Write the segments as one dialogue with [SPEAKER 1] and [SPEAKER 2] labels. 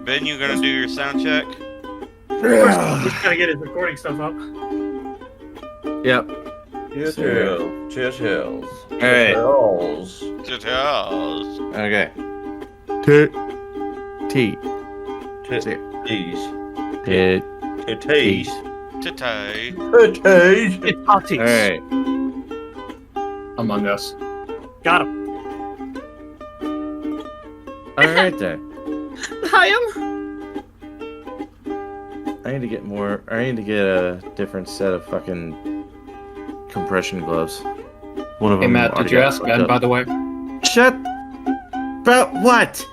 [SPEAKER 1] Ben, you gonna do your sound check?
[SPEAKER 2] First, we just gotta get his recording stuff up.
[SPEAKER 3] Yep.
[SPEAKER 4] Chills.
[SPEAKER 3] All right.
[SPEAKER 1] Details.
[SPEAKER 3] Okay. T.
[SPEAKER 4] Tease.
[SPEAKER 3] Tease.
[SPEAKER 1] Today.
[SPEAKER 2] It's hotties.
[SPEAKER 3] All right.
[SPEAKER 5] Among Us.
[SPEAKER 2] Got him.
[SPEAKER 3] All right then.
[SPEAKER 2] I am.
[SPEAKER 3] I need to get more. I need to get a different set of fucking compression gloves. One of
[SPEAKER 5] Hey
[SPEAKER 3] them.
[SPEAKER 5] Matt, did
[SPEAKER 3] already
[SPEAKER 5] you
[SPEAKER 3] got
[SPEAKER 5] ask
[SPEAKER 3] fucked
[SPEAKER 5] Ben,
[SPEAKER 3] up.
[SPEAKER 5] by the way?
[SPEAKER 3] Shut. About what?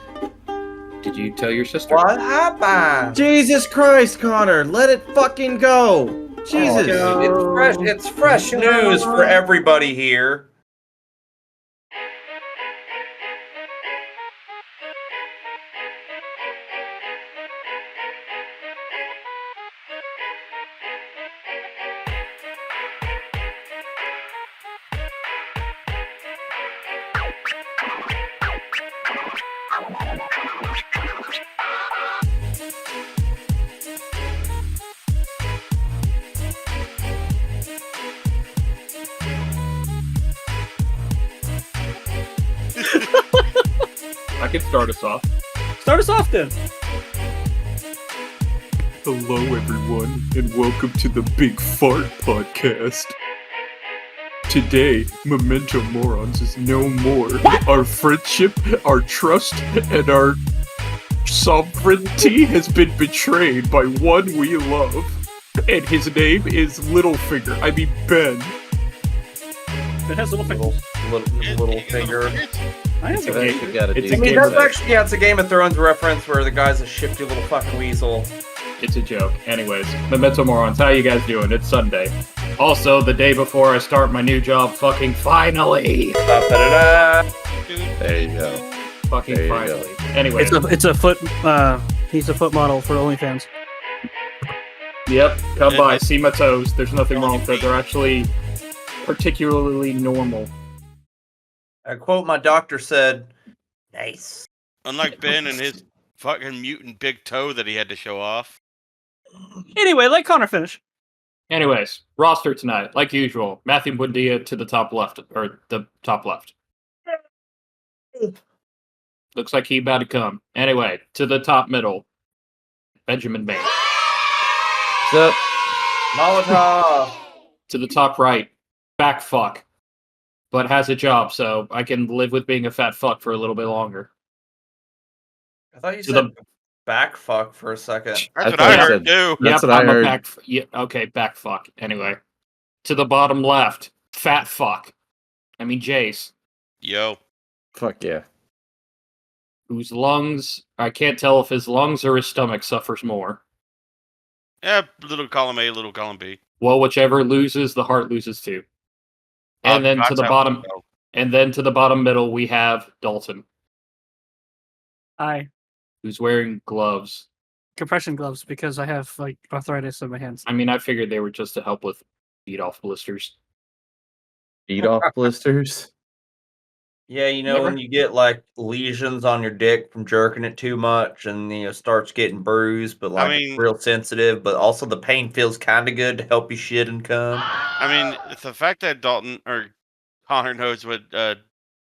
[SPEAKER 5] Did you tell your sister?
[SPEAKER 4] What happened?
[SPEAKER 3] Jesus Christ, Connor! Let it fucking go! Jesus!
[SPEAKER 4] It's fresh news for everybody here.
[SPEAKER 5] I can start us off.
[SPEAKER 2] Start us off then.
[SPEAKER 6] Hello, everyone, and welcome to the Big Fart Podcast. Today, Memento Morons is no more. Our friendship, our trust, and our sovereignty has been betrayed by one we love. And his name is Littlefinger. I mean, Ben.
[SPEAKER 2] It has little fingers.
[SPEAKER 4] Little finger.
[SPEAKER 2] I am
[SPEAKER 3] So I actually got a
[SPEAKER 5] It's
[SPEAKER 4] I
[SPEAKER 5] a
[SPEAKER 4] mean,
[SPEAKER 5] game
[SPEAKER 4] that's
[SPEAKER 5] that-
[SPEAKER 4] actually, yeah, it's a Game of Thrones reference where the guy's a shifty little fucking weasel.
[SPEAKER 5] It's a joke. Anyways, Memento Morons, how you guys doing? It's Sunday. Also, the day before I start my new job, fucking finally!
[SPEAKER 3] There you go.
[SPEAKER 5] Fucking
[SPEAKER 3] There you
[SPEAKER 5] finally. Anyways,
[SPEAKER 2] It's a foot. He's a foot model for OnlyFans.
[SPEAKER 5] yep, come by, see my toes. There's nothing wrong with it. They're actually particularly normal.
[SPEAKER 4] I quote my doctor said, "Nice."
[SPEAKER 1] Unlike Ben and his fucking mutant big toe that he had to show off.
[SPEAKER 2] Anyway, let Connor finish.
[SPEAKER 5] Anyways, roster tonight, like usual. Matthew Buendia to the top left, or the top left. Looks like he about to come. Anyway, to the top middle, Benjamin Bain.
[SPEAKER 3] What's up?
[SPEAKER 4] Molotov.
[SPEAKER 5] To the top right, back fuck, but has a job, so I can live with being a fat fuck for a little bit longer.
[SPEAKER 4] I thought you
[SPEAKER 5] To
[SPEAKER 4] said back fuck for a second.
[SPEAKER 1] That's what
[SPEAKER 3] thought
[SPEAKER 1] I
[SPEAKER 3] you
[SPEAKER 1] heard
[SPEAKER 3] said-
[SPEAKER 1] too.
[SPEAKER 3] That's
[SPEAKER 5] Yep,
[SPEAKER 3] what I
[SPEAKER 5] I'm
[SPEAKER 3] heard.
[SPEAKER 5] a back. Yeah, okay, back fuck. Anyway, to the bottom left, fat fuck. I mean Jace,
[SPEAKER 1] Yo.
[SPEAKER 3] Fuck yeah.
[SPEAKER 5] whose lungs I can't tell if his lungs or his stomach suffers more.
[SPEAKER 1] Yeah, little column A, little column B.
[SPEAKER 5] Well, whichever loses, the heart loses too. And then to
[SPEAKER 1] That's
[SPEAKER 5] the
[SPEAKER 1] how
[SPEAKER 5] bottom,
[SPEAKER 1] we go.
[SPEAKER 5] and then to the bottom middle, we have Dalton,
[SPEAKER 2] I
[SPEAKER 5] who's wearing gloves.
[SPEAKER 2] compression gloves because I have like arthritis in my hands.
[SPEAKER 5] I mean, I figured they were just to help with beat off blisters.
[SPEAKER 3] Eat off blisters.
[SPEAKER 4] Yeah, you know
[SPEAKER 5] Never-
[SPEAKER 4] when you get like lesions on your dick from jerking it too much, and starts getting bruised, but like
[SPEAKER 1] mean-
[SPEAKER 4] it's real sensitive, but also the pain feels kind of good to help you shit and come.
[SPEAKER 1] I mean, it's the fact that Dalton or Connor knows what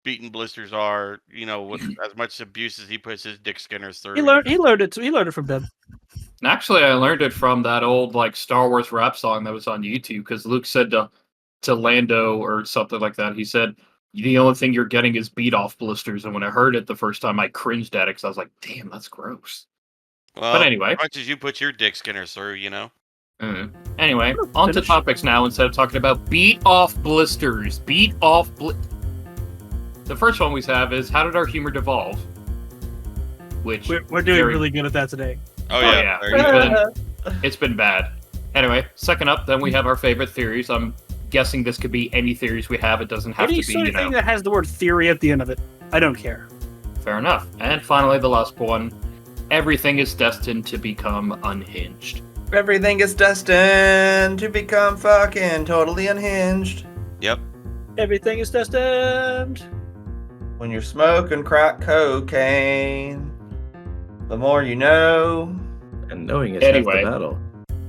[SPEAKER 1] beaten blisters are, with as much abuse as he puts his dick skinners through.
[SPEAKER 2] He learned it. He learned it from Ben.
[SPEAKER 5] And actually, I learned it from that old like Star Wars rap song that was on YouTube because Luke said to Lando or something like that. He said, "The only thing you're getting is beat off blisters." And when I heard it the first time, I cringed at it because I was like, "Damn, that's gross."
[SPEAKER 1] Well,
[SPEAKER 5] But anyway.
[SPEAKER 1] as much as you put your dick skinners through,
[SPEAKER 5] Anyway, on to
[SPEAKER 2] Finish.
[SPEAKER 5] topics now instead of talking about beat off blisters. The first one we have is how did our humor devolve? Which
[SPEAKER 2] We're doing
[SPEAKER 5] very-
[SPEAKER 2] really good at that today.
[SPEAKER 1] Oh,
[SPEAKER 5] Oh,
[SPEAKER 1] yeah.
[SPEAKER 5] yeah.
[SPEAKER 1] There you go.
[SPEAKER 5] It's been bad. Anyway, second up, then we have our favorite theories. I'm guessing this could be any theories we have. It doesn't have
[SPEAKER 2] Any
[SPEAKER 5] to be,
[SPEAKER 2] sort of thing that has the word theory at the end of it. I don't care.
[SPEAKER 5] fair enough. And finally, the last one. Everything is destined to become unhinged.
[SPEAKER 4] Everything is destined to become fucking totally unhinged.
[SPEAKER 1] Yep.
[SPEAKER 2] Everything is destined.
[SPEAKER 4] When you're smoking crack cocaine, The more you know.
[SPEAKER 3] And knowing is
[SPEAKER 5] Anyway.
[SPEAKER 3] half the battle.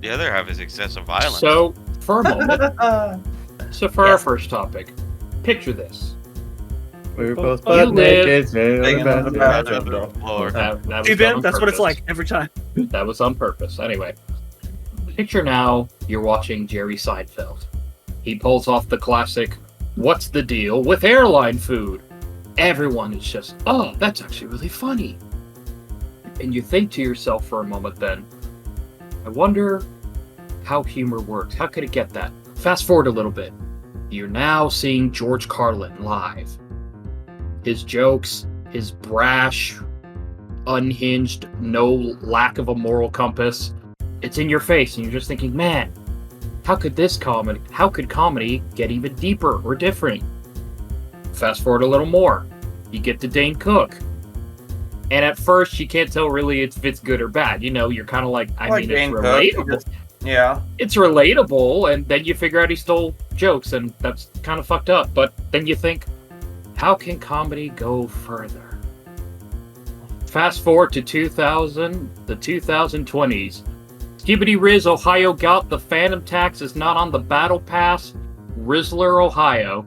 [SPEAKER 1] The other half is excessive violence.
[SPEAKER 5] So, for a moment, for our
[SPEAKER 4] Yes.
[SPEAKER 5] first topic, picture this.
[SPEAKER 3] We were both
[SPEAKER 5] You
[SPEAKER 3] butt
[SPEAKER 5] live-
[SPEAKER 3] naked.
[SPEAKER 4] Hanging on the bathroom.
[SPEAKER 1] Floor.
[SPEAKER 5] That was
[SPEAKER 2] See,
[SPEAKER 5] done
[SPEAKER 2] Ben,
[SPEAKER 5] on
[SPEAKER 2] that's what it's
[SPEAKER 5] purpose.
[SPEAKER 2] like every time.
[SPEAKER 5] That was on purpose. Anyway, picture now you're watching Jerry Seinfeld. He pulls off the classic, "What's the deal with airline food?" Everyone is just, "Oh, that's actually really funny." And you think to yourself for a moment then, I wonder how humor works. How could it get that? Fast forward a little bit. You're now seeing George Carlin live. His jokes, his brash, unhinged, no lack of a moral compass. It's in your face, and you're just thinking, man, how could comedy get even deeper or different? Fast forward a little more. You get to Dane Cook. And at first, you can't tell really if it's good or bad. You know, you're kind of like, I
[SPEAKER 4] Like
[SPEAKER 5] mean,
[SPEAKER 4] Dane
[SPEAKER 5] it's
[SPEAKER 4] Cook,
[SPEAKER 5] relatable.
[SPEAKER 4] Yeah.
[SPEAKER 5] It's relatable, and then you figure out he stole jokes, and that's kind of fucked up. But then you think, how can comedy go further? Fast forward to the 2020s. Skibbity Riz, Ohio Gout, the Phantom Tax is not on the Battle Pass. Rizzler, Ohio.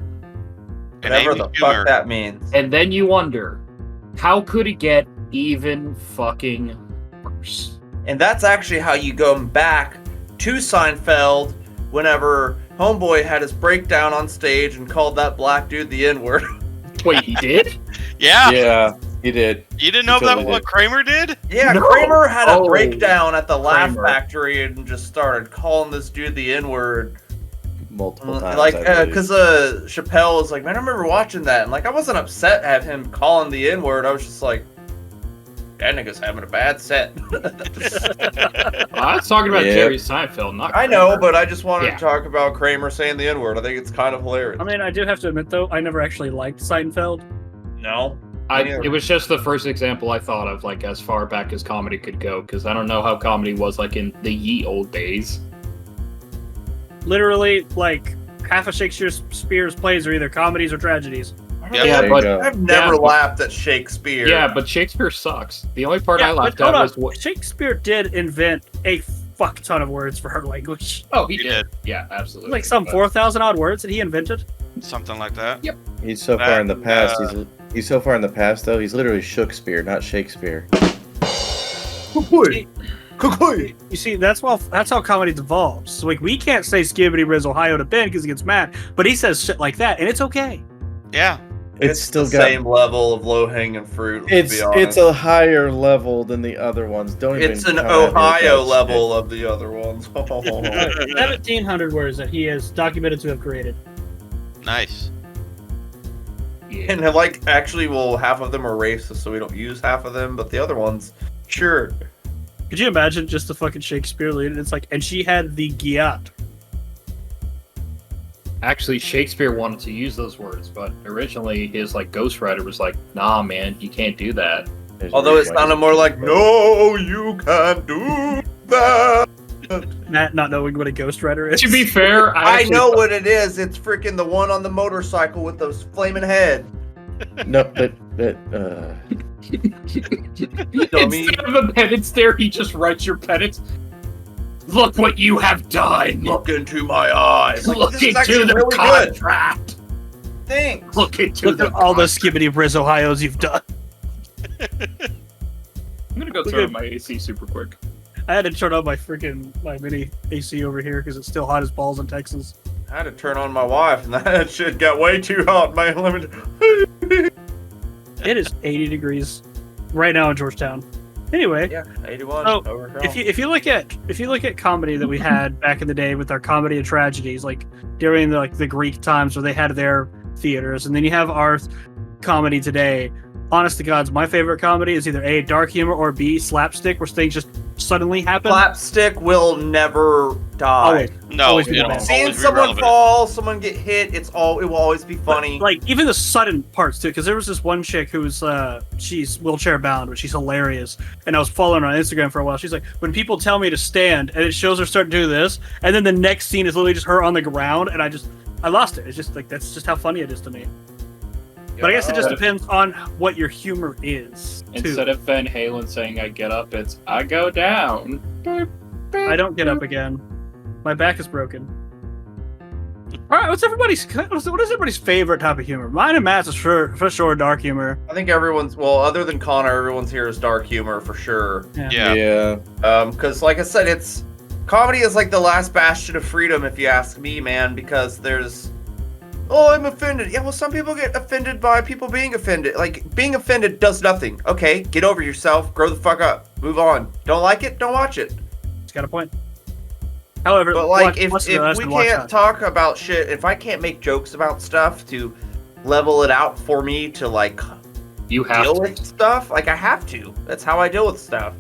[SPEAKER 1] And
[SPEAKER 4] Whatever
[SPEAKER 1] Amy
[SPEAKER 4] the
[SPEAKER 1] Schumer.
[SPEAKER 4] fuck that means.
[SPEAKER 5] And then you wonder, how could it get even fucking worse?
[SPEAKER 4] And that's actually how you go back to Seinfeld whenever Homeboy had his breakdown on stage and called that black dude the N-word.
[SPEAKER 5] Wait, he did?
[SPEAKER 1] Yeah.
[SPEAKER 3] Yeah, he did.
[SPEAKER 1] You didn't know
[SPEAKER 3] He
[SPEAKER 1] about
[SPEAKER 3] totally
[SPEAKER 1] what
[SPEAKER 3] did.
[SPEAKER 1] Kramer did?
[SPEAKER 4] Yeah,
[SPEAKER 5] No.
[SPEAKER 4] Kramer had a
[SPEAKER 5] Oh,
[SPEAKER 4] breakdown at the Laugh
[SPEAKER 5] Kramer.
[SPEAKER 4] Factory and just started calling this dude the N-word.
[SPEAKER 3] Multiple times.
[SPEAKER 4] Like,
[SPEAKER 3] I believe.
[SPEAKER 4] because Chappelle was like, man, I remember watching that. And, like, I wasn't upset at him calling the N-word. I was just like, that nigga's having a bad set.
[SPEAKER 5] I was talking about
[SPEAKER 3] Yeah.
[SPEAKER 5] Jerry Seinfeld, not
[SPEAKER 4] I know,
[SPEAKER 5] Kramer.
[SPEAKER 4] but I just wanted
[SPEAKER 5] Yeah.
[SPEAKER 4] to talk about Kramer saying the N-word. I think it's kind of hilarious.
[SPEAKER 2] I mean, I do have to admit, though, I never actually liked Seinfeld.
[SPEAKER 4] No.
[SPEAKER 5] It was just the first example I thought of, like, as far back as comedy could go, because I don't know how comedy was, like, in the ye old days.
[SPEAKER 2] Literally, like, half of Shakespeare's plays are either comedies or tragedies.
[SPEAKER 5] Yeah,
[SPEAKER 3] There you
[SPEAKER 5] but
[SPEAKER 3] go.
[SPEAKER 4] I've never
[SPEAKER 5] Yeah, but-
[SPEAKER 4] laughed at Shakespeare.
[SPEAKER 5] yeah, but Shakespeare sucks. The only part I
[SPEAKER 2] but
[SPEAKER 5] laughed
[SPEAKER 2] hold
[SPEAKER 5] at
[SPEAKER 2] on.
[SPEAKER 5] was what.
[SPEAKER 2] Shakespeare did invent a fuck ton of words for her language.
[SPEAKER 5] Oh, he
[SPEAKER 1] He
[SPEAKER 5] did. Yeah, absolutely.
[SPEAKER 2] Like some
[SPEAKER 5] But-
[SPEAKER 2] 4,000 odd words that he invented.
[SPEAKER 1] Something like that.
[SPEAKER 3] He's so far in the
[SPEAKER 1] That,
[SPEAKER 3] past. He's so far in the past though. He's literally Shakespeare, not Shakespeare.
[SPEAKER 2] You see, that's how comedy devolves. So, like, we can't say Skibbity Riz Ohio to Ben because he gets mad, but he says shit like that, and it's okay.
[SPEAKER 1] Yeah.
[SPEAKER 3] It's still
[SPEAKER 4] the
[SPEAKER 3] got.
[SPEAKER 4] same level of low hanging fruit. Let's be honest.
[SPEAKER 3] It's a higher level than the other ones. Don't even.
[SPEAKER 4] It's an
[SPEAKER 3] come at me with
[SPEAKER 4] Ohio
[SPEAKER 3] that
[SPEAKER 4] level of the other ones.
[SPEAKER 2] 1,700 words that he has documented to have created.
[SPEAKER 1] Nice.
[SPEAKER 5] Yeah.
[SPEAKER 4] And like, actually, well, half of them are racist, so we don't use half of them. But the other ones, sure.
[SPEAKER 2] Could you imagine just the fucking Shakespeare lead? And it's like, and she had the giat.
[SPEAKER 5] Actually, Shakespeare wanted to use those words, but originally his like ghostwriter was like, "Nah, man, you can't do that."
[SPEAKER 3] There's a
[SPEAKER 4] Although it
[SPEAKER 3] reason why
[SPEAKER 4] sounded
[SPEAKER 3] he's-
[SPEAKER 4] more like, no, you can't do that.
[SPEAKER 2] Matt not knowing what a ghostwriter is.
[SPEAKER 5] To be fair,
[SPEAKER 4] I
[SPEAKER 5] actually
[SPEAKER 4] know
[SPEAKER 5] thought-
[SPEAKER 4] what it is. It's freaking the one on the motorcycle with those flaming head.
[SPEAKER 3] No, but
[SPEAKER 4] Dummy.
[SPEAKER 5] Instead of a penance there, he just writes your penance. Look what you have done.
[SPEAKER 4] Look into my eyes. Like,
[SPEAKER 5] Look
[SPEAKER 4] this is
[SPEAKER 5] into
[SPEAKER 4] actually
[SPEAKER 5] the
[SPEAKER 4] really good.
[SPEAKER 5] contract.
[SPEAKER 4] Thanks.
[SPEAKER 5] Look into
[SPEAKER 2] Look
[SPEAKER 5] the
[SPEAKER 2] at all the
[SPEAKER 5] contract.
[SPEAKER 2] Skibbity Riz Ohio's you've done.
[SPEAKER 5] I'm gonna go
[SPEAKER 2] Look
[SPEAKER 5] turn
[SPEAKER 2] at-
[SPEAKER 5] on my AC super quick.
[SPEAKER 2] I had to turn on my mini AC over here because it's still hot as balls in Texas.
[SPEAKER 4] I had to turn on my wife, and that shit got way too hot, man. Let me.
[SPEAKER 2] It is 80 degrees right now in Georgetown. Anyway,
[SPEAKER 4] Yeah, 81.
[SPEAKER 2] Oh,
[SPEAKER 4] overcome.
[SPEAKER 2] if you look at comedy that we had back in the day with our comedy and tragedies, like during the Greek times where they had their theaters, and then you have our comedy today. Honest to God's, my favorite comedy is either A, dark humor, or B, slapstick, where things just suddenly happen.
[SPEAKER 4] Slapstick will never die.
[SPEAKER 2] Always.
[SPEAKER 1] No,
[SPEAKER 2] Always be
[SPEAKER 1] it'll
[SPEAKER 2] bad.
[SPEAKER 4] Seeing
[SPEAKER 1] always be
[SPEAKER 4] someone
[SPEAKER 1] relevant.
[SPEAKER 4] fall, someone get hit, it will always be funny.
[SPEAKER 2] Like even the sudden parts too, because there was this one chick who's she's wheelchair bound, but she's hilarious. And I was following her on Instagram for a while. She's like, when people tell me to stand, and it shows her start to do this, and then the next scene is literally just her on the ground, and I lost it. It's just like that's just how funny it is to me. But I guess it just
[SPEAKER 5] Yeah.
[SPEAKER 2] depends on what your humor is. Too.
[SPEAKER 5] Instead of Van Halen saying "I get up," it's "I go down."
[SPEAKER 2] I don't get up again. My back is broken. All right, what is everybody's favorite type of humor? Mine and Matt's is for sure dark humor.
[SPEAKER 4] I think everyone's, well, other than Connor, everyone's here is dark humor for sure.
[SPEAKER 1] Yeah.
[SPEAKER 4] Because like I said, comedy is like the last bastion of freedom, if you ask me, man. Because there's, oh, I'm offended. Yeah, well, some people get offended by people being offended. Like, being offended does nothing. Okay, get over yourself, grow the fuck up, move on. Don't like it? Don't watch it.
[SPEAKER 2] It's got a point. However,
[SPEAKER 4] But like, if
[SPEAKER 2] watch
[SPEAKER 4] we can't talk about shit, if I can't make jokes about stuff to level it out for me to like
[SPEAKER 5] You have
[SPEAKER 4] deal
[SPEAKER 5] to.
[SPEAKER 4] with stuff, like I have to. That's how I deal with stuff.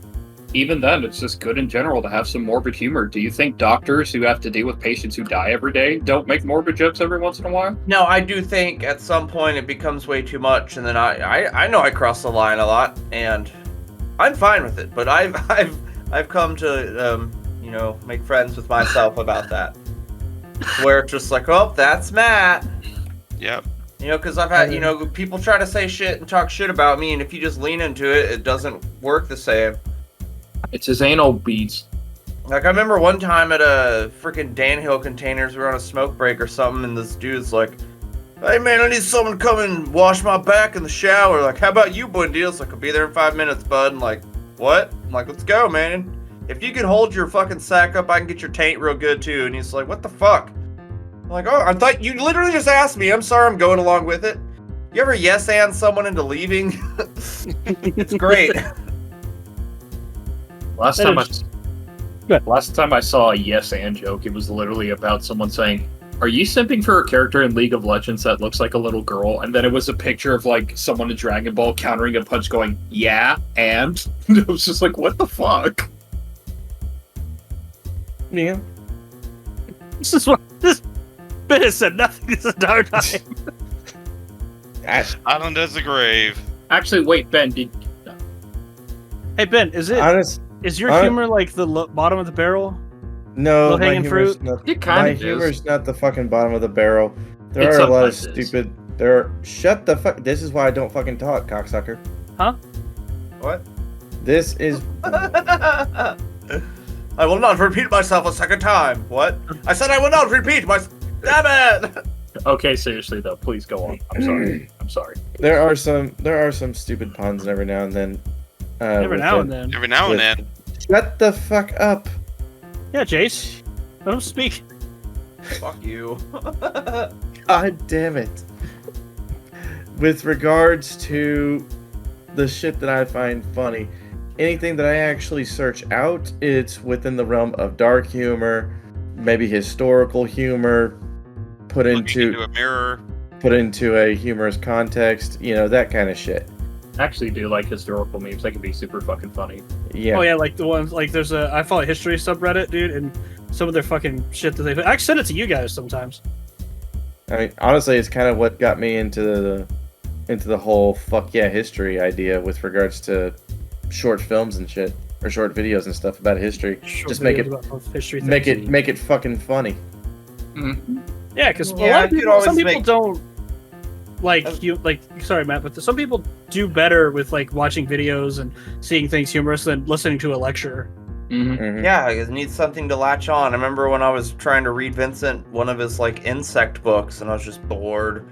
[SPEAKER 5] Even then, it's just good in general to have some morbid humor. Do you think doctors who have to deal with patients who die every day don't make morbid jokes every once in a while?
[SPEAKER 4] No, I do think at some point it becomes way too much, and then I know I cross the line a lot, and I'm fine with it. But I've come to make friends with myself about that, where it's just like, oh, that's Matt.
[SPEAKER 1] Yep.
[SPEAKER 4] Because I've had people try to say shit and talk shit about me, and if you just lean into it, it doesn't work the same.
[SPEAKER 5] It's his anal beads.
[SPEAKER 4] Like, I remember one time at a freaking Danhill Containers, we were on a smoke break or something, and this dude's like, hey man, I need someone to come and wash my back in the shower. Like, how about you, Buendias? Like, I'll be there in 5 minutes, bud. I'm like, what? I'm like, let's go, man. If you can hold your fucking sack up, I can get your taint real good too. And he's like, what the fuck? I'm like, oh, I thought you literally just asked me. I'm sorry, I'm going along with it. You ever yes and someone into leaving? It's great.
[SPEAKER 5] Last time I saw a yes and joke, it was literally about someone saying, "Are you simping for a character in League of Legends that looks like a little girl?" And then it was a picture of like someone in Dragon Ball countering a punch, going, "Yeah," and it was just like, "What the fuck?"
[SPEAKER 3] Yeah.
[SPEAKER 2] This bit has said nothing this entire time.
[SPEAKER 1] Island as a grave.
[SPEAKER 5] Actually, wait, Ben,
[SPEAKER 2] Hey Ben, is your humor like the bottom of the barrel?
[SPEAKER 3] No, my
[SPEAKER 2] Low-hanging
[SPEAKER 3] humor's
[SPEAKER 2] fruit?
[SPEAKER 3] not.
[SPEAKER 5] It kinda
[SPEAKER 3] My
[SPEAKER 5] is.
[SPEAKER 3] humor's not the fucking bottom of the barrel. There
[SPEAKER 5] It
[SPEAKER 3] are a lot of
[SPEAKER 5] sometimes is.
[SPEAKER 3] stupid. Shut the fuck. This is why I don't fucking talk, cocksucker.
[SPEAKER 4] What?
[SPEAKER 3] This is.
[SPEAKER 4] I will not repeat myself a second time. What? I said I will not repeat my. Damn it!
[SPEAKER 5] Okay, seriously though, please go on. I'm sorry. I'm sorry.
[SPEAKER 3] There are some stupid puns every now and then.
[SPEAKER 2] Every now and then.
[SPEAKER 1] Every now and then.
[SPEAKER 3] Shut the fuck up.
[SPEAKER 2] Yeah, Jace. Let him speak.
[SPEAKER 4] Fuck you.
[SPEAKER 3] God damn it. With regards to the shit that I find funny, anything that I actually search out, it's within the realm of dark humor, maybe historical humor, put
[SPEAKER 1] Looking
[SPEAKER 3] into
[SPEAKER 1] a mirror.
[SPEAKER 3] put into a humorous context, that kind of shit.
[SPEAKER 5] I actually do like historical memes. They can be super fucking funny.
[SPEAKER 3] Yeah.
[SPEAKER 2] Oh yeah, like the ones like I follow a history subreddit, dude, and some of their fucking shit that they I send it to you guys sometimes.
[SPEAKER 3] I mean, honestly, it's kind of what got me into the whole fuck yeah history idea with regards to short films and shit, or short videos and stuff about history. Just make it make it fucking funny.
[SPEAKER 5] Mm-hmm.
[SPEAKER 2] Yeah, because a
[SPEAKER 4] Yeah,
[SPEAKER 2] lot of
[SPEAKER 4] you could
[SPEAKER 2] people,
[SPEAKER 4] always
[SPEAKER 2] some people
[SPEAKER 4] make-
[SPEAKER 2] don't sorry Matt, but some people do better with like watching videos and seeing things humorous than listening to a lecture.
[SPEAKER 5] Mm-hmm.
[SPEAKER 3] Mhm.
[SPEAKER 4] Yeah, it needs something to latch on. I remember when I was trying to read Vincent, one of his like insect books, and I was just bored,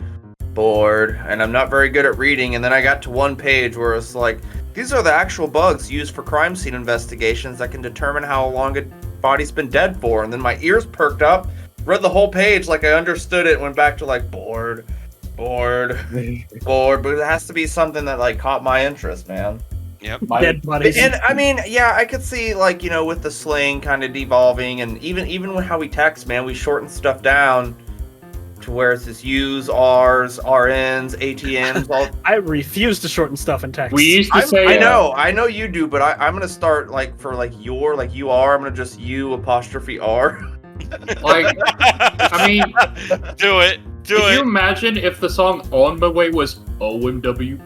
[SPEAKER 4] and I'm not very good at reading. And then I got to one page where it's like, these are the actual bugs used for crime scene investigations that can determine how long a body's been dead for. And then my ears perked up, read the whole page like I understood it, went back to like bored. But it has to be something that like caught my interest, man.
[SPEAKER 1] Yep.
[SPEAKER 2] Dead bodies.
[SPEAKER 4] And I mean, yeah, I could see like, with the slang kind of devolving, and even with how we text, man, we shorten stuff down to where it's just U's, R's, RN's, ATM's. All.
[SPEAKER 2] I refuse to shorten stuff in text.
[SPEAKER 5] We used to say,
[SPEAKER 4] I know you do, but I'm gonna start like for like your, like you are. I'm gonna just U apostrophe R.
[SPEAKER 5] like, I mean,
[SPEAKER 1] Do it. Do
[SPEAKER 5] can you
[SPEAKER 1] it.
[SPEAKER 5] imagine if the song On My Way was OMW?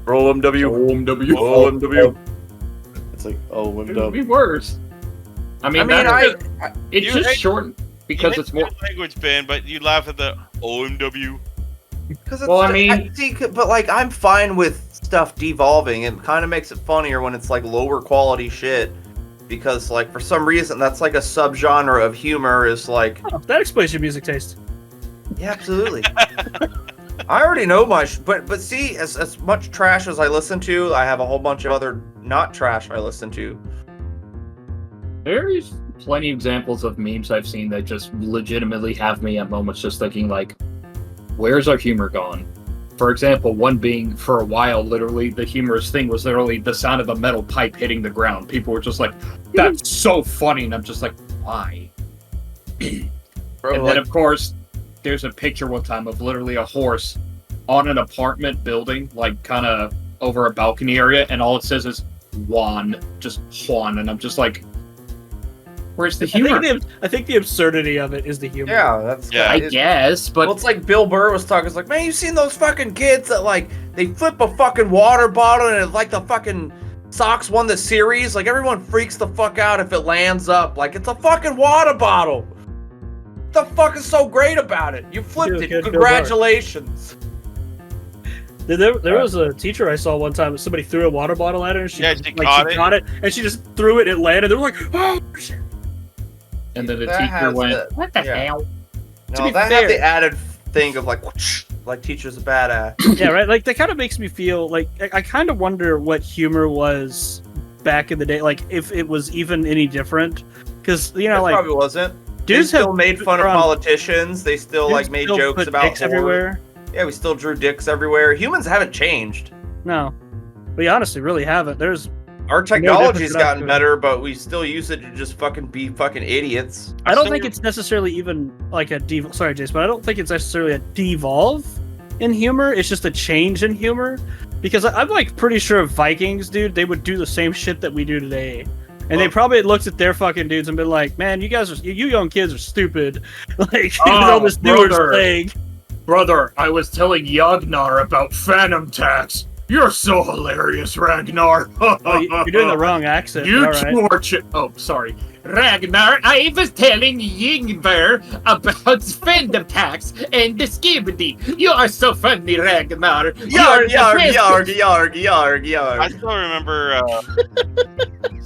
[SPEAKER 4] OMW.
[SPEAKER 5] OMW.
[SPEAKER 4] OMW.
[SPEAKER 3] It's like
[SPEAKER 5] It would be worse. I mean, it's
[SPEAKER 1] You
[SPEAKER 5] just
[SPEAKER 1] hate-
[SPEAKER 5] short
[SPEAKER 1] You
[SPEAKER 5] because
[SPEAKER 1] hate
[SPEAKER 5] it's more.
[SPEAKER 1] the language, Ben, but you laugh at the OMW.
[SPEAKER 4] Because
[SPEAKER 5] Well, I mean-
[SPEAKER 4] but like I'm fine with stuff devolving. It kind of makes it funnier when it's like lower quality shit. Because like for some reason that's like a subgenre of humor is like
[SPEAKER 2] Oh, that explains your music taste.
[SPEAKER 4] yeah, absolutely. I already know my but see as much trash as I listen to, I have a whole bunch of other not trash I listen to.
[SPEAKER 5] There's plenty of examples of memes I've seen that just legitimately have me at moments just thinking like, where's our humor gone? For example, one being for a while, literally the humorous thing was literally the sound of a metal pipe hitting the ground. People were just like, that's so funny, and I'm just like, why?
[SPEAKER 4] Bro,
[SPEAKER 5] And
[SPEAKER 4] like,
[SPEAKER 5] then of course, there's a picture one time of literally a horse on an apartment building, like kind of over a balcony area, and all it says is Juan, just Juan, and I'm just like, where's the humor?
[SPEAKER 2] I think the absurdity of it is the humor.
[SPEAKER 4] yeah, that's
[SPEAKER 1] Yeah.
[SPEAKER 5] I guess, but
[SPEAKER 4] well, it's like Bill Burr was talking. It's like, man, you seen those fucking kids that like they flip a fucking water bottle and it's like the fucking Sox won the series. Like everyone freaks the fuck out if it lands up. Like it's a fucking water bottle. What the fuck is so great about it? You flipped
[SPEAKER 2] Dude,
[SPEAKER 4] it.
[SPEAKER 2] good Bill Burr.
[SPEAKER 4] Congratulations.
[SPEAKER 2] There was a teacher I saw one time. Somebody threw a water bottle at her, and she caught it, and she just threw it. It landed. They were like, "Oh shit!"
[SPEAKER 5] and then the
[SPEAKER 4] That
[SPEAKER 5] teacher
[SPEAKER 4] has
[SPEAKER 5] went,
[SPEAKER 4] the-
[SPEAKER 5] "What the
[SPEAKER 4] yeah.
[SPEAKER 5] hell?"
[SPEAKER 4] No,
[SPEAKER 2] be
[SPEAKER 4] that
[SPEAKER 2] fair-
[SPEAKER 4] had the added thing of like, whoosh, like teacher's a badass.
[SPEAKER 2] Yeah, right. Like that kind of makes me feel like I kind of wonder what humor was back in the day. Like if it was even any different, because you know,
[SPEAKER 4] It
[SPEAKER 2] like
[SPEAKER 4] probably wasn't. They
[SPEAKER 2] dudes
[SPEAKER 4] still
[SPEAKER 2] have
[SPEAKER 4] made fun of
[SPEAKER 2] um,
[SPEAKER 4] politicians. They still
[SPEAKER 2] dudes
[SPEAKER 4] like made
[SPEAKER 2] still
[SPEAKER 4] jokes
[SPEAKER 2] put
[SPEAKER 4] about
[SPEAKER 2] dicks
[SPEAKER 4] horror.
[SPEAKER 2] everywhere.
[SPEAKER 4] Yeah, we still drew dicks everywhere. Humans haven't changed.
[SPEAKER 2] No, we honestly really haven't. There's
[SPEAKER 4] Our technology's
[SPEAKER 2] difference
[SPEAKER 4] gotten
[SPEAKER 2] than
[SPEAKER 4] better, but we still use it to just fucking be fucking idiots.
[SPEAKER 2] I don't
[SPEAKER 1] still-
[SPEAKER 2] think it's necessarily even like a sorry, Jace, but I don't think it's necessarily a devolve in humor. It's just a change in humor, because I'm like pretty sure Vikings, dude, they would do the same shit that we do today, and they
[SPEAKER 1] Well-
[SPEAKER 2] probably looked at their fucking dudes and been like, "Man, you young kids are stupid." Like
[SPEAKER 5] Oh,
[SPEAKER 2] all this newer
[SPEAKER 5] brother.
[SPEAKER 2] thing.
[SPEAKER 5] Brother, I was telling Yagnar about Phantom Tax. You're so hilarious, Ragnar.
[SPEAKER 2] Oh, you're doing the wrong accent.
[SPEAKER 5] You
[SPEAKER 2] all right.
[SPEAKER 5] two are oh, sorry. Ragnar, I was telling Yngvar about Phantom Tax and the Skibidi. You are so funny, Ragnar. You are
[SPEAKER 4] Yarg,
[SPEAKER 5] the
[SPEAKER 4] yarg,
[SPEAKER 5] best.
[SPEAKER 4] yarg, yarg, yarg,
[SPEAKER 1] I
[SPEAKER 4] yarg.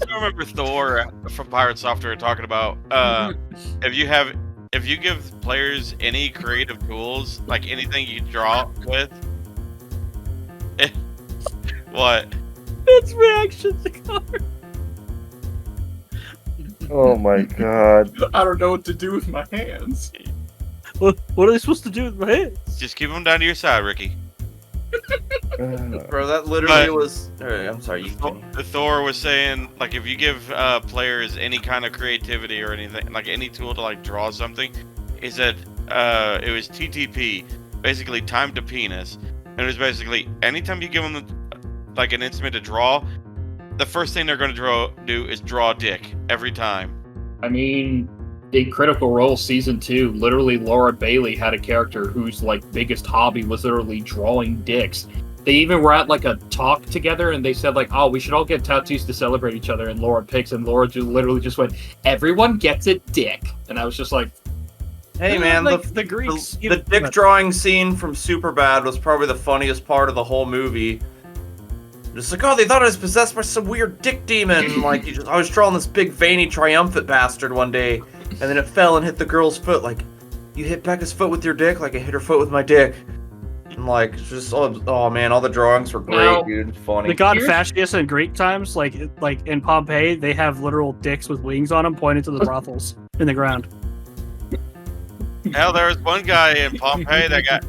[SPEAKER 1] still remember Thor from Pirate Software talking about if you give players any creative tools, like anything you draw with, what?
[SPEAKER 2] It's reaction to color.
[SPEAKER 3] Oh my god.
[SPEAKER 5] I don't know what to do with my hands.
[SPEAKER 2] What are they supposed to do with my hands?
[SPEAKER 1] Just keep them down to your side, Ricky.
[SPEAKER 4] Bro, that literally
[SPEAKER 1] But-
[SPEAKER 4] was. I'm sorry, you can.
[SPEAKER 1] The Thor was saying, like, if you give players any kind of creativity or anything, like any tool to like draw something, he said it was TTP, basically time to penis, and it was basically anytime you give them like an instrument to draw, the first thing they're going to do is draw a dick every time.
[SPEAKER 5] I mean, in Critical Role Season 2, literally Laura Bailey had a character whose like biggest hobby was literally drawing dicks. They even were at like a talk together and they said like, oh, we should all get tattoos to celebrate each other, and Laura picks, and Laura literally just went, everyone gets a dick. And I was just like,
[SPEAKER 4] Hey man,
[SPEAKER 2] like
[SPEAKER 4] the
[SPEAKER 2] the Greeks.
[SPEAKER 4] the dick drawing scene from Superbad was probably the funniest part of the whole movie. Just like, oh, they thought I was possessed by some weird dick demon. Like, I was drawing this big, veiny, triumphant bastard one day, and then it fell and hit the girl's foot. Like, you hit Becca's foot with your dick? Like, I hit her foot with my dick. And, like, it's just, oh man, all the drawings were great,
[SPEAKER 5] Now,
[SPEAKER 4] dude. Funny.
[SPEAKER 2] The god
[SPEAKER 5] Here's-
[SPEAKER 2] Fascius in Greek times, like in Pompeii, they have literal dicks with wings on them pointing to the brothels in the ground.
[SPEAKER 1] Hell, there was one guy in Pompeii that got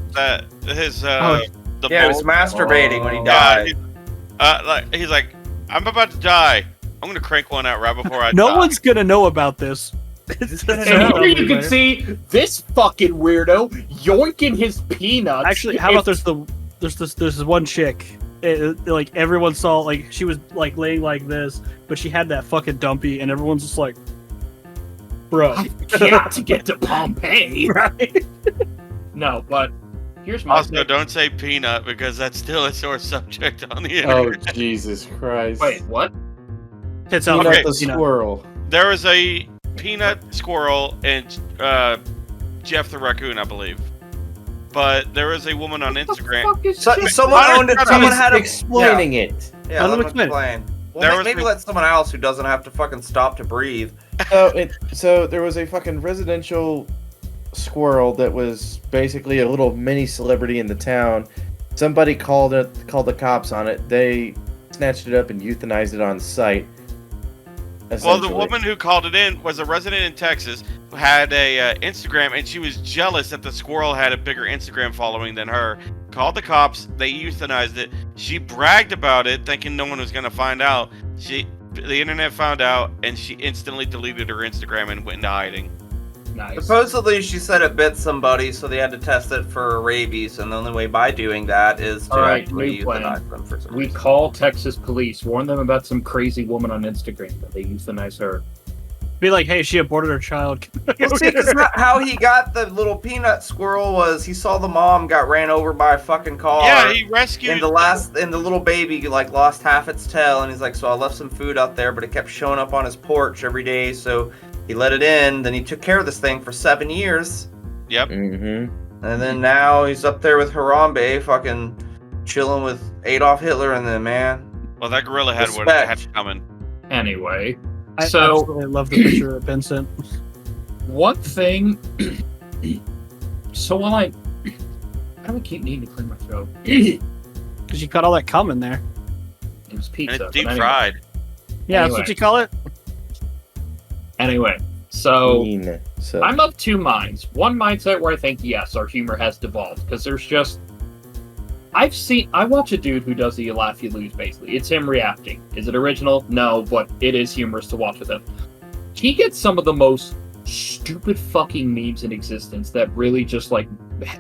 [SPEAKER 1] his the
[SPEAKER 4] Yeah, he was
[SPEAKER 1] bolt-
[SPEAKER 4] masturbating when he
[SPEAKER 1] Yeah,
[SPEAKER 4] died.
[SPEAKER 1] he's like, I'm about to die. I'm gonna crank one out right before I
[SPEAKER 2] No
[SPEAKER 1] die.
[SPEAKER 2] one's gonna know about this. It's
[SPEAKER 5] and
[SPEAKER 2] so
[SPEAKER 5] here you can
[SPEAKER 2] dumb,
[SPEAKER 5] see this fucking weirdo yoinking his peanuts.
[SPEAKER 2] Actually, how about there's this one chick. Like everyone saw, like she was like laying like this, but she had that fucking dumpy, and everyone's just like, bro,
[SPEAKER 5] I can't to get to Pompeii.
[SPEAKER 2] right?
[SPEAKER 5] No, but here's my
[SPEAKER 1] Also,
[SPEAKER 5] thing.
[SPEAKER 1] don't say peanut because that's still a sore subject on the
[SPEAKER 3] Oh
[SPEAKER 1] internet.
[SPEAKER 3] Jesus Christ.
[SPEAKER 5] Wait, what?
[SPEAKER 2] It's
[SPEAKER 3] Peanut
[SPEAKER 1] Okay.
[SPEAKER 3] the squirrel.
[SPEAKER 1] There was a peanut squirrel and Jeff the raccoon, I believe. but there was a woman on Instagram.
[SPEAKER 4] Someone owned it. Someone
[SPEAKER 3] He's
[SPEAKER 4] had a
[SPEAKER 3] explaining it.
[SPEAKER 4] Yeah,
[SPEAKER 2] Let
[SPEAKER 4] let
[SPEAKER 2] him
[SPEAKER 4] him
[SPEAKER 2] explain.
[SPEAKER 4] explain. Well,
[SPEAKER 1] There was
[SPEAKER 4] maybe let someone else who doesn't have to fucking stop to breathe.
[SPEAKER 3] So there was a fucking residential squirrel that was basically a little mini celebrity in the town. Somebody called the cops on it. They snatched it up and euthanized it on site.
[SPEAKER 1] Well, the
[SPEAKER 3] essentially.
[SPEAKER 1] woman who called it in was a resident in Texas who had a Instagram, and she was jealous that the squirrel had a bigger Instagram following than her. Called the cops. They euthanized it. She bragged about it, thinking no one was going to find out. The internet found out, and she instantly deleted her Instagram and went into hiding.
[SPEAKER 5] Nice.
[SPEAKER 4] Supposedly, she said it bit somebody, so they had to test it for rabies, and the only way by doing that is to
[SPEAKER 5] All right,
[SPEAKER 4] actually
[SPEAKER 5] new plan.
[SPEAKER 4] euthanize them for some
[SPEAKER 5] We
[SPEAKER 4] reason.
[SPEAKER 5] call Texas police, warn them about some crazy woman on Instagram that they euthanize her.
[SPEAKER 2] Be like, hey, she aborted her child.
[SPEAKER 4] You see, 'cause how he got the little peanut squirrel was he saw the mom got ran over by a fucking car.
[SPEAKER 1] Yeah, he rescued.
[SPEAKER 4] And the little baby like lost half its tail, and he's like, so I left some food out there, but it kept showing up on his porch every day, so he let it in. Then he took care of this thing for 7 years,
[SPEAKER 1] Yep.
[SPEAKER 3] Mm-hmm.
[SPEAKER 4] and then now he's up there with Harambe, fucking chilling with Adolf Hitler and them, man.
[SPEAKER 1] Well, that gorilla had what
[SPEAKER 4] Respect.
[SPEAKER 1] had coming.
[SPEAKER 5] Anyway,
[SPEAKER 2] I
[SPEAKER 5] so
[SPEAKER 2] absolutely love the picture of Vincent.
[SPEAKER 5] one thing. So when why do I keep needing to clear my throat? It
[SPEAKER 2] Because you got all that cum in there.
[SPEAKER 5] was
[SPEAKER 1] And
[SPEAKER 5] pizza.
[SPEAKER 1] it's
[SPEAKER 5] but
[SPEAKER 1] deep
[SPEAKER 5] anyway.
[SPEAKER 1] fried.
[SPEAKER 2] Yeah,
[SPEAKER 5] Anyway.
[SPEAKER 2] that's what you call it.
[SPEAKER 5] Anyway, so
[SPEAKER 3] So
[SPEAKER 5] I'm of two minds. One mindset where I think yes, our humor has devolved because there's just I watch a dude who does the you laugh you lose basically. It's him reacting. Is it original? No, but it is humorous to watch with him. He gets some of the most stupid fucking memes in existence that really just like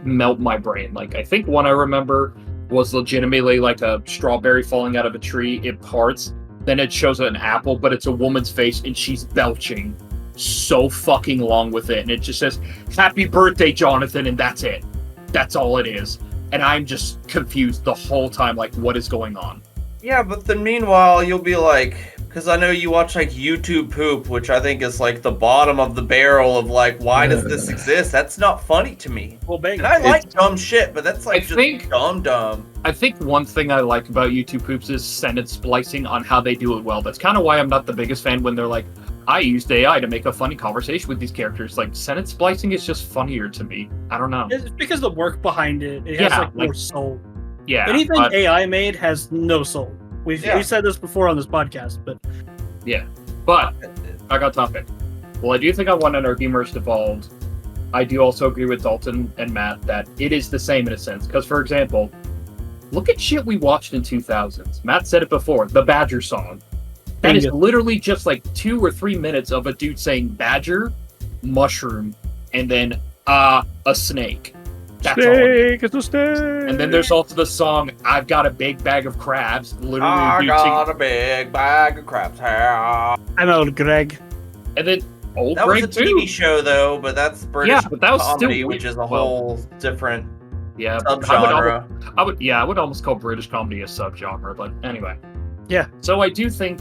[SPEAKER 5] melt my brain. Like I think one I remember was legitimately like a strawberry falling out of a tree. It parts, then it shows an apple, but it's a woman's face and she's belching so fucking long with it, and it just says "Happy Birthday, Jonathan," and that's it. That's all it is. And I'm just confused the whole time, like what is going on?
[SPEAKER 4] Yeah, but then meanwhile, you'll be like, because I know you watch like YouTube poop, which I think is like the bottom of the barrel of like, why does this exist? That's not funny to me.
[SPEAKER 2] Well, bang.
[SPEAKER 4] And I like dumb shit, but that's like
[SPEAKER 5] I
[SPEAKER 4] just
[SPEAKER 5] think-
[SPEAKER 4] dumb.
[SPEAKER 5] I think one thing I like about YouTube poops is sentence splicing on how they do it well. That's kind of why I'm not the biggest fan when they're like, I used AI to make a funny conversation with these characters. Like, sentence splicing is just funnier to me. I don't know.
[SPEAKER 2] It's because the work behind it. It has
[SPEAKER 5] Yeah,
[SPEAKER 2] like more
[SPEAKER 5] like-
[SPEAKER 2] soul.
[SPEAKER 5] Yeah.
[SPEAKER 2] Anything
[SPEAKER 5] but-
[SPEAKER 2] AI made has no soul. We've said this before on this podcast, but
[SPEAKER 5] But I got topic. Well, I do think on one end our humor is devolved. I do also agree with Dalton and Matt that it is the same in a sense. Because, for example, look at shit we watched in 2000s. Matt said it before, the Badger song. That is
[SPEAKER 2] Bingo.
[SPEAKER 5] literally just like 2 or 3 minutes of a dude saying Badger, mushroom, and then a snake. That's all.
[SPEAKER 2] steak is a steak.
[SPEAKER 5] And then there's also the song "I've Got a Big Bag of Crabs." Literally, a
[SPEAKER 4] I
[SPEAKER 5] dude
[SPEAKER 4] got
[SPEAKER 5] singing-
[SPEAKER 4] a big bag of crabs here.
[SPEAKER 2] I'm old Greg.
[SPEAKER 5] and then old
[SPEAKER 4] That was
[SPEAKER 5] Greg
[SPEAKER 4] a TV
[SPEAKER 5] too.
[SPEAKER 4] show though, but that's British
[SPEAKER 5] Yeah, but that was still
[SPEAKER 4] comedy,
[SPEAKER 5] weird.
[SPEAKER 4] which is a
[SPEAKER 5] Well,
[SPEAKER 4] whole different
[SPEAKER 5] Yeah,
[SPEAKER 4] subgenre.
[SPEAKER 5] I would almost call British comedy a subgenre, but anyway.
[SPEAKER 2] Yeah.
[SPEAKER 5] So I do think,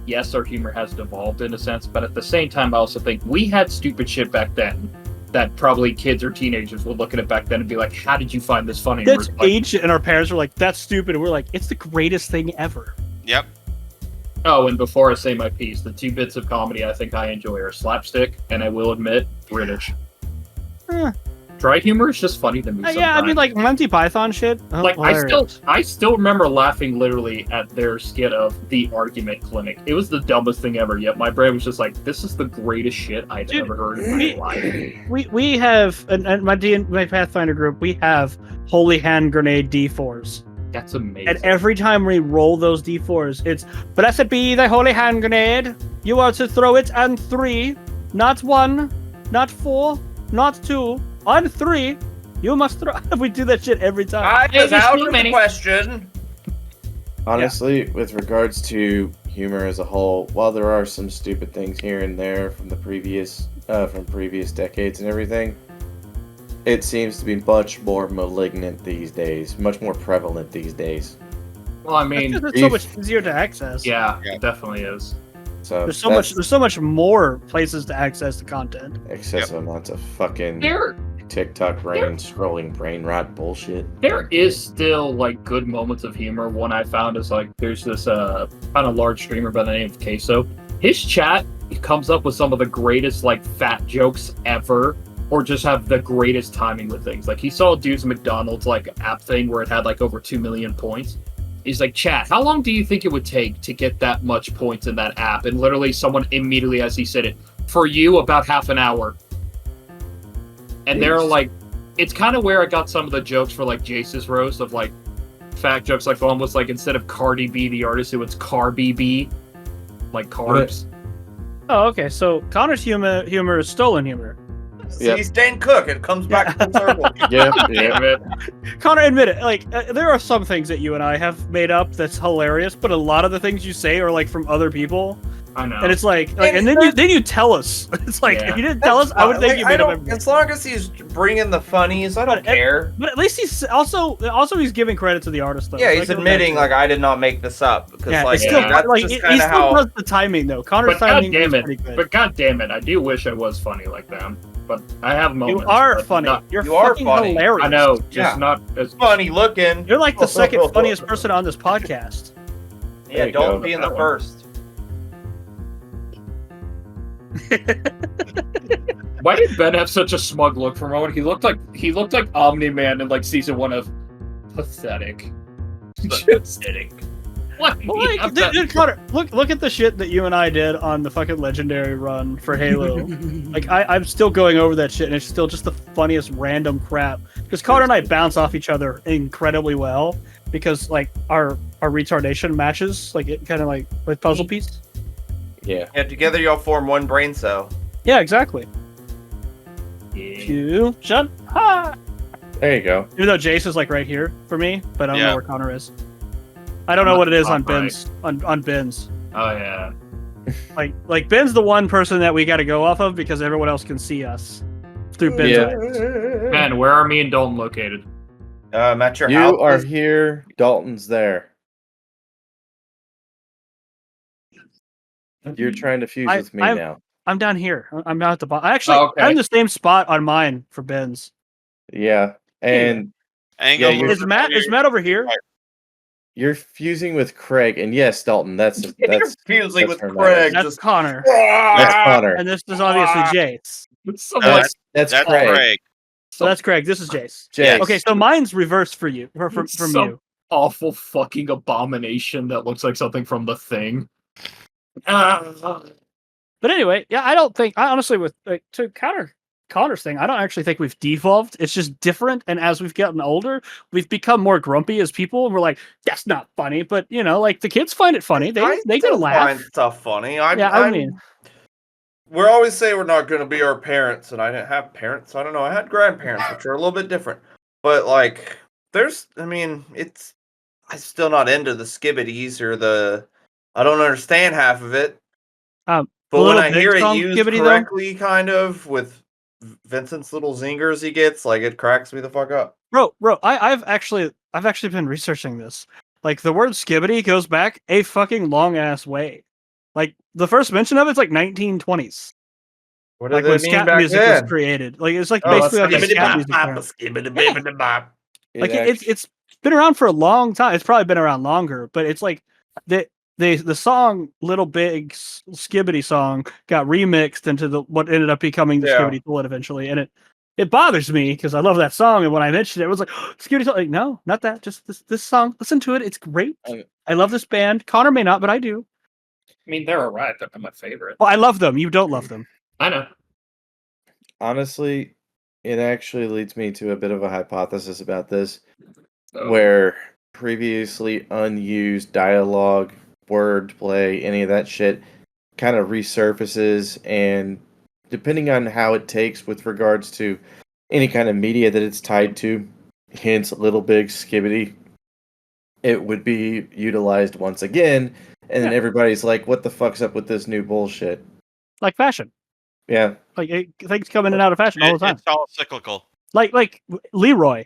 [SPEAKER 5] yes, our humor has devolved in a sense, but at the same time, I also think we had stupid shit back then that probably kids or teenagers would look at it back then and be like, how did you find this funny? And
[SPEAKER 2] That's
[SPEAKER 5] we're like,
[SPEAKER 2] age, and our parents were like, "That's stupid," and we're like, "It's the greatest thing ever."
[SPEAKER 1] Yep.
[SPEAKER 5] oh, and before I say my piece, the 2 bits of comedy I think I enjoy are slapstick, and I will admit, British.
[SPEAKER 2] Eh.
[SPEAKER 5] Dry humor is just funny to me.
[SPEAKER 2] Yeah, I mean,
[SPEAKER 5] sometimes.
[SPEAKER 2] like Monty Python shit.
[SPEAKER 5] Like
[SPEAKER 2] hilarious.
[SPEAKER 5] I still remember laughing literally at their skit of the argument clinic. It was the dumbest thing ever. Yet my brain was just like, "This is the greatest shit I'd
[SPEAKER 2] Dude,
[SPEAKER 5] ever heard in my life."
[SPEAKER 2] we have and my Pathfinder group. We have holy hand grenade D4s,
[SPEAKER 5] That's amazing.
[SPEAKER 2] and every time we roll those D4s, it's "Blessed be thy holy hand grenade. You are to throw it on 3, not 1, not 4, not 2, on 3. You must throw." We do that shit every time.
[SPEAKER 4] I
[SPEAKER 5] Hey,
[SPEAKER 4] was
[SPEAKER 5] there's
[SPEAKER 4] out
[SPEAKER 5] too
[SPEAKER 4] of
[SPEAKER 5] many.
[SPEAKER 4] the question.
[SPEAKER 3] honestly, with regards to humor as a whole, while there are some stupid things here and there from the previous decades and everything, it seems to be much more malignant these days, much more prevalent these days.
[SPEAKER 5] well, I
[SPEAKER 2] That's
[SPEAKER 5] mean,
[SPEAKER 2] 'cause it's so much easier to access.
[SPEAKER 5] yeah,
[SPEAKER 1] Yeah.
[SPEAKER 5] it definitely is.
[SPEAKER 3] So
[SPEAKER 2] There's so much more places to access the content.
[SPEAKER 3] excessive amounts of fucking
[SPEAKER 5] There,
[SPEAKER 3] TikTok brain scrolling brain rot bullshit.
[SPEAKER 5] There is still like good moments of humor. One I found is like there's this kind of large streamer by the name of Queso. His chat comes up with some of the greatest like fat jokes ever, or just have the greatest timing with things. Like he saw a dude's McDonald's like app thing where it had like over 2 million points. He's like, chat, how long do you think it would take to get that much points in that app? And literally someone immediately as he said it, for you about half an hour. And they're like, it's kind of where I got some of the jokes for like Jace's roast of like fat jokes, like almost like instead of Cardi B the artist, it was Carby B, like carbs.
[SPEAKER 2] Oh, okay. So Connor's humor is stolen humor.
[SPEAKER 3] Yep.
[SPEAKER 4] He's Dane Cook. It comes back full circle.
[SPEAKER 3] Yeah,
[SPEAKER 5] Damn it.
[SPEAKER 2] Connor, admit it. Like, there are some things that you and I have made up that's hilarious, but a lot of the things you say are like from other people,
[SPEAKER 5] I know.
[SPEAKER 2] and it's like and then you tell us. It's like if you didn't tell us, I would think you made up everything.
[SPEAKER 4] As long as he's bringing the funnies, I don't care.
[SPEAKER 2] But at least he's also he's giving credit to the artist though.
[SPEAKER 4] Yeah,
[SPEAKER 2] So
[SPEAKER 4] he's
[SPEAKER 2] I give him
[SPEAKER 4] admitting
[SPEAKER 2] that
[SPEAKER 4] like I did not make this up because
[SPEAKER 2] yeah,
[SPEAKER 4] like
[SPEAKER 2] it's still
[SPEAKER 4] that's
[SPEAKER 2] like
[SPEAKER 4] just
[SPEAKER 2] he
[SPEAKER 4] kind
[SPEAKER 2] still
[SPEAKER 4] of how.
[SPEAKER 2] does the timing though. Connor's
[SPEAKER 5] But
[SPEAKER 2] timing is
[SPEAKER 5] goddammit.
[SPEAKER 2] pretty good.
[SPEAKER 5] But goddammit, I do wish I was funny like them. But I have moments.
[SPEAKER 2] You are
[SPEAKER 5] but
[SPEAKER 2] funny.
[SPEAKER 5] not-
[SPEAKER 2] You're
[SPEAKER 4] you are
[SPEAKER 2] fucking
[SPEAKER 4] funny.
[SPEAKER 2] hilarious.
[SPEAKER 5] I know, just
[SPEAKER 4] Yeah.
[SPEAKER 5] not as
[SPEAKER 4] Funny looking.
[SPEAKER 2] You're like the second funniest person on this podcast.
[SPEAKER 4] Yeah,
[SPEAKER 3] There you
[SPEAKER 4] don't
[SPEAKER 3] go.
[SPEAKER 4] be in the first.
[SPEAKER 5] Why did Ben have such a smug look for a moment? He looked like Omni-Man in like season 1 of Pathetic.
[SPEAKER 4] Pathetic.
[SPEAKER 5] What?
[SPEAKER 2] Well, like, dude, Connor, look at the shit that you and I did on the fucking legendary run for Halo. Like I'm still going over that shit, and it's still just the funniest random crap. Because Connor and I bounce off each other incredibly well because like our retardation matches, like it kind of like with puzzle piece.
[SPEAKER 3] yeah.
[SPEAKER 4] Yeah, together y'all form one brain cell.
[SPEAKER 2] Yeah, exactly. Fusion. Ha!
[SPEAKER 3] There you go.
[SPEAKER 2] Even though Jace is like right here for me, but I don't
[SPEAKER 1] Yeah.
[SPEAKER 2] know where Connor is. I don't know what it is on
[SPEAKER 5] Top right.
[SPEAKER 2] Ben's on Ben's.
[SPEAKER 5] Oh yeah.
[SPEAKER 2] Like Ben's the one person that we got to go off of because everyone else can see us through Ben's
[SPEAKER 3] Yeah.
[SPEAKER 2] eyes.
[SPEAKER 5] Ben, where are me and Dalton located?
[SPEAKER 4] I'm at your
[SPEAKER 3] You
[SPEAKER 4] house.
[SPEAKER 3] are here. Dalton's there. You're trying to fuse with me now.
[SPEAKER 2] I'm down here. I'm not at the bottom. Actually,
[SPEAKER 5] Oh, okay.
[SPEAKER 2] I'm in the same spot on mine for Ben's.
[SPEAKER 3] Yeah. And
[SPEAKER 1] Angle
[SPEAKER 3] Yeah,
[SPEAKER 2] Is Matt over here?
[SPEAKER 3] you're fusing with Craig. And yes, Dalton, that's
[SPEAKER 4] You're fusing with
[SPEAKER 3] her
[SPEAKER 4] Craig.
[SPEAKER 2] That's
[SPEAKER 4] Just
[SPEAKER 2] Connor,
[SPEAKER 3] that's Connor.
[SPEAKER 2] and this is obviously Jace.
[SPEAKER 5] Someone,
[SPEAKER 3] That's
[SPEAKER 1] That's
[SPEAKER 3] Craig.
[SPEAKER 1] Craig.
[SPEAKER 2] So that's Craig. This is Jace.
[SPEAKER 3] Jace.
[SPEAKER 2] Okay, so mine's reversed for you, from
[SPEAKER 5] Some-
[SPEAKER 2] you.
[SPEAKER 5] awful fucking abomination that looks like something from The Thing.
[SPEAKER 2] But anyway, yeah, I don't think I honestly with to counter Connor's thing, I don't actually think we've devolved. It's just different, and as we've gotten older, we've become more grumpy as people, and we're like, that's not funny. But you know, like the kids find it funny. They get a
[SPEAKER 4] still
[SPEAKER 2] laugh.
[SPEAKER 4] find stuff funny.
[SPEAKER 2] I mean,
[SPEAKER 4] we always say we're not going to be our parents, and I didn't have parents. I don't know. I had grandparents, which are a little bit different. But like, I'm still not into the skibbities or the. I don't understand half of it.
[SPEAKER 2] The
[SPEAKER 4] But when
[SPEAKER 2] Little
[SPEAKER 4] I
[SPEAKER 2] Big
[SPEAKER 4] hear it
[SPEAKER 2] song
[SPEAKER 4] used
[SPEAKER 2] Skibbity, though?
[SPEAKER 4] correctly, kind of with Vincent's little zingers he gets, like it cracks me the fuck up.
[SPEAKER 2] bro, I've actually been researching this. Like the word skibbity goes back a fucking long ass way. Like the first mention of it's like 1920s.
[SPEAKER 4] What did
[SPEAKER 2] Like
[SPEAKER 4] they
[SPEAKER 2] when
[SPEAKER 4] mean
[SPEAKER 2] scat
[SPEAKER 4] back
[SPEAKER 2] music
[SPEAKER 4] then?
[SPEAKER 2] was created. Like it's like
[SPEAKER 4] Oh,
[SPEAKER 2] basically like a
[SPEAKER 4] skibbity
[SPEAKER 2] scat
[SPEAKER 4] bop,
[SPEAKER 2] music.
[SPEAKER 4] bop,
[SPEAKER 2] term.
[SPEAKER 4] skibbity bibbity bop.
[SPEAKER 2] It's been around for a long time. It's probably been around longer, but it's like the song Little Big Skibbity song got remixed into what ended up becoming the
[SPEAKER 4] Yeah.
[SPEAKER 2] Skibbity Toilet eventually, and it bothers me because I love that song, and when I mentioned it, it was like Skibbity Toilet. Like, no, not that. Just this song. Listen to it. It's great. I love this band. Connor may not, but I do.
[SPEAKER 5] I mean, they're alright. They're not my favorite.
[SPEAKER 2] Well, I love them. You don't love them.
[SPEAKER 5] I know.
[SPEAKER 3] Honestly, it actually leads me to a bit of a hypothesis about this,
[SPEAKER 5] So,
[SPEAKER 3] where previously unused dialogue, wordplay, any of that shit kind of resurfaces, and depending on how it takes with regards to any kind of media that it's tied to, hence Little Big Skibbity, it would be utilized once again, and then
[SPEAKER 2] Yeah.
[SPEAKER 3] everybody's like, what the fuck's up with this new bullshit?
[SPEAKER 2] Like fashion.
[SPEAKER 3] Yeah.
[SPEAKER 2] Like things come in and out of fashion all the time.
[SPEAKER 1] It's all cyclical.
[SPEAKER 2] Like Leroy.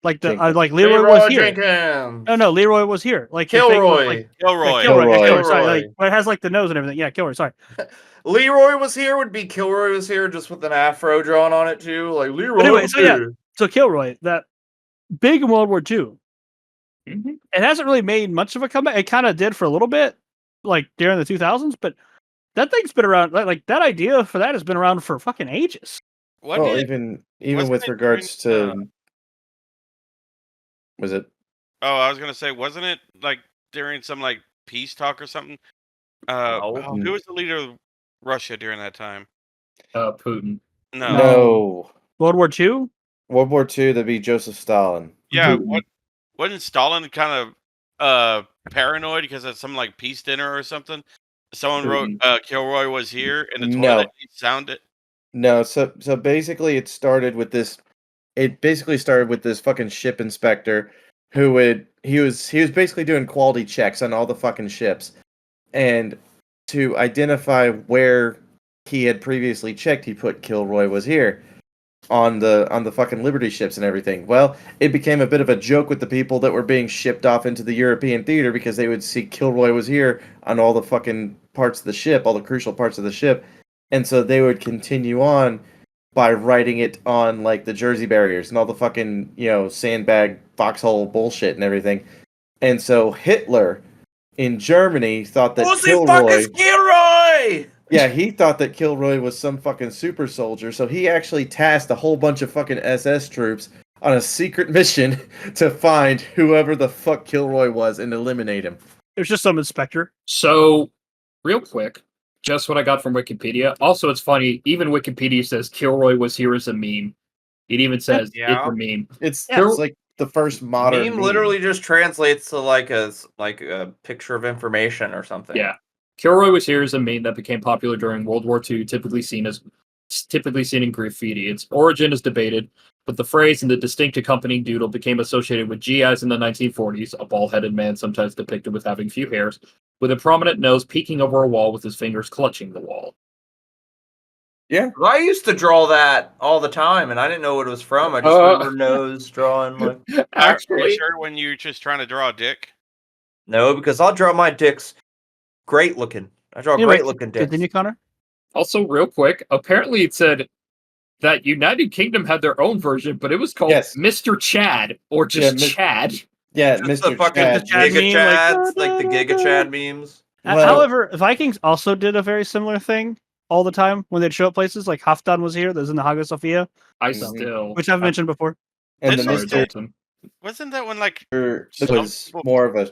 [SPEAKER 2] Like the
[SPEAKER 3] Jenkins.
[SPEAKER 2] like Leroy was here.
[SPEAKER 4] Jenkins.
[SPEAKER 2] No, Leroy was here. Like the thing was,
[SPEAKER 4] Kilroy.
[SPEAKER 2] like,
[SPEAKER 1] Kilroy.
[SPEAKER 2] Kilroy. Sorry,
[SPEAKER 4] Kilroy.
[SPEAKER 2] like but it has like the nose and everything. Yeah, Kilroy. Sorry.
[SPEAKER 4] Leroy was here would be Kilroy was here, just with an afro drawn on it too. Like Leroy.
[SPEAKER 2] But anyway,
[SPEAKER 4] was
[SPEAKER 2] so yeah,
[SPEAKER 4] here.
[SPEAKER 2] so Kilroy, that big in World War II.
[SPEAKER 5] Mhm.
[SPEAKER 2] It hasn't really made much of a comeback. It kind of did for a little bit, like during the 2000s, but that thing's been around. Like that idea for that has been around for fucking ages.
[SPEAKER 1] What
[SPEAKER 3] Well,
[SPEAKER 1] did,
[SPEAKER 3] even
[SPEAKER 1] wasn't
[SPEAKER 3] with
[SPEAKER 1] it
[SPEAKER 3] regards
[SPEAKER 1] during,
[SPEAKER 3] to, was it?
[SPEAKER 1] oh, I was gonna say, wasn't it like during some like peace talk or something?
[SPEAKER 4] No.
[SPEAKER 1] Who was the leader of Russia during that time?
[SPEAKER 5] Putin.
[SPEAKER 1] No.
[SPEAKER 3] No.
[SPEAKER 2] World War II.
[SPEAKER 3] World War II. That'd be Joseph Stalin.
[SPEAKER 1] Yeah.
[SPEAKER 5] Putin.
[SPEAKER 1] Wasn't Stalin kind of paranoid because of some like peace dinner or something? Someone wrote Kilroy was here in the
[SPEAKER 3] No.
[SPEAKER 1] toilet. He sounded.
[SPEAKER 3] No. So basically, it started with this. It basically started with this fucking ship inspector who he was basically doing quality checks on all the fucking ships, and to identify where he had previously checked, he put Kilroy was here on the fucking Liberty ships and everything. Well, it became a bit of a joke with the people that were being shipped off into the European theater because they would see Kilroy was here on all the fucking parts of the ship, all the crucial parts of the ship, and so they would continue on by writing it on like the Jersey barriers and all the fucking, sandbag foxhole bullshit and everything. And so Hitler in Germany thought that
[SPEAKER 4] Who's the fuck
[SPEAKER 3] Kilroy,
[SPEAKER 4] is Kilroy?
[SPEAKER 3] yeah, he thought that Kilroy was some fucking super soldier, so he actually tasked a whole bunch of fucking SS troops on a secret mission to find whoever the fuck Kilroy was and eliminate him.
[SPEAKER 2] It was just some inspector.
[SPEAKER 5] So, real quick, just what I got from Wikipedia. Also, it's funny, even Wikipedia says Kilroy was here as a meme. It even says
[SPEAKER 4] Yeah.
[SPEAKER 5] it's a meme.
[SPEAKER 3] It's
[SPEAKER 2] Yeah.
[SPEAKER 3] like the first modern
[SPEAKER 4] Meme literally just translates to like a picture of information or something.
[SPEAKER 5] Yeah. Kilroy was here as a meme that became popular during World War II, typically seen in graffiti. Its origin is debated, but the phrase and the distinct accompanying doodle became associated with GIs in the 1940s, a bald-headed man sometimes depicted with having few hairs, with a prominent nose peeking over a wall with his fingers clutching the wall.
[SPEAKER 4] I used to draw that all the time, and I didn't know what it was from. I just remember nose drawing like.
[SPEAKER 1] Are you sure when you're just trying to draw a dick?
[SPEAKER 4] No, because I'll draw my dicks great looking. I draw
[SPEAKER 2] Anyway,
[SPEAKER 4] great looking dicks.
[SPEAKER 2] Continue, Connor.
[SPEAKER 5] Also, real quick, apparently it said that United Kingdom had their own version, but it was called
[SPEAKER 3] Yes.
[SPEAKER 5] Mr. Chad, or just
[SPEAKER 3] Yeah,
[SPEAKER 5] Chad.
[SPEAKER 3] Yeah,
[SPEAKER 4] Just
[SPEAKER 3] Mr.
[SPEAKER 4] the fucking
[SPEAKER 3] Chad.
[SPEAKER 2] Chad
[SPEAKER 4] Giga
[SPEAKER 2] meme,
[SPEAKER 4] Chads, like the Giga Chad memes.
[SPEAKER 3] Well-
[SPEAKER 2] However, Vikings also did a very similar thing all the time when they'd show up places. Like Halfdan was here. That was in the Hagia Sophia,
[SPEAKER 5] I
[SPEAKER 3] Mhm.
[SPEAKER 5] still...
[SPEAKER 2] which I've mentioned before.
[SPEAKER 3] And the
[SPEAKER 1] Sorry,
[SPEAKER 3] Mr.
[SPEAKER 5] Dalton.
[SPEAKER 1] Wasn't that one like?
[SPEAKER 3] It
[SPEAKER 1] Some
[SPEAKER 3] was
[SPEAKER 1] people-
[SPEAKER 3] more of a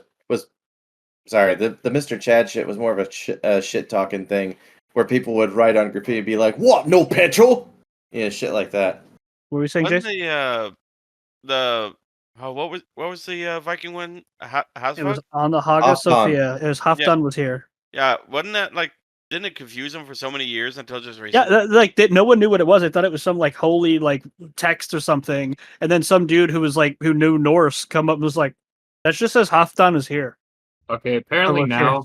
[SPEAKER 3] sorry, the Mr. Chad shit was more of a shit talking thing where people would write on graffiti and be like, "What? No petrol?" Yeah, shit like that.
[SPEAKER 2] What were we saying,
[SPEAKER 1] Wasn't
[SPEAKER 2] Jason?
[SPEAKER 1] what was the Viking one?
[SPEAKER 2] It was on the Hagia
[SPEAKER 3] Halfdan.
[SPEAKER 2] Sophia. It was Halfdan was here.
[SPEAKER 1] Yeah, wasn't that like? Didn't it confuse them for so many years until just recently?
[SPEAKER 2] Yeah, no one knew what it was. They thought it was some like holy like text or something. And then some dude who knew Norse come up and was like, "That just says Halfdan is here."
[SPEAKER 5] Okay, apparently
[SPEAKER 2] Or was
[SPEAKER 5] now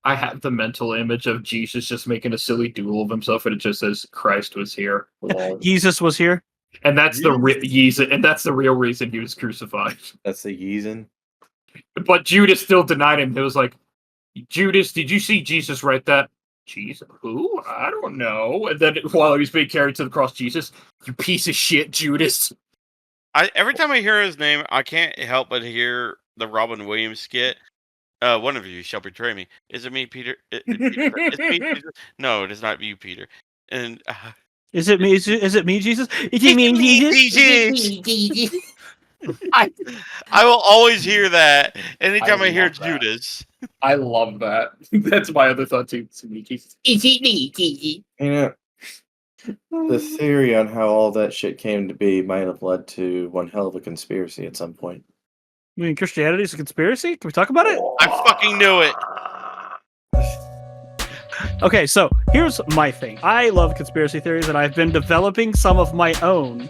[SPEAKER 5] I have the mental image of Jesus just making a silly doodle of himself, and it just says Christ was here. Lol.
[SPEAKER 2] Jesus was here.
[SPEAKER 5] And that's the real reason he was crucified.
[SPEAKER 3] That's the Yeezin.
[SPEAKER 5] But Judas still denied him. It was like, Judas, did you see Jesus write that? Jesus, who? I don't know. And then while he was being carried to the cross, Jesus, you piece of shit, Judas.
[SPEAKER 1] Every time I hear his name, I can't help but hear the Robin Williams skit. One of you shall betray me. Is it me, Peter? Is it me, Peter? No, it is not you, Peter. And
[SPEAKER 2] Is it me? Is it me, Jesus? Is it me, Jesus?
[SPEAKER 1] I will always hear that anytime I hear
[SPEAKER 5] love that.
[SPEAKER 1] Judas.
[SPEAKER 5] I love that. That's my other thought too. Jesus.
[SPEAKER 3] You know, the theory on how all that shit came to be might have led to one hell of a conspiracy at some point.
[SPEAKER 2] You mean Christianity is a conspiracy? Can we talk about it?
[SPEAKER 1] I fucking knew it.
[SPEAKER 2] Okay, so here's my thing. I love conspiracy theories, and I've been developing some of my own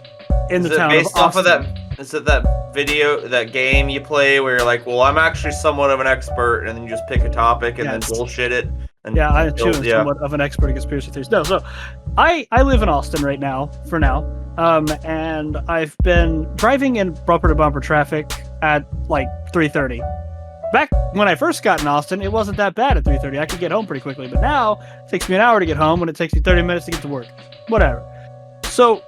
[SPEAKER 2] in the town of
[SPEAKER 4] Based off of
[SPEAKER 2] Austin.
[SPEAKER 4] that? Is it that video, that game you play where you're like, well, I'm actually somewhat of an expert, and then you just pick a topic and
[SPEAKER 2] Yes.
[SPEAKER 4] then bullshit it? And
[SPEAKER 2] Yeah, I too am
[SPEAKER 4] yeah.
[SPEAKER 2] somewhat of an expert in conspiracy theories. No, so I live in Austin right now, for now. and I've been driving in bumper-to-bumper traffic at like 3:30. Back when I first got in Austin, it wasn't that bad at 3:30. I could get home pretty quickly, but now it takes me an hour to get home, and it takes me 30 minutes to get to work. Whatever. So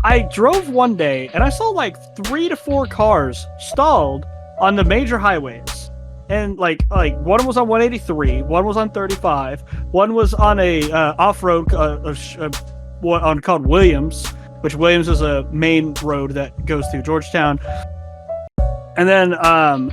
[SPEAKER 2] I drove one day, and I saw like 3 to 4 cars stalled on the major highways. And like one was on 183, one was on 35, one was on a off-road one called Williams, which Williams is a main road that goes through Georgetown. And then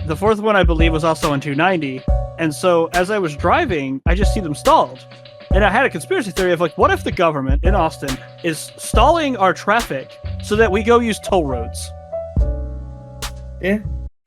[SPEAKER 2] the fourth one, I believe, was also on 290. And so as I was driving, I just see them stalled. And I had a conspiracy theory of like, what if the government in Austin is stalling our traffic so that we go use toll roads?
[SPEAKER 3] Yeah.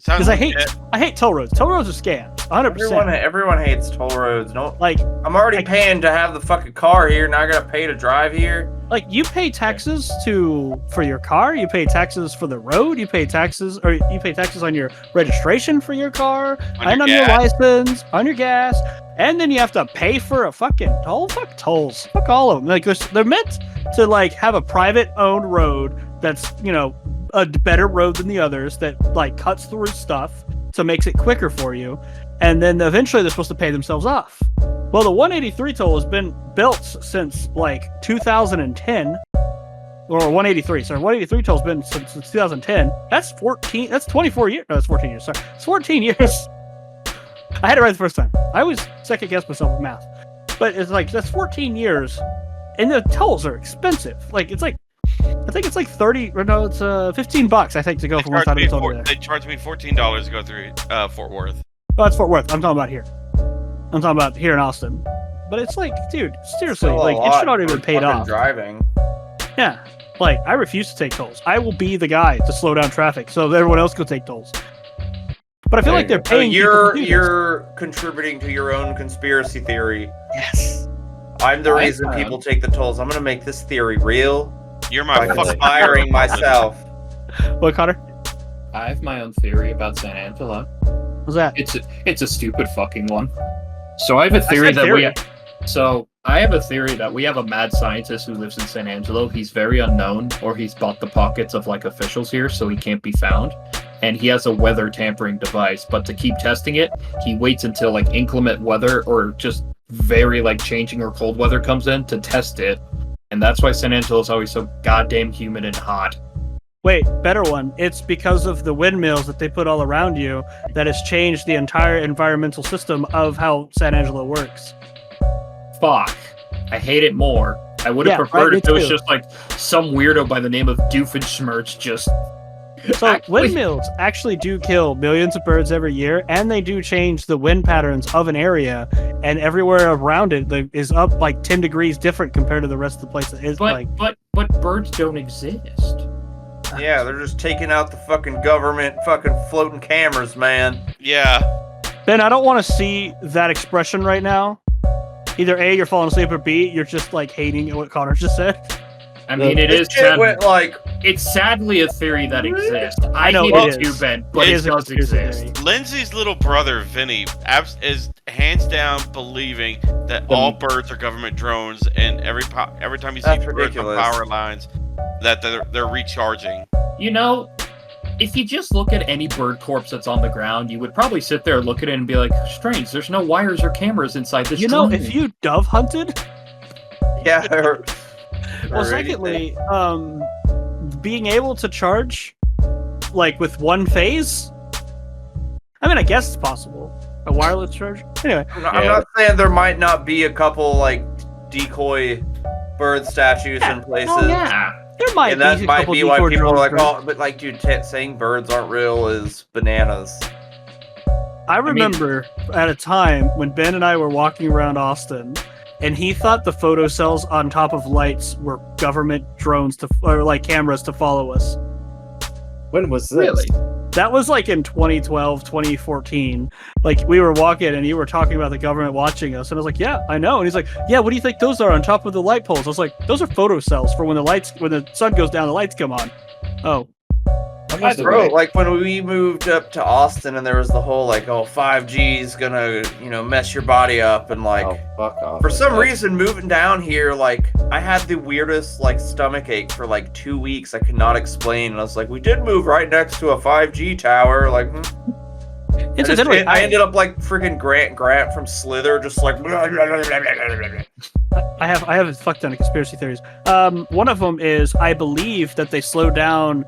[SPEAKER 2] Because I hate toll roads. Toll roads are scams, 100%.
[SPEAKER 4] Everyone hates toll roads. No,
[SPEAKER 2] Like,
[SPEAKER 4] I'm already paying to have the fucking car here. Now I gotta pay to drive here.
[SPEAKER 2] like you pay taxes for your car, you pay taxes for the road, you pay taxes on your registration for your car, and on your license, on your gas, and then you have to pay for a fucking toll. Fuck tolls. Fuck all of them. Like they're meant to like have a private owned road that's, you know, a better road than the others that like cuts through stuff so makes it quicker for you, and then eventually they're supposed to pay themselves off. Well, the 183 toll has been built since like 2010, or 183. Sorry, 183 toll's been since 2010. That's 24 years. No, that's 14 years. Sorry, it's 14 years. I had it right the first time. I always second guess myself with math, but it's like that's 14 years, and the tolls are expensive. Like it's like, I think it's like 30, or no, it's $15. I think to go from one side of the toll to the other.
[SPEAKER 1] They charged me $14 to go through Fort Worth.
[SPEAKER 2] Oh, that's Fort Worth. I'm talking about here. I'm talking about here in Austin. But it's like, dude, seriously, like it should already been paid off.
[SPEAKER 4] Driving.
[SPEAKER 2] Yeah, like I refuse to take tolls. I will be the guy to slow down traffic so that everyone else can take tolls. But I feel like they're paying.
[SPEAKER 4] You're contributing to your own conspiracy theory.
[SPEAKER 2] Yes.
[SPEAKER 4] I'm the reason people take the tolls. I'm gonna make this theory real.
[SPEAKER 1] You're my fucking
[SPEAKER 4] firing myself.
[SPEAKER 2] What, Connor?
[SPEAKER 5] I have my own theory about San Angelo.
[SPEAKER 2] What's that?
[SPEAKER 5] It's a stupid fucking one. So I have a theory I have a theory that we have a mad scientist who lives in San Angelo. He's very unknown, or he's bought the pockets of like officials here, so he can't be found. And he has a weather tampering device, but to keep testing it, he waits until like inclement weather or just very like changing or cold weather comes in to test it. And that's why San Angelo is always so goddamn humid and hot.
[SPEAKER 2] Wait, better one. It's because of the windmills that they put all around you that has changed the entire environmental system of how San Angelo works.
[SPEAKER 5] Fuck. I hate it more. I would have preferred if it was just like some weirdo by the name of Doofenshmirtz just...
[SPEAKER 2] So windmills actually do kill millions of birds every year, and they do change the wind patterns of an area, and everywhere around it is up like 10 degrees different compared to the rest of the place.
[SPEAKER 5] But birds don't exist.
[SPEAKER 4] Yeah, they're just taking out the fucking government fucking floating cameras, man.
[SPEAKER 1] Yeah.
[SPEAKER 2] Ben, I don't want to see that expression right now. Either A, you're falling asleep, or B, you're just like hating what Connor just said.
[SPEAKER 5] I mean, it's sadly a theory that exists. I know hate it too, Ben, but it does exist.
[SPEAKER 1] Lindsay's little brother, Vinny, is hands down believing that all birds are government drones, and every time you see birds on power lines, that they're recharging.
[SPEAKER 5] You know, if you just look at any bird corpse that's on the ground, you would probably sit there, look at it, and be like, strange, there's no wires or cameras inside this drone.
[SPEAKER 2] If you dove hunted...
[SPEAKER 4] Yeah,
[SPEAKER 2] well, secondly, being able to charge, like, with one phase? I mean, I guess it's possible. A wireless charge? Anyway.
[SPEAKER 4] I'm not saying there might not be a couple, like, decoy bird statues in places.
[SPEAKER 2] Oh, yeah. There might
[SPEAKER 4] and that might be why people are like, oh, but, like, dude, saying birds aren't real is bananas.
[SPEAKER 2] I remember at a time when Ben and I were walking around Austin, and he thought the photo cells on top of lights were government drones or like cameras to follow us.
[SPEAKER 3] When was this?
[SPEAKER 5] Really?
[SPEAKER 2] That was like in 2012, 2014. Like we were walking and you were talking about the government watching us. And I was like, yeah, I know. And he's like, yeah, what do you think those are on top of the light poles? I was like, those are photo cells for when the sun goes down, the lights come on. Oh,
[SPEAKER 5] By the
[SPEAKER 4] Bro,
[SPEAKER 5] way,
[SPEAKER 4] like when we moved up to Austin and there was the whole like, oh, 5G is gonna, mess your body up and like,
[SPEAKER 3] Oh, fuck off.
[SPEAKER 4] for some
[SPEAKER 3] That's-
[SPEAKER 4] reason moving down here, like I had the weirdest like stomach ache for like 2 weeks. I could not explain. And I was like, we did move right next to a 5G tower. Like,
[SPEAKER 2] Incidentally,
[SPEAKER 4] I ended up like freaking Grant from Slither, just like.
[SPEAKER 2] I have a fuck ton of conspiracy theories. One of them is I believe that they slow down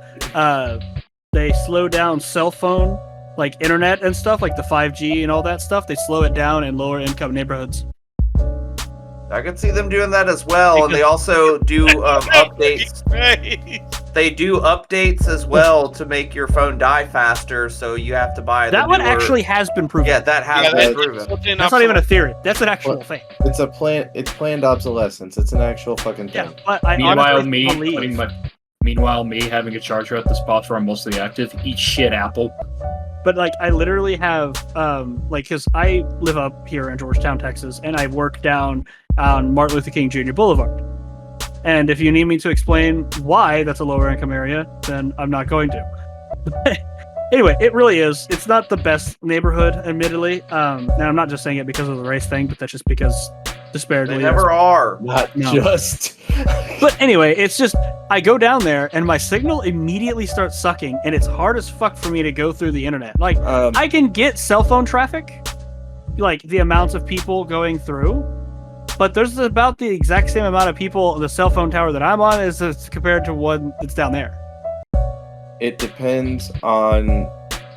[SPEAKER 2] cell phone, like internet and stuff, like the 5G and all that stuff. They slow it down in lower income neighborhoods.
[SPEAKER 4] I could see them doing that as well, and they also do updates. They do updates as well to make your phone die faster, so you have to buy
[SPEAKER 2] That
[SPEAKER 4] the
[SPEAKER 2] one
[SPEAKER 4] newer...
[SPEAKER 2] actually has been proven.
[SPEAKER 4] Yeah, that has been proven.
[SPEAKER 2] That's not even a theory. That's an actual thing.
[SPEAKER 3] It's it's planned obsolescence. It's an actual fucking thing.
[SPEAKER 2] Yeah, but I
[SPEAKER 5] meanwhile,
[SPEAKER 2] honestly believe...
[SPEAKER 5] Meanwhile, me having a charger at the spots where I'm mostly active. Eat shit, Apple.
[SPEAKER 2] But like, I literally have because I live up here in Georgetown, Texas, and I work down on Martin Luther King Jr. Boulevard. And if you need me to explain why that's a lower income area, then I'm not going to. Anyway, it really is. It's not the best neighborhood, admittedly. Now, I'm not just saying it because of the race thing, but that's just because disparity.
[SPEAKER 4] They never are.
[SPEAKER 3] Not
[SPEAKER 2] No.
[SPEAKER 3] just.
[SPEAKER 2] But anyway, it's just I go down there and my signal immediately starts sucking, and it's hard as fuck for me to go through the internet. Like, I can get cell phone traffic, like the amounts of people going through, but there's about the exact same amount of people on the cell phone tower that I'm on as compared to one that's down there.
[SPEAKER 3] It depends on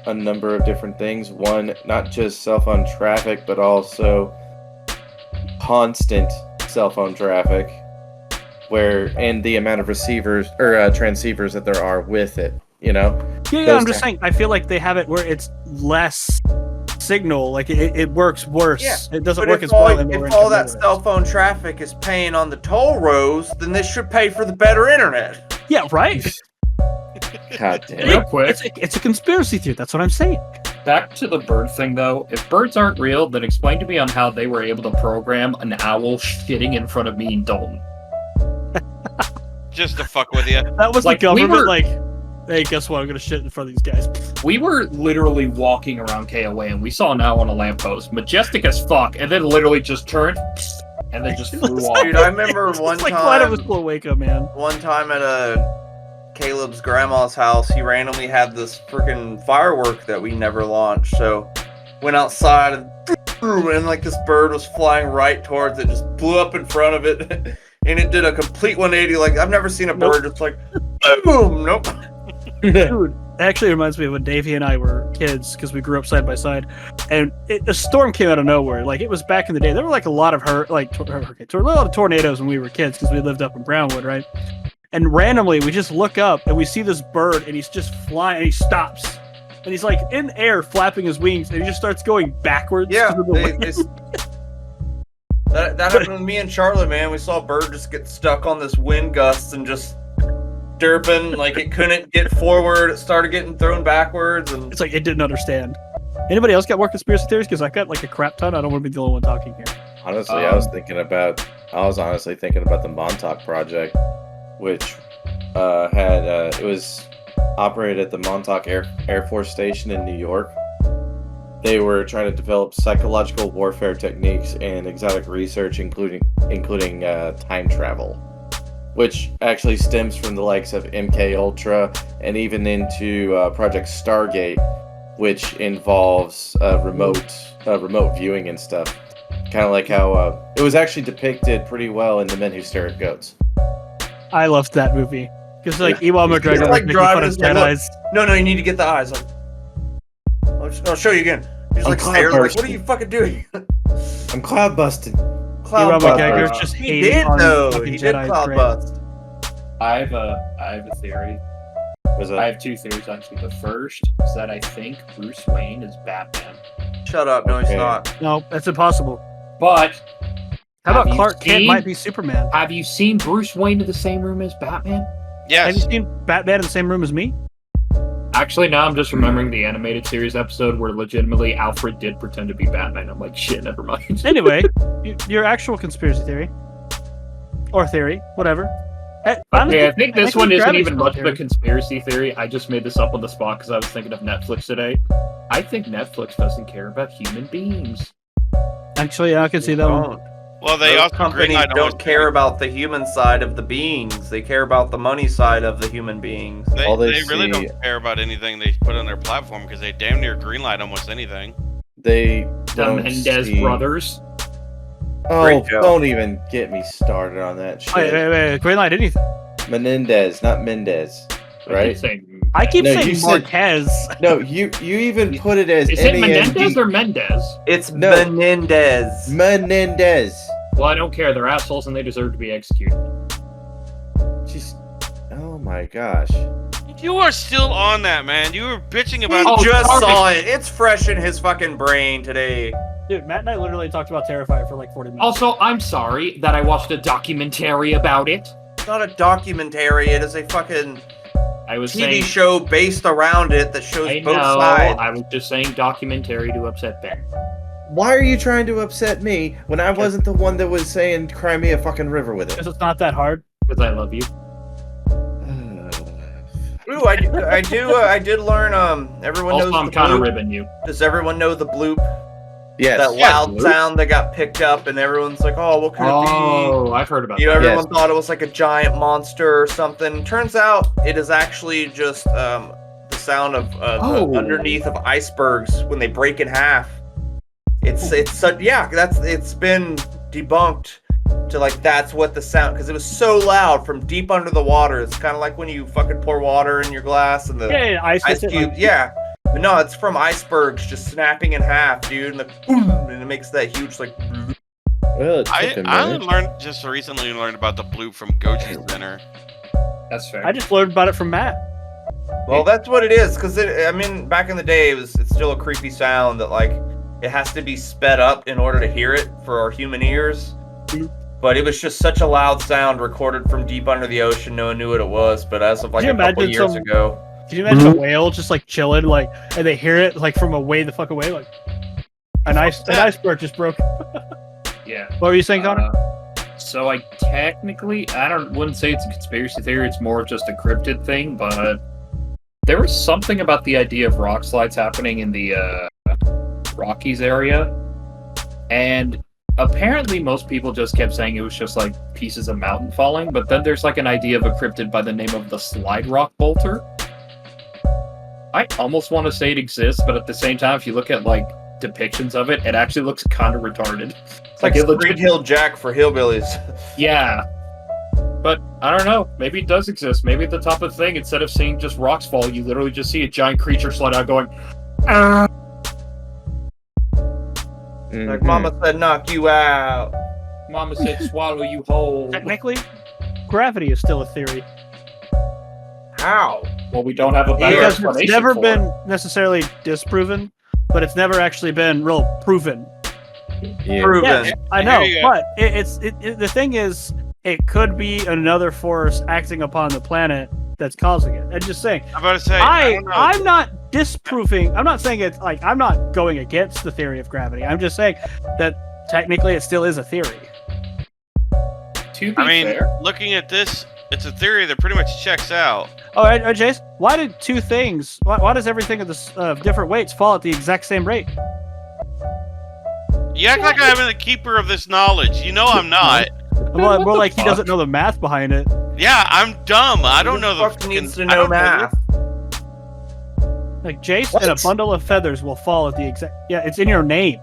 [SPEAKER 3] a number of different things. One, not just cell phone traffic, but also constant cell phone traffic, and the amount of receivers or transceivers that there are with it.
[SPEAKER 2] Yeah, I'm just saying. I feel like they have it where it's less signal. Like it works worse.
[SPEAKER 4] Yeah,
[SPEAKER 2] it doesn't
[SPEAKER 4] but
[SPEAKER 2] work
[SPEAKER 4] if
[SPEAKER 2] as well.
[SPEAKER 4] if all that cell phone traffic is paying on the toll roads, then this should pay for the better internet.
[SPEAKER 2] Yeah, right.
[SPEAKER 3] God damn.
[SPEAKER 5] Real quick,
[SPEAKER 2] It's a conspiracy theory. That's what I'm saying.
[SPEAKER 5] back to the bird thing though. If birds aren't real, then explain to me on how they were able to program an owl shitting in front of me in Dalton.
[SPEAKER 1] Just to fuck with you.
[SPEAKER 2] That was
[SPEAKER 5] Like,
[SPEAKER 2] the
[SPEAKER 5] we
[SPEAKER 2] government.
[SPEAKER 5] were-
[SPEAKER 2] Hey, guess what? I'm gonna shit in front of these guys.
[SPEAKER 5] We were literally walking around KOA and we saw an owl on a lamppost, majestic as fuck, and then literally just turned and then just flew off.
[SPEAKER 4] Dude, I remember one
[SPEAKER 2] It's like Planet
[SPEAKER 4] time.
[SPEAKER 2] was cool. Wake up, man.
[SPEAKER 4] One time at Caleb's grandma's house, he randomly had this freaking firework that we never launched. So went outside and like this bird was flying right towards it, just blew up in front of it, and it did a complete 180. Like I've never seen a bird just like boom. Nope.
[SPEAKER 2] Dude, it actually reminds me of when Davey and I were kids because we grew up side by side, and a storm came out of nowhere. Like it was back in the day. There were like a lot of a lot of tornadoes when we were kids because we lived up in Brownwood, right? And randomly, we just look up and we see this bird, and he's just flying. And he stops, and he's like in air, flapping his wings, and he just starts going backwards.
[SPEAKER 4] Yeah,
[SPEAKER 2] to the wind.
[SPEAKER 4] that happened with me and Charlotte, man. We saw a bird just get stuck on this wind gust and just derping, like it couldn't get forward. It started getting thrown backwards, and
[SPEAKER 2] It's like it didn't understand. Anybody else got more conspiracy theories? Because I've got like a crap ton. I don't want to be the only one talking here.
[SPEAKER 3] Honestly, I was honestly thinking about the Montauk project, which it was operated at the Montauk Air Force Station in New York. They were trying to develop psychological warfare techniques and exotic research, including time travel, which actually stems from the likes of MK Ultra and even into Project Stargate, which involves remote viewing and stuff. Kind of like how it was actually depicted pretty well in The Men Who Stare at Goats.
[SPEAKER 2] I loved that movie because like Ewan McGregor
[SPEAKER 4] like
[SPEAKER 2] was making fun
[SPEAKER 4] driving
[SPEAKER 2] of
[SPEAKER 4] his like,
[SPEAKER 2] Jedi's.
[SPEAKER 4] no, you need to get the eyes. Like, I'll show you again. He's like
[SPEAKER 3] I'm
[SPEAKER 4] staring, like,
[SPEAKER 3] cloud-bursting.
[SPEAKER 4] what are you fucking doing?
[SPEAKER 3] I'm cloud busting.
[SPEAKER 2] Ewan
[SPEAKER 3] Cloud
[SPEAKER 2] McGregor
[SPEAKER 3] bust.
[SPEAKER 2] just
[SPEAKER 4] He
[SPEAKER 2] hating
[SPEAKER 4] did
[SPEAKER 2] on
[SPEAKER 4] though.
[SPEAKER 2] fucking
[SPEAKER 4] He did
[SPEAKER 2] Jedi's
[SPEAKER 4] cloud
[SPEAKER 2] grave.
[SPEAKER 4] bust.
[SPEAKER 5] I have a theory. I have two theories actually. The first is that I think Bruce Wayne is Batman.
[SPEAKER 4] Shut up. No, he's
[SPEAKER 3] Okay.
[SPEAKER 4] not.
[SPEAKER 2] No, that's impossible.
[SPEAKER 5] But
[SPEAKER 2] How
[SPEAKER 5] Have
[SPEAKER 2] about
[SPEAKER 5] you
[SPEAKER 2] Clark Kent
[SPEAKER 5] seen-
[SPEAKER 2] might be Superman?
[SPEAKER 5] have you seen Bruce Wayne in the same room as Batman?
[SPEAKER 2] Have
[SPEAKER 1] Yes.
[SPEAKER 2] you seen Batman in the same room as me?
[SPEAKER 5] Actually, now I'm just remembering the animated series episode where legitimately Alfred did pretend to be Batman. I'm like, shit, never mind.
[SPEAKER 2] Anyway, your actual conspiracy theory, or theory, whatever.
[SPEAKER 5] Okay, I think this one isn't
[SPEAKER 2] gravity's
[SPEAKER 5] even
[SPEAKER 2] still
[SPEAKER 5] much of a
[SPEAKER 2] theory.
[SPEAKER 5] conspiracy theory. I just made this up on the spot because I was thinking of Netflix today. I think Netflix doesn't care about human beings.
[SPEAKER 2] Actually, yeah, I can see that one.
[SPEAKER 4] Don't.
[SPEAKER 1] Well, they
[SPEAKER 4] Those
[SPEAKER 1] also
[SPEAKER 4] companies
[SPEAKER 1] greenlight
[SPEAKER 4] don't
[SPEAKER 1] almost
[SPEAKER 4] care about the human side of the beings. They care about the money side of the human beings.
[SPEAKER 1] They,
[SPEAKER 3] All they
[SPEAKER 1] they really
[SPEAKER 3] see-
[SPEAKER 1] don't care about anything they put on their platform because they damn near greenlight almost anything.
[SPEAKER 3] They
[SPEAKER 5] The
[SPEAKER 3] don't
[SPEAKER 5] Mendez
[SPEAKER 3] see...
[SPEAKER 5] brothers.
[SPEAKER 3] Oh,
[SPEAKER 4] Great joke.
[SPEAKER 3] don't even get me started on that shit.
[SPEAKER 2] Wait, greenlight anything.
[SPEAKER 3] Menendez, not Mendez, right?
[SPEAKER 2] I keep
[SPEAKER 3] No, you
[SPEAKER 2] saying
[SPEAKER 3] said-
[SPEAKER 2] Marquez.
[SPEAKER 3] No, you even put it as
[SPEAKER 5] Is it
[SPEAKER 3] Menendez
[SPEAKER 5] Menendez or Mendez?
[SPEAKER 4] It's
[SPEAKER 3] No.
[SPEAKER 4] Menendez.
[SPEAKER 3] Menendez.
[SPEAKER 5] Well, I don't care. They're assholes and they deserve to be executed.
[SPEAKER 3] Just, oh my gosh.
[SPEAKER 1] You are still on that, man. You were bitching
[SPEAKER 4] He
[SPEAKER 1] about.
[SPEAKER 5] Oh,
[SPEAKER 4] just
[SPEAKER 5] sorry.
[SPEAKER 4] saw it. It's fresh in his fucking brain today.
[SPEAKER 2] Dude, Matt and I literally talked about Terrifier for like 40 minutes.
[SPEAKER 5] Also, I'm sorry that I watched a documentary about it.
[SPEAKER 4] It's not a documentary. It is a fucking
[SPEAKER 5] I was
[SPEAKER 4] TV
[SPEAKER 5] saying,
[SPEAKER 4] show based around it that shows
[SPEAKER 5] I
[SPEAKER 4] both
[SPEAKER 5] know,
[SPEAKER 4] sides.
[SPEAKER 5] I was just saying documentary to upset Ben.
[SPEAKER 3] Why are you trying to upset me when I wasn't the one that was saying cry me a fucking river with it?
[SPEAKER 2] Because it's not that hard.
[SPEAKER 5] Because I love you.
[SPEAKER 4] Ooh, I did learn. Everyone
[SPEAKER 5] Also,
[SPEAKER 4] knows
[SPEAKER 5] I'm
[SPEAKER 4] the
[SPEAKER 5] kind of
[SPEAKER 4] bloop.
[SPEAKER 5] ribbing you.
[SPEAKER 4] Does everyone know the bloop?
[SPEAKER 3] Yes.
[SPEAKER 4] That
[SPEAKER 1] Yes,
[SPEAKER 4] loud
[SPEAKER 5] bloop.
[SPEAKER 4] sound that got picked up, and everyone's like, "Oh, what could it be?"
[SPEAKER 5] Oh, I've heard about
[SPEAKER 4] You know,
[SPEAKER 5] that.
[SPEAKER 4] everyone
[SPEAKER 3] Yes.
[SPEAKER 4] thought it was like a giant monster or something. Turns out it is actually just the sound of
[SPEAKER 5] Oh.
[SPEAKER 4] the underneath of icebergs when they break in half. It's it's been debunked to like that's what the sound, because it was so loud from deep under the water. It's kind of like when you fucking pour water in your glass and the
[SPEAKER 2] Yeah, ice
[SPEAKER 4] ice
[SPEAKER 2] hits it,
[SPEAKER 4] cube.
[SPEAKER 2] like-
[SPEAKER 4] Yeah. But no, it's from icebergs just snapping in half, dude, and the boom, and it makes that huge like.
[SPEAKER 3] Well, it took
[SPEAKER 1] I
[SPEAKER 3] a
[SPEAKER 1] only
[SPEAKER 3] minute.
[SPEAKER 1] learned just recently learned about the bloop from Goji Center.
[SPEAKER 5] That's fair.
[SPEAKER 2] I just learned about it from Matt.
[SPEAKER 4] Well, that's what it is, because I mean, back in the day, it's still a creepy sound that like it has to be sped up in order to hear it for our human ears. But it was just such a loud sound recorded from deep under the ocean. No one knew what it was. But as of like
[SPEAKER 2] Could you
[SPEAKER 4] a couple
[SPEAKER 2] imagine
[SPEAKER 4] years
[SPEAKER 2] some-
[SPEAKER 4] ago,
[SPEAKER 2] Can you imagine a whale just like chilling, like, and they hear it like from a way the fuck away, like an iceberg just broke.
[SPEAKER 5] Yeah.
[SPEAKER 2] What were you saying, Connor?
[SPEAKER 5] So I wouldn't say it's a conspiracy theory. It's more of just a cryptid thing. But there was something about the idea of rock slides happening in the Rockies area, and apparently most people just kept saying it was just like pieces of mountain falling. But then there's like an idea of a cryptid by the name of the slide rock bolter. I almost want to say it exists, but at the same time, if you look at like depictions of it, it actually looks kind of retarded.
[SPEAKER 4] it's like
[SPEAKER 5] it
[SPEAKER 4] Green Hill Jack for hillbillies.
[SPEAKER 5] Yeah. But I don't know. Maybe it does exist. Maybe at the top of the thing, instead of seeing just rocks fall, you literally just see a giant creature slide out going, "Ah."
[SPEAKER 4] Like
[SPEAKER 3] Mhm.
[SPEAKER 4] Mama said, knock you out.
[SPEAKER 5] Mama said, swallow you whole.
[SPEAKER 2] Technically, gravity is still a theory
[SPEAKER 4] How?
[SPEAKER 5] Well, we don't have a better
[SPEAKER 2] because
[SPEAKER 5] explanation
[SPEAKER 2] it's never
[SPEAKER 5] for
[SPEAKER 2] been
[SPEAKER 5] it.
[SPEAKER 2] necessarily disproven, but it's never actually been real proven.
[SPEAKER 3] Yeah.
[SPEAKER 4] Proven.
[SPEAKER 2] Yeah, I know,
[SPEAKER 1] Here you go.
[SPEAKER 2] but the thing is, it could be another force acting upon the planet that's causing it. I'm just saying.
[SPEAKER 1] I'm about to say. I don't know.
[SPEAKER 2] I'm not disproving. I'm not saying it's like I'm not going against the theory of gravity. I'm just saying that technically it still is a theory.
[SPEAKER 5] To be
[SPEAKER 1] I mean,
[SPEAKER 5] fair,
[SPEAKER 1] looking at this, it's a theory that pretty much checks out.
[SPEAKER 2] Oh, Jace, why did two things? Why does everything of this different weights fall at the exact same rate?
[SPEAKER 1] You act like I'm the keeper of this knowledge. You know I'm not.
[SPEAKER 2] Well,
[SPEAKER 5] what
[SPEAKER 2] more
[SPEAKER 5] the
[SPEAKER 2] like he
[SPEAKER 5] fuck?
[SPEAKER 2] doesn't know the math behind it.
[SPEAKER 1] Yeah, I'm dumb. I don't know the
[SPEAKER 4] fuck needs to
[SPEAKER 1] I
[SPEAKER 4] know
[SPEAKER 1] don't
[SPEAKER 4] math.
[SPEAKER 2] Like Jace
[SPEAKER 3] What?
[SPEAKER 2] and a bundle of feathers will fall at the exact. Yeah, it's in your name.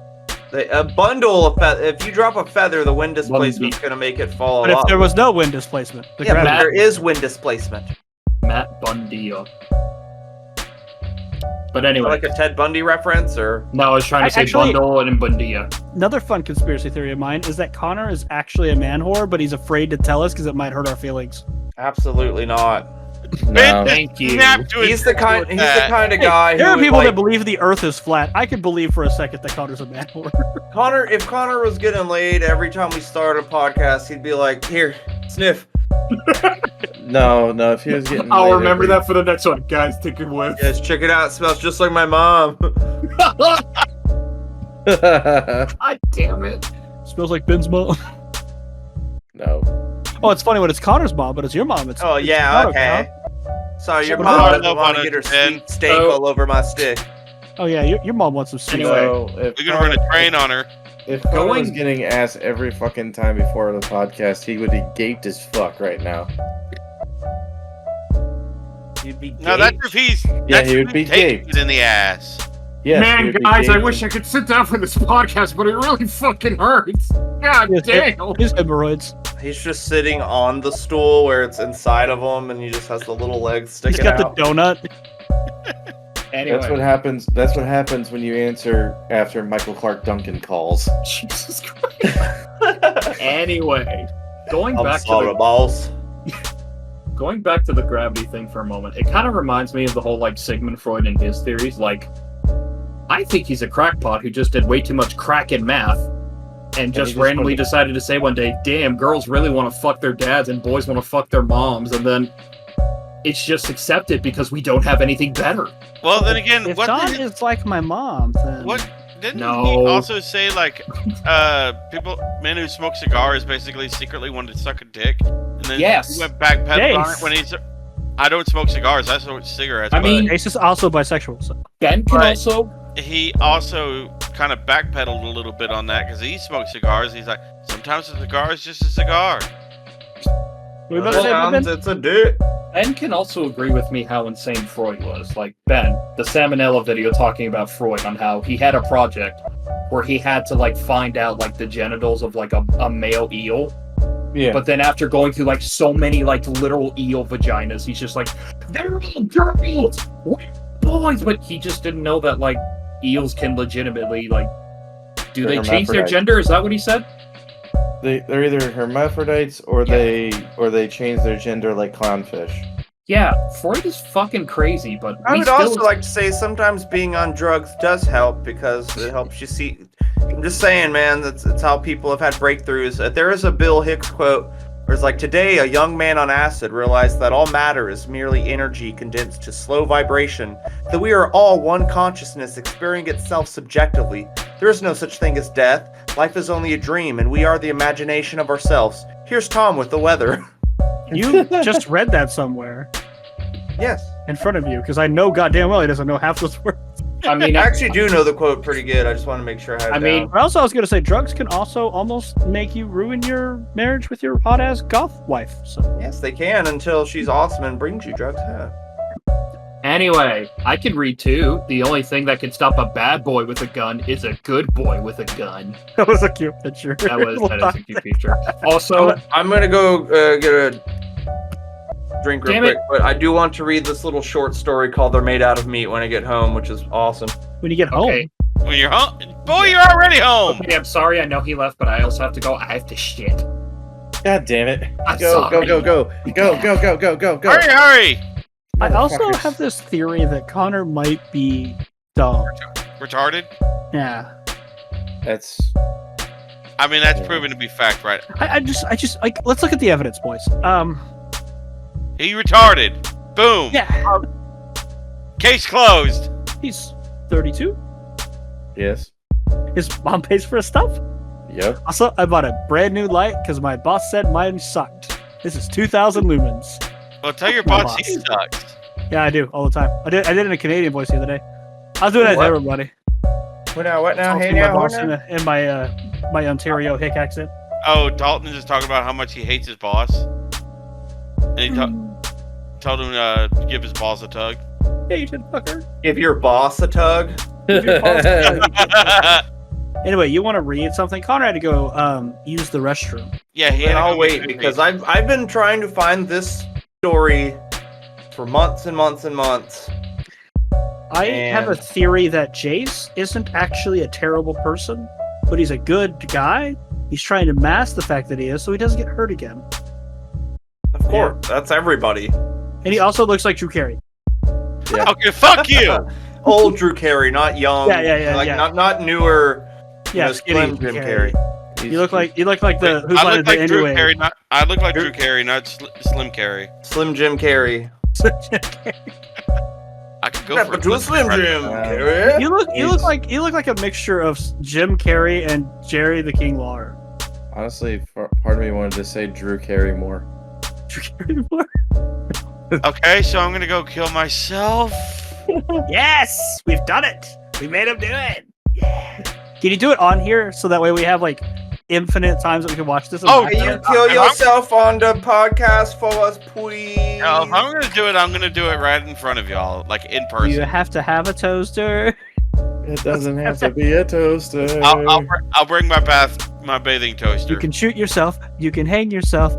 [SPEAKER 4] A bundle of if you drop a feather, the wind displacement's gonna make it fall
[SPEAKER 2] But
[SPEAKER 4] a
[SPEAKER 2] if
[SPEAKER 4] lot.
[SPEAKER 2] there was no wind displacement, the
[SPEAKER 4] Yeah, but
[SPEAKER 2] gravity.
[SPEAKER 4] there is wind displacement.
[SPEAKER 5] Matt Bundy. But anyway,
[SPEAKER 4] Like a Ted Bundy reference, or
[SPEAKER 5] no, I was trying to say
[SPEAKER 2] Actually-
[SPEAKER 5] bundle and Bundia.
[SPEAKER 2] Another fun conspiracy theory of mine is that Connor is actually a man whore, but he's afraid to tell us because it might hurt our feelings.
[SPEAKER 4] absolutely not.
[SPEAKER 3] No.
[SPEAKER 5] Thank you.
[SPEAKER 1] Snap to his
[SPEAKER 4] He's the kind.
[SPEAKER 1] with
[SPEAKER 4] He's the
[SPEAKER 1] that.
[SPEAKER 4] kind of
[SPEAKER 2] Hey,
[SPEAKER 4] guy.
[SPEAKER 2] there
[SPEAKER 4] who
[SPEAKER 2] are
[SPEAKER 4] would,
[SPEAKER 2] people
[SPEAKER 4] like,
[SPEAKER 2] that believe the Earth is flat. I could believe for a second that Connor's a man whore.
[SPEAKER 4] Connor. If Connor was getting laid every time we started a podcast, he'd be like, "Here, sniff."
[SPEAKER 3] No, if he was getting
[SPEAKER 5] I'll
[SPEAKER 3] laid
[SPEAKER 5] remember
[SPEAKER 3] every-
[SPEAKER 5] that for the next one, guys. Take it with.
[SPEAKER 4] Yes, check it out. It smells just like my mom.
[SPEAKER 5] God damn it.
[SPEAKER 2] Smells like Ben's mom.
[SPEAKER 3] No.
[SPEAKER 2] Oh, it's funny when it's Connor's mom, but it's your mom. It's
[SPEAKER 4] Oh
[SPEAKER 2] it's
[SPEAKER 4] yeah,
[SPEAKER 2] Connor,
[SPEAKER 4] okay. So your
[SPEAKER 2] But
[SPEAKER 4] mom
[SPEAKER 1] I
[SPEAKER 4] doesn't
[SPEAKER 1] love
[SPEAKER 4] want to
[SPEAKER 1] on
[SPEAKER 4] get her
[SPEAKER 1] it, Ben.
[SPEAKER 4] sweet steak
[SPEAKER 5] Oh.
[SPEAKER 4] all over my stick.
[SPEAKER 2] Oh yeah, your mom wants some sweet.
[SPEAKER 5] Anyway.
[SPEAKER 3] So if
[SPEAKER 1] We're gonna run a train on her.
[SPEAKER 3] If Connor was
[SPEAKER 5] Going-
[SPEAKER 3] getting ass every fucking time before the podcast, he would be gaped as fuck right now.
[SPEAKER 4] You'd be
[SPEAKER 1] No, that's
[SPEAKER 4] gaped.
[SPEAKER 1] if he's.
[SPEAKER 3] Yeah,
[SPEAKER 1] that's
[SPEAKER 3] he
[SPEAKER 1] if
[SPEAKER 3] would be
[SPEAKER 1] takes
[SPEAKER 3] gaped.
[SPEAKER 1] it in the ass.
[SPEAKER 3] Yes, he
[SPEAKER 5] Man,
[SPEAKER 3] would be
[SPEAKER 5] guys, I
[SPEAKER 3] gaped.
[SPEAKER 5] wish I could sit down for this podcast, but it really fucking hurts. God
[SPEAKER 2] Yes,
[SPEAKER 5] damn.
[SPEAKER 2] His hemorrhoids.
[SPEAKER 4] He's just sitting on the stool where it's inside of him, and he just has the little legs
[SPEAKER 2] He's
[SPEAKER 4] sticking
[SPEAKER 2] got
[SPEAKER 4] out.
[SPEAKER 2] the donut.
[SPEAKER 5] Anyway,
[SPEAKER 3] That's what happens. That's what happens when you answer after Michael Clark Duncan calls.
[SPEAKER 5] Jesus Christ. Anyway, going
[SPEAKER 4] I'm
[SPEAKER 5] back
[SPEAKER 4] sorry,
[SPEAKER 5] to
[SPEAKER 4] boss.
[SPEAKER 5] going back to the gravity thing for a moment, it kind of reminds me of the whole like Sigmund Freud and his theories. Like, I think he's a crackpot who just did way too much crack in math, and just
[SPEAKER 3] just
[SPEAKER 5] randomly
[SPEAKER 3] wanted-
[SPEAKER 5] decided to say one day, "Damn, girls really want to fuck their dads and boys want to fuck their moms," and then it's just accepted because we don't have anything better.
[SPEAKER 1] Well, then again,
[SPEAKER 2] If
[SPEAKER 1] what?
[SPEAKER 2] Dawn
[SPEAKER 1] the-
[SPEAKER 2] is like my mom, then
[SPEAKER 1] What didn't he
[SPEAKER 5] No.
[SPEAKER 1] also say like men who smoke cigars basically secretly wanted to suck a dick, and then
[SPEAKER 5] Yes.
[SPEAKER 1] he went backpedal on
[SPEAKER 2] Yes.
[SPEAKER 1] it when he's. I don't smoke cigars. I smoke cigarettes.
[SPEAKER 5] I
[SPEAKER 1] but
[SPEAKER 5] mean,
[SPEAKER 2] Ace is also bisexual. So.
[SPEAKER 5] Ben can
[SPEAKER 1] Right.
[SPEAKER 5] also.
[SPEAKER 1] he also kind of backpedaled a little bit on that because he smoked cigars. He's like, sometimes a cigar is just a cigar.
[SPEAKER 2] We about to say,
[SPEAKER 4] Sometimes
[SPEAKER 2] Ben?
[SPEAKER 4] it's a dick.
[SPEAKER 5] Ben can also agree with me how insane Freud was. Like, Ben, the Salmonella video talking about Freud on how he had a project where he had to, like, find out, like, the genitals of, like, a male eel.
[SPEAKER 3] Yeah.
[SPEAKER 5] But then after going through, like, so many, like, literal eel vaginas, he's just like, they're all girls! We're boys! But he just didn't know that, like, eels can legitimately, like, do
[SPEAKER 3] They're
[SPEAKER 5] they change their
[SPEAKER 3] hermaphrodites.
[SPEAKER 5] gender? Is that what he said?
[SPEAKER 3] They're either hermaphrodites or they change their gender like clownfish.
[SPEAKER 5] Yeah, Freud is fucking crazy, but
[SPEAKER 4] I
[SPEAKER 5] we
[SPEAKER 4] would
[SPEAKER 5] still...
[SPEAKER 4] also like to say sometimes being on drugs does help because it helps you see. I'm just saying, man, it's how people have had breakthroughs. There is a Bill Hicks quote where it's like, today a young man on acid realized that all matter is merely energy condensed to slow vibration, that we are all one consciousness experiencing itself subjectively. There is no such thing as death. Life is only a dream, and we are the imagination of ourselves. Here's Tom with the weather.
[SPEAKER 2] You just read that somewhere
[SPEAKER 4] Yes.
[SPEAKER 2] in front of you, because I know goddamn well he doesn't know half those words.
[SPEAKER 5] I mean,
[SPEAKER 4] I actually do know the quote pretty good. I just want to make sure I had it
[SPEAKER 5] I mean,
[SPEAKER 4] down.
[SPEAKER 2] But also, I was going to say, drugs can also almost make you ruin your marriage with your hot-ass goth wife. So
[SPEAKER 4] Yes, they can until she's awesome and brings you drugs. Yeah.
[SPEAKER 5] anyway, I can read too. The only thing that can stop a bad boy with a gun is a good boy with a gun.
[SPEAKER 2] that was a cute picture.
[SPEAKER 5] That is a cute feature. Also,
[SPEAKER 4] I'm gonna go get a drink real
[SPEAKER 5] Damn
[SPEAKER 4] quick,
[SPEAKER 5] it.
[SPEAKER 4] but I do want to read this little short story called "They're Made Out of Meat" when I get home, which is awesome.
[SPEAKER 2] When you get home,
[SPEAKER 5] okay.
[SPEAKER 1] When you're home, boy, you're already home.
[SPEAKER 5] Okay, I'm sorry. I know he left, but I also have to go. I have to shit.
[SPEAKER 3] God damn it!
[SPEAKER 5] I'm
[SPEAKER 3] Go
[SPEAKER 5] sorry.
[SPEAKER 3] go!
[SPEAKER 1] Hurry, hurry!
[SPEAKER 2] I also
[SPEAKER 3] Motherfuckers.
[SPEAKER 2] have this theory that Connor might be dumb.
[SPEAKER 1] Retarded?
[SPEAKER 2] Yeah,
[SPEAKER 3] That's
[SPEAKER 1] I mean, that's
[SPEAKER 3] Yeah.
[SPEAKER 1] proven to be fact, right?
[SPEAKER 2] I just like, let's look at the evidence, boys.
[SPEAKER 1] He retarded. Boom.
[SPEAKER 2] Yeah,
[SPEAKER 1] Case closed.
[SPEAKER 2] he's 32.
[SPEAKER 3] yes.
[SPEAKER 2] His mom pays for his stuff.
[SPEAKER 3] Yep.
[SPEAKER 2] Also, I bought a brand new light because my boss said mine sucked. This is 2,000 lumens.
[SPEAKER 1] Well, tell your
[SPEAKER 2] My
[SPEAKER 1] boss he
[SPEAKER 2] boss.
[SPEAKER 1] sucks.
[SPEAKER 2] Yeah, I do all the time. I did it in a Canadian voice the other day. I was doing that to
[SPEAKER 4] What?
[SPEAKER 2] everybody.
[SPEAKER 4] What now? What now?
[SPEAKER 2] Talking
[SPEAKER 4] Hey
[SPEAKER 2] to my
[SPEAKER 4] now?
[SPEAKER 2] boss
[SPEAKER 4] What now?
[SPEAKER 2] in my Ontario hick accent.
[SPEAKER 1] Oh, Dalton is just talking about how much he hates his boss. And he told him to give his boss a tug.
[SPEAKER 2] Yeah, you did, fucker.
[SPEAKER 4] Give your boss a tug.
[SPEAKER 2] Anyway, you want to read something? Connor had to go use the restroom.
[SPEAKER 1] Yeah, he
[SPEAKER 4] And
[SPEAKER 1] had to
[SPEAKER 4] I'll
[SPEAKER 1] go
[SPEAKER 4] wait
[SPEAKER 1] make
[SPEAKER 4] because
[SPEAKER 1] cookies.
[SPEAKER 4] I've been trying to find this story for months and months and months.
[SPEAKER 2] I have a
[SPEAKER 4] And-
[SPEAKER 2] theory that Jace isn't actually a terrible person, but he's a good guy. He's trying to mask the fact that he is so he doesn't get hurt again.
[SPEAKER 4] Of course, that's everybody.
[SPEAKER 2] And he also looks like Drew Carey.
[SPEAKER 1] Okay, fuck you.
[SPEAKER 4] Old Drew Carey, not young.
[SPEAKER 2] Yeah,
[SPEAKER 4] Like
[SPEAKER 2] yeah.
[SPEAKER 4] not newer.
[SPEAKER 2] Yeah,
[SPEAKER 4] Slim
[SPEAKER 2] skinny
[SPEAKER 4] Jim Carrey.
[SPEAKER 2] You look like the who's
[SPEAKER 1] I
[SPEAKER 2] Line
[SPEAKER 1] look
[SPEAKER 2] Is
[SPEAKER 1] like
[SPEAKER 2] It
[SPEAKER 1] Drew
[SPEAKER 2] Anyway.
[SPEAKER 1] Carey. I look like Drew Carey, not Slim Carey.
[SPEAKER 4] Slim Jim Carrey.
[SPEAKER 1] I could go
[SPEAKER 4] Yeah,
[SPEAKER 1] for
[SPEAKER 4] but to a Slim Jim Carrey.
[SPEAKER 2] You look like a mixture of Jim Carrey and Jerry the King Lawler.
[SPEAKER 3] Honestly, part of me wanted to say Drew Carrymore.
[SPEAKER 1] Okay, so I'm gonna go kill myself.
[SPEAKER 2] Yes, we've done it. We made him do it. Yeah. Can you do it on here so that way we have like infinite times that we can watch this?
[SPEAKER 1] Oh,
[SPEAKER 4] Can you kill yourself on the podcast for us, please?
[SPEAKER 1] No, if I'm gonna do it, I'm gonna do it right in front of y'all, like in
[SPEAKER 2] Do
[SPEAKER 1] person.
[SPEAKER 2] you have to have a toaster?
[SPEAKER 3] It doesn't have to be a toaster.
[SPEAKER 1] I'll bring my bathing toaster.
[SPEAKER 2] You can shoot yourself. You can hang yourself.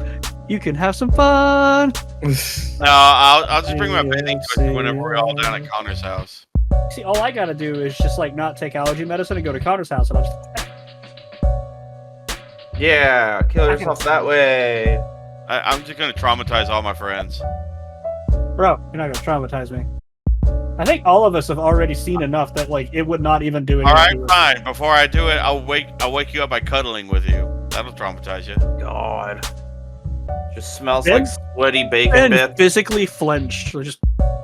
[SPEAKER 2] You can have some fun.
[SPEAKER 1] No, I'll just bring my bathing toaster whenever we're all down at Connor's house.
[SPEAKER 2] See, all I gotta do is just like not take allergy medicine and go to Connor's house, and I'll just.
[SPEAKER 4] Yeah, kill yourself that way.
[SPEAKER 1] I'm just gonna traumatize all my friends.
[SPEAKER 2] Bro, you're not gonna traumatize me. I think all of us have already seen enough that like it would not even do anything.
[SPEAKER 1] All right, fine. Before I do it, I'll wake you up by cuddling with you. That'll traumatize you.
[SPEAKER 4] God. Just smells
[SPEAKER 2] Ben-
[SPEAKER 4] like sweaty bacon
[SPEAKER 2] And
[SPEAKER 4] bits.
[SPEAKER 2] physically flinched, or just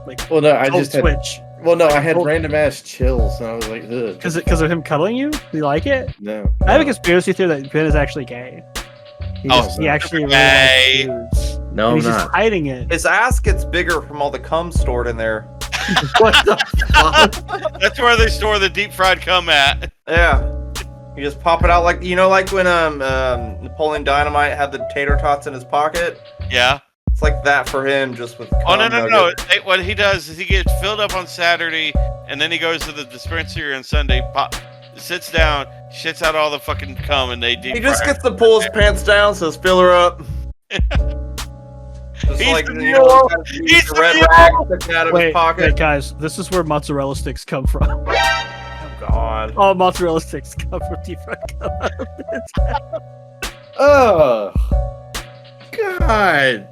[SPEAKER 2] like
[SPEAKER 3] Well, no, I
[SPEAKER 2] told
[SPEAKER 3] just had.
[SPEAKER 2] twitch
[SPEAKER 3] Well, no, I had random ass chills, and I was like, ugh.
[SPEAKER 2] because of him cuddling you. Do you like it?
[SPEAKER 3] No.
[SPEAKER 2] I have a conspiracy theory that Ben is actually gay. He actually really
[SPEAKER 1] Gay.
[SPEAKER 2] likes dudes.
[SPEAKER 3] No,
[SPEAKER 2] And
[SPEAKER 3] I'm
[SPEAKER 2] he's just
[SPEAKER 3] not.
[SPEAKER 2] hiding it.
[SPEAKER 4] His ass gets bigger from all the cum stored in there.
[SPEAKER 3] What the fuck?
[SPEAKER 1] That's where they store the deep fried cum at.
[SPEAKER 4] Yeah. You just pop it out like when Napoleon Dynamite had the tater tots in his pocket.
[SPEAKER 1] Yeah.
[SPEAKER 4] It's like that for him, just with.
[SPEAKER 1] Oh no
[SPEAKER 4] cum
[SPEAKER 1] no no!
[SPEAKER 4] nuggets.
[SPEAKER 1] What he does is he gets filled up on Saturday, and then he goes to the dispensary on Sunday. Sits down, shits out all the fucking cum, and they deep
[SPEAKER 4] He just
[SPEAKER 1] fry
[SPEAKER 4] gets to pull his pants down, says fill her up. Just
[SPEAKER 1] He's
[SPEAKER 4] like
[SPEAKER 1] the
[SPEAKER 4] you know,
[SPEAKER 1] mule.
[SPEAKER 4] kind of
[SPEAKER 1] He's
[SPEAKER 4] the
[SPEAKER 1] the
[SPEAKER 4] red
[SPEAKER 1] mule.
[SPEAKER 4] rag sticking out of his
[SPEAKER 2] Wait,
[SPEAKER 4] pocket.
[SPEAKER 2] guys, this is where mozzarella sticks come from.
[SPEAKER 4] Oh God.
[SPEAKER 2] All mozzarella sticks come from deep fried cum.
[SPEAKER 3] Oh. God.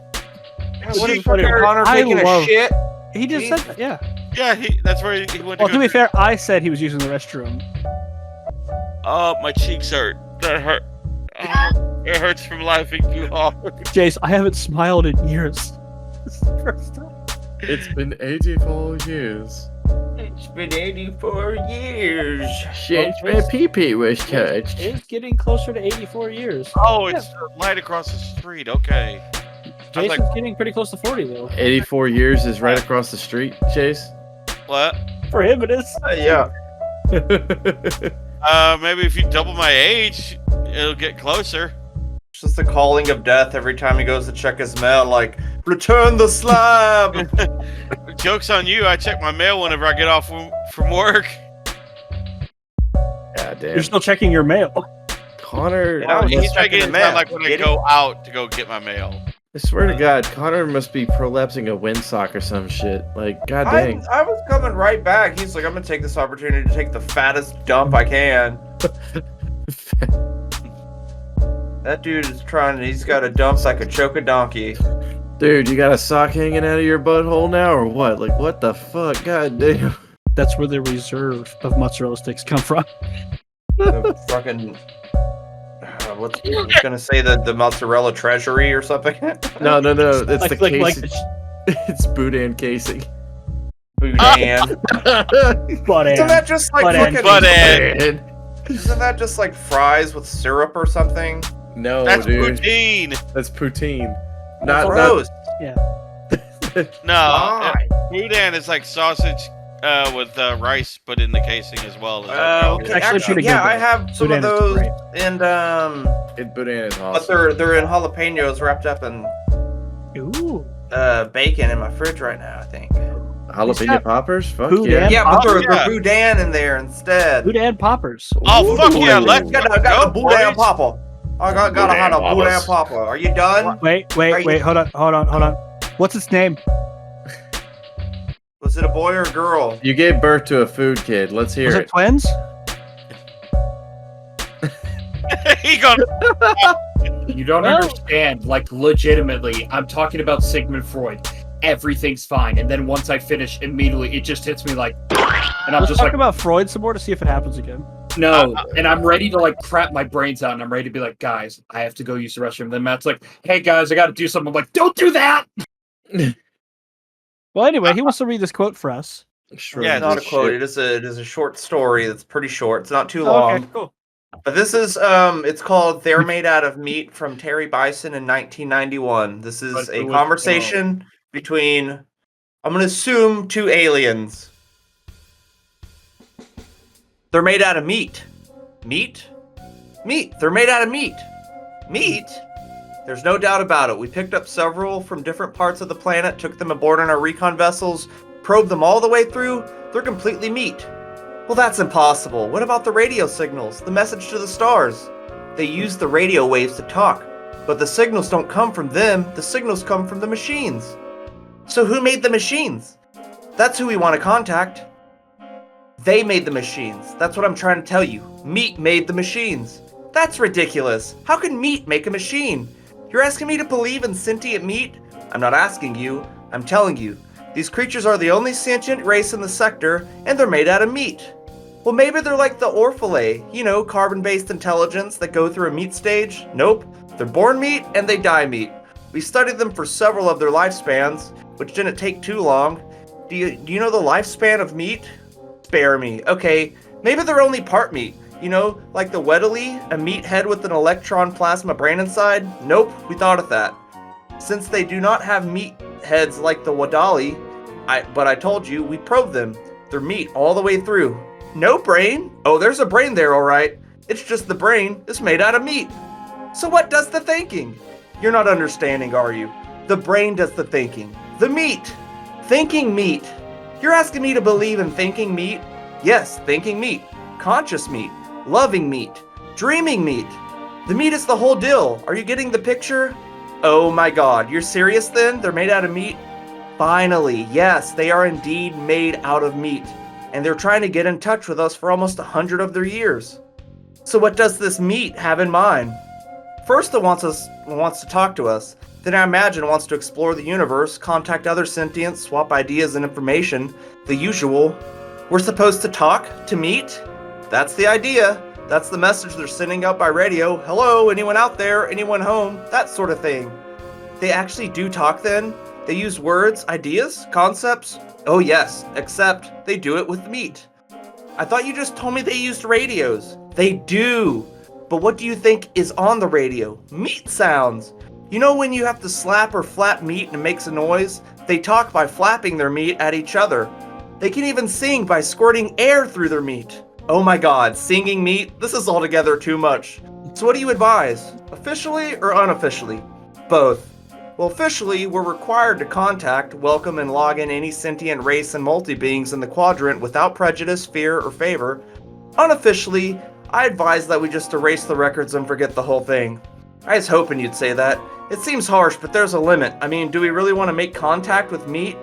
[SPEAKER 4] What
[SPEAKER 2] is
[SPEAKER 4] is
[SPEAKER 2] funny.
[SPEAKER 4] Connor
[SPEAKER 2] I
[SPEAKER 4] taking a
[SPEAKER 2] love-
[SPEAKER 4] shit?
[SPEAKER 2] He just said that, yeah.
[SPEAKER 1] Yeah, that's where he went
[SPEAKER 2] Well,
[SPEAKER 1] to
[SPEAKER 2] to
[SPEAKER 1] go.
[SPEAKER 2] be fair, I said he was using the restroom.
[SPEAKER 1] Oh, my cheeks hurt. That hurt. Oh, it hurts from laughing too hard.
[SPEAKER 2] Jace, I haven't smiled in years. This is the first time.
[SPEAKER 3] It's been 84 years.
[SPEAKER 4] It's been 84 years.
[SPEAKER 3] Since my pee-pee was touched.
[SPEAKER 2] It's getting closer to 84 years.
[SPEAKER 1] Oh, it's right across the street. Okay. I was
[SPEAKER 2] Jason's
[SPEAKER 1] like,
[SPEAKER 2] getting pretty close to 40, though.
[SPEAKER 3] 84 years is right across the street, Chase.
[SPEAKER 1] what?
[SPEAKER 2] For him, it is.
[SPEAKER 4] Yeah.
[SPEAKER 1] Maybe if you double my age, it'll get closer.
[SPEAKER 4] It's just the calling of death every time he goes to check his mail, like, return the slab!
[SPEAKER 1] Joke's on you. I check my mail whenever I get off from work.
[SPEAKER 3] God damn.
[SPEAKER 2] You're still checking your mail.
[SPEAKER 3] Connor.
[SPEAKER 4] Yeah,
[SPEAKER 1] Oh,
[SPEAKER 4] he's
[SPEAKER 1] he's
[SPEAKER 4] checking
[SPEAKER 1] making
[SPEAKER 4] the
[SPEAKER 1] it sound
[SPEAKER 4] mail.
[SPEAKER 1] like when I
[SPEAKER 4] Get it?
[SPEAKER 1] go out to go get my mail.
[SPEAKER 3] I swear to God, Connor must be prolapsing a windsock or some shit. Like, god dang.
[SPEAKER 4] I was coming right back. He's like, I'm gonna take this opportunity to take the fattest dump I can. That dude is he's got a dump so I could choke a donkey.
[SPEAKER 3] Dude, you got a sock hanging out of your butthole now or what? Like, what the fuck? God damn.
[SPEAKER 2] That's where the reserve of mozzarella sticks come from.
[SPEAKER 4] The fucking. What's I was gonna say the mozzarella treasury or something?
[SPEAKER 3] No, it's
[SPEAKER 2] Like-
[SPEAKER 3] the
[SPEAKER 2] like
[SPEAKER 3] casing. It's boudin casing.
[SPEAKER 4] Boudin.
[SPEAKER 2] But
[SPEAKER 4] Isn't that just like
[SPEAKER 2] Butt end.
[SPEAKER 4] fucking?
[SPEAKER 1] Butt end.
[SPEAKER 3] Man.
[SPEAKER 4] Isn't that just like fries with syrup or something?
[SPEAKER 3] No,
[SPEAKER 1] That's
[SPEAKER 3] dude.
[SPEAKER 1] poutine.
[SPEAKER 3] That's poutine.
[SPEAKER 4] That's
[SPEAKER 3] Not
[SPEAKER 4] gross.
[SPEAKER 1] No,
[SPEAKER 4] Why?
[SPEAKER 1] boudin is like sausage with rice, but in the casing as well.
[SPEAKER 4] Okay,
[SPEAKER 2] actually pretty good,
[SPEAKER 4] yeah, I
[SPEAKER 2] though.
[SPEAKER 4] have some
[SPEAKER 2] Boudin
[SPEAKER 4] of
[SPEAKER 2] is
[SPEAKER 4] those,
[SPEAKER 2] great.
[SPEAKER 4] and
[SPEAKER 3] boudin is
[SPEAKER 4] but
[SPEAKER 3] awesome.
[SPEAKER 4] they're in jalapenos wrapped up in
[SPEAKER 2] Ooh.
[SPEAKER 4] bacon in my fridge right now. I think.
[SPEAKER 3] Jalapeno poppers? Fuck
[SPEAKER 2] Boudin?
[SPEAKER 3] yeah.
[SPEAKER 4] Yeah, but
[SPEAKER 1] Oh,
[SPEAKER 4] they're
[SPEAKER 1] yeah.
[SPEAKER 4] boudin in there instead.
[SPEAKER 2] Boudin poppers.
[SPEAKER 1] Oh fuck yeah! Let's
[SPEAKER 3] Ooh.
[SPEAKER 1] go,
[SPEAKER 4] I got a boudin
[SPEAKER 1] boys.
[SPEAKER 4] papa. I got a
[SPEAKER 3] Boudin
[SPEAKER 4] boudin
[SPEAKER 3] papas.
[SPEAKER 4] papa. Are you done?
[SPEAKER 2] Wait,
[SPEAKER 4] Are you-
[SPEAKER 2] hold on. What's its name?
[SPEAKER 4] Was it a boy or a girl?
[SPEAKER 3] You gave birth to a food kid. Let's hear
[SPEAKER 2] Was it
[SPEAKER 3] it.
[SPEAKER 2] twins?
[SPEAKER 1] He gonna
[SPEAKER 5] You don't
[SPEAKER 2] Well-
[SPEAKER 5] understand. Like, legitimately, I'm talking about Sigmund Freud. Everything's fine. And then once I finish, immediately, it just hits me like... And I'm
[SPEAKER 2] Let's
[SPEAKER 5] just
[SPEAKER 2] talk
[SPEAKER 5] like,
[SPEAKER 2] about Freud some more to see if it happens again.
[SPEAKER 5] no. And I'm ready to, like, crap my brains out. And I'm ready to be like, guys, I have to go use the restroom. Then Matt's like, hey, guys, I got to do something. I'm like, don't do that!
[SPEAKER 2] Well, anyway, he wants to read this quote for us.
[SPEAKER 3] Shrug
[SPEAKER 1] Yeah,
[SPEAKER 4] It's not a
[SPEAKER 3] this
[SPEAKER 4] quote.
[SPEAKER 3] shit.
[SPEAKER 4] It is a short story that's pretty short. It's not too
[SPEAKER 2] Oh,
[SPEAKER 4] long.
[SPEAKER 2] okay, cool.
[SPEAKER 4] But this is it's called "They're Made Out of Meat" from Terry Bison in 1991. This is
[SPEAKER 5] But
[SPEAKER 4] a
[SPEAKER 5] who was-
[SPEAKER 4] conversation between, I'm gonna assume, two aliens. They're made out of meat. Meat? Meat. They're made out of meat. Meat? There's no doubt about it. We picked up several from different parts of the planet, took them aboard on our recon vessels, probed them all the way through. They're completely meat. Well, that's impossible. What about the radio signals? The message to the stars? They use the radio waves to talk, but the signals don't come from them. The signals come from the machines. So who made the machines? That's who we want to contact. They made the machines. That's what I'm trying to tell you. Meat made the machines. That's ridiculous. How can meat make a machine? You're asking me to believe in sentient meat? I'm not asking you. I'm telling you. These creatures are the only sentient race in the sector, and they're made out of meat. Well, maybe they're like the Orphalay, you know, carbon-based intelligence that go through a meat stage. Nope. They're born meat, and they die meat. We studied them for several of their lifespans, which didn't take too long. Do you know the lifespan of meat? Spare me. Okay, maybe they're only part meat. You know, like the Weddily, a meat head with an electron plasma brain inside? Nope, we thought of that. Since they do not have meat heads like the Wadali, but I told you, we probed them. They're meat all the way through. No brain? Oh, there's a brain there, alright. It's just the brain is made out of meat. So what does the thinking? You're not understanding, are you? The brain does the thinking. The meat. Thinking meat. You're asking me to believe in thinking meat? Yes, thinking meat. Conscious meat. Loving meat. Dreaming meat. The meat is the whole deal. Are you getting the picture? Oh my god, you're serious then? They're made out of meat? Finally, yes, they are indeed made out of meat. And they're trying to get in touch with us for almost 100 of their years. So what does this meat have in mind? First it wants to talk to us. Then I imagine it wants to explore the universe, contact other sentients, swap ideas and information. The usual. We're supposed to talk? To meet? That's the idea. That's the message they're sending out by radio. Hello, anyone out there? Anyone home? That sort of thing. They actually do talk then? They use words, ideas, concepts? Oh yes, except they do it with meat. I thought you just told me they used radios. They do. But what do you think is on the radio? Meat sounds. You know when you have to slap or flap meat and it makes a noise? They talk by flapping their meat at each other. They can even sing by squirting air through their meat. Oh my god, singing meat? This is altogether too much. So what do you advise? Officially or unofficially? Both. Well, officially, we're required to contact, welcome, and log in any sentient race and multi-beings in the quadrant without prejudice, fear, or favor. Unofficially, I advise that we just erase the records and forget the whole thing. I was hoping you'd say that. It seems harsh, but there's a limit. I mean, do we really want to make contact with meat?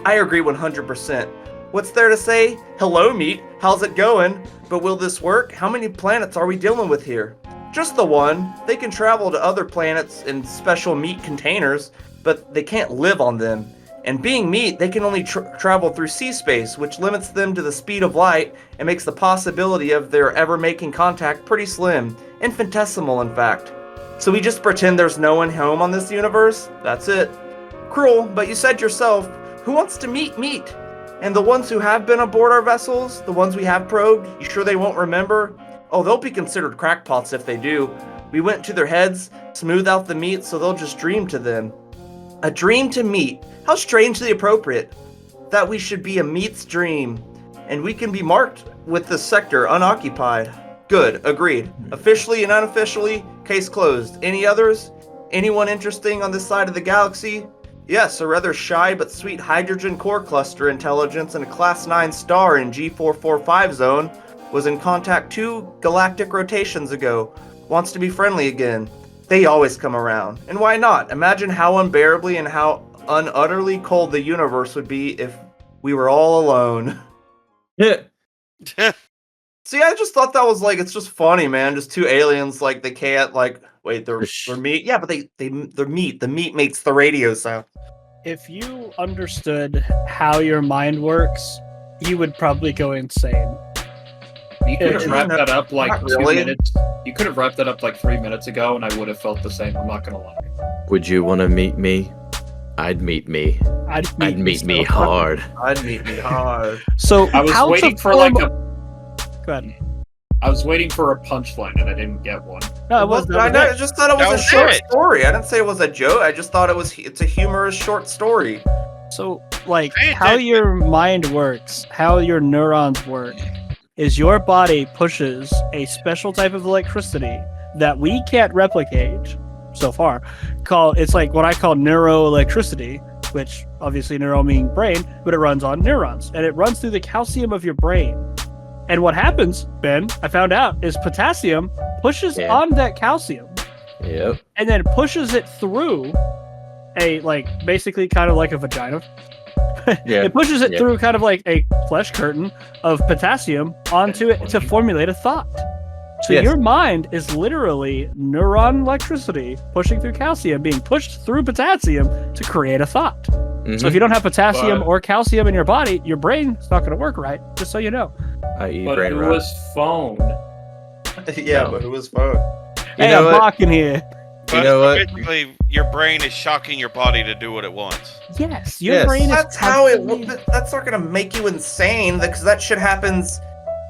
[SPEAKER 4] I agree 100%. What's there to say? Hello, meat. How's it going? But will this work? How many planets are we dealing with here? Just the one. They can travel to other planets in special meat containers, but they can't live on them. And being meat, they can only travel through sea space, which limits them to the speed of light and makes the possibility of their ever making contact pretty slim. Infinitesimal, in fact. So we just pretend there's no one home on this universe? That's it. Cruel, but you said yourself, who wants to meet meat? And the ones who have been aboard our vessels, the ones we have probed, you sure they won't remember? Oh, they'll be considered crackpots if they do. We went to their heads, smoothed out the meat, so they'll just dream to them. A dream to meat. How strangely appropriate. That we should be a meat's dream. And we can be marked with the sector unoccupied. Good, agreed. Officially and unofficially, case closed. Any others? Anyone interesting on this side of the galaxy? Yes, a rather shy but sweet hydrogen core cluster intelligence and a Class 9 star in G445 zone was in contact 2 galactic rotations ago. Wants to be friendly again. They always come around. And why not? Imagine how unbearably and how unutterly cold the universe would be if we were all alone.
[SPEAKER 5] Yeah.
[SPEAKER 4] See, I just thought that was like, it's just funny, man. Just two aliens, like, they can't, like, wait, they're meat? Yeah, but they're meat. The meat makes the radio sound.
[SPEAKER 2] If you understood how your mind works, you would probably go insane.
[SPEAKER 5] You could have wrapped that up like
[SPEAKER 4] Not
[SPEAKER 5] 2
[SPEAKER 4] really.
[SPEAKER 5] minutes. You could have wrapped that up like 3 minutes ago, and I would have felt the same. I'm not gonna lie.
[SPEAKER 7] Would you want to meet me? I'd meet me.
[SPEAKER 2] I'd
[SPEAKER 7] Meet me
[SPEAKER 2] so
[SPEAKER 7] hard.
[SPEAKER 4] I'd meet me hard.
[SPEAKER 2] So
[SPEAKER 5] I was
[SPEAKER 2] how
[SPEAKER 5] waiting
[SPEAKER 2] to
[SPEAKER 5] for like
[SPEAKER 2] form-
[SPEAKER 5] a.
[SPEAKER 2] Go ahead.
[SPEAKER 5] I was waiting for a punchline and I didn't get one.
[SPEAKER 2] No, it was.
[SPEAKER 4] I just thought it
[SPEAKER 1] That
[SPEAKER 4] was a
[SPEAKER 1] was
[SPEAKER 4] short
[SPEAKER 1] it.
[SPEAKER 4] story. I didn't say it was a joke. I just thought it's a humorous short story.
[SPEAKER 2] So, like,
[SPEAKER 1] Hey,
[SPEAKER 2] how
[SPEAKER 1] dude.
[SPEAKER 2] your mind works, how your neurons work, is your body pushes a special type of electricity that we can't replicate so far. It's like what I call neuroelectricity, which obviously neuro meaning brain, but it runs on neurons, and it runs through the calcium of your brain. And what happens, Ben, I found out, is potassium pushes
[SPEAKER 7] Yeah.
[SPEAKER 2] on that calcium
[SPEAKER 7] Yep.
[SPEAKER 2] and then pushes it through basically kind of like a vagina.
[SPEAKER 7] Yeah.
[SPEAKER 2] It pushes it
[SPEAKER 7] Yeah.
[SPEAKER 2] through kind of like a flesh curtain of potassium onto it to formulate a thought. So
[SPEAKER 7] Yes.
[SPEAKER 2] your mind is literally neuron electricity pushing through calcium, being pushed through potassium to create a thought.
[SPEAKER 7] Mhm.
[SPEAKER 2] So if you don't have potassium
[SPEAKER 5] But-
[SPEAKER 2] or calcium in your body, your brain's not going to work right, just so you know.
[SPEAKER 7] I.e.
[SPEAKER 5] But
[SPEAKER 7] brain
[SPEAKER 5] it
[SPEAKER 7] rot.
[SPEAKER 5] was phone.
[SPEAKER 4] Yeah,
[SPEAKER 7] No.
[SPEAKER 4] but who was phone?
[SPEAKER 2] Hey,
[SPEAKER 7] know
[SPEAKER 2] I'm
[SPEAKER 7] what?
[SPEAKER 2] blocking here.
[SPEAKER 7] You know what?
[SPEAKER 1] Basically, your brain is shocking your body to do what it wants.
[SPEAKER 2] Yes, your
[SPEAKER 7] Yes.
[SPEAKER 2] brain is
[SPEAKER 4] That's how it.
[SPEAKER 2] constantly-
[SPEAKER 4] That's not gonna make you insane because that shit happens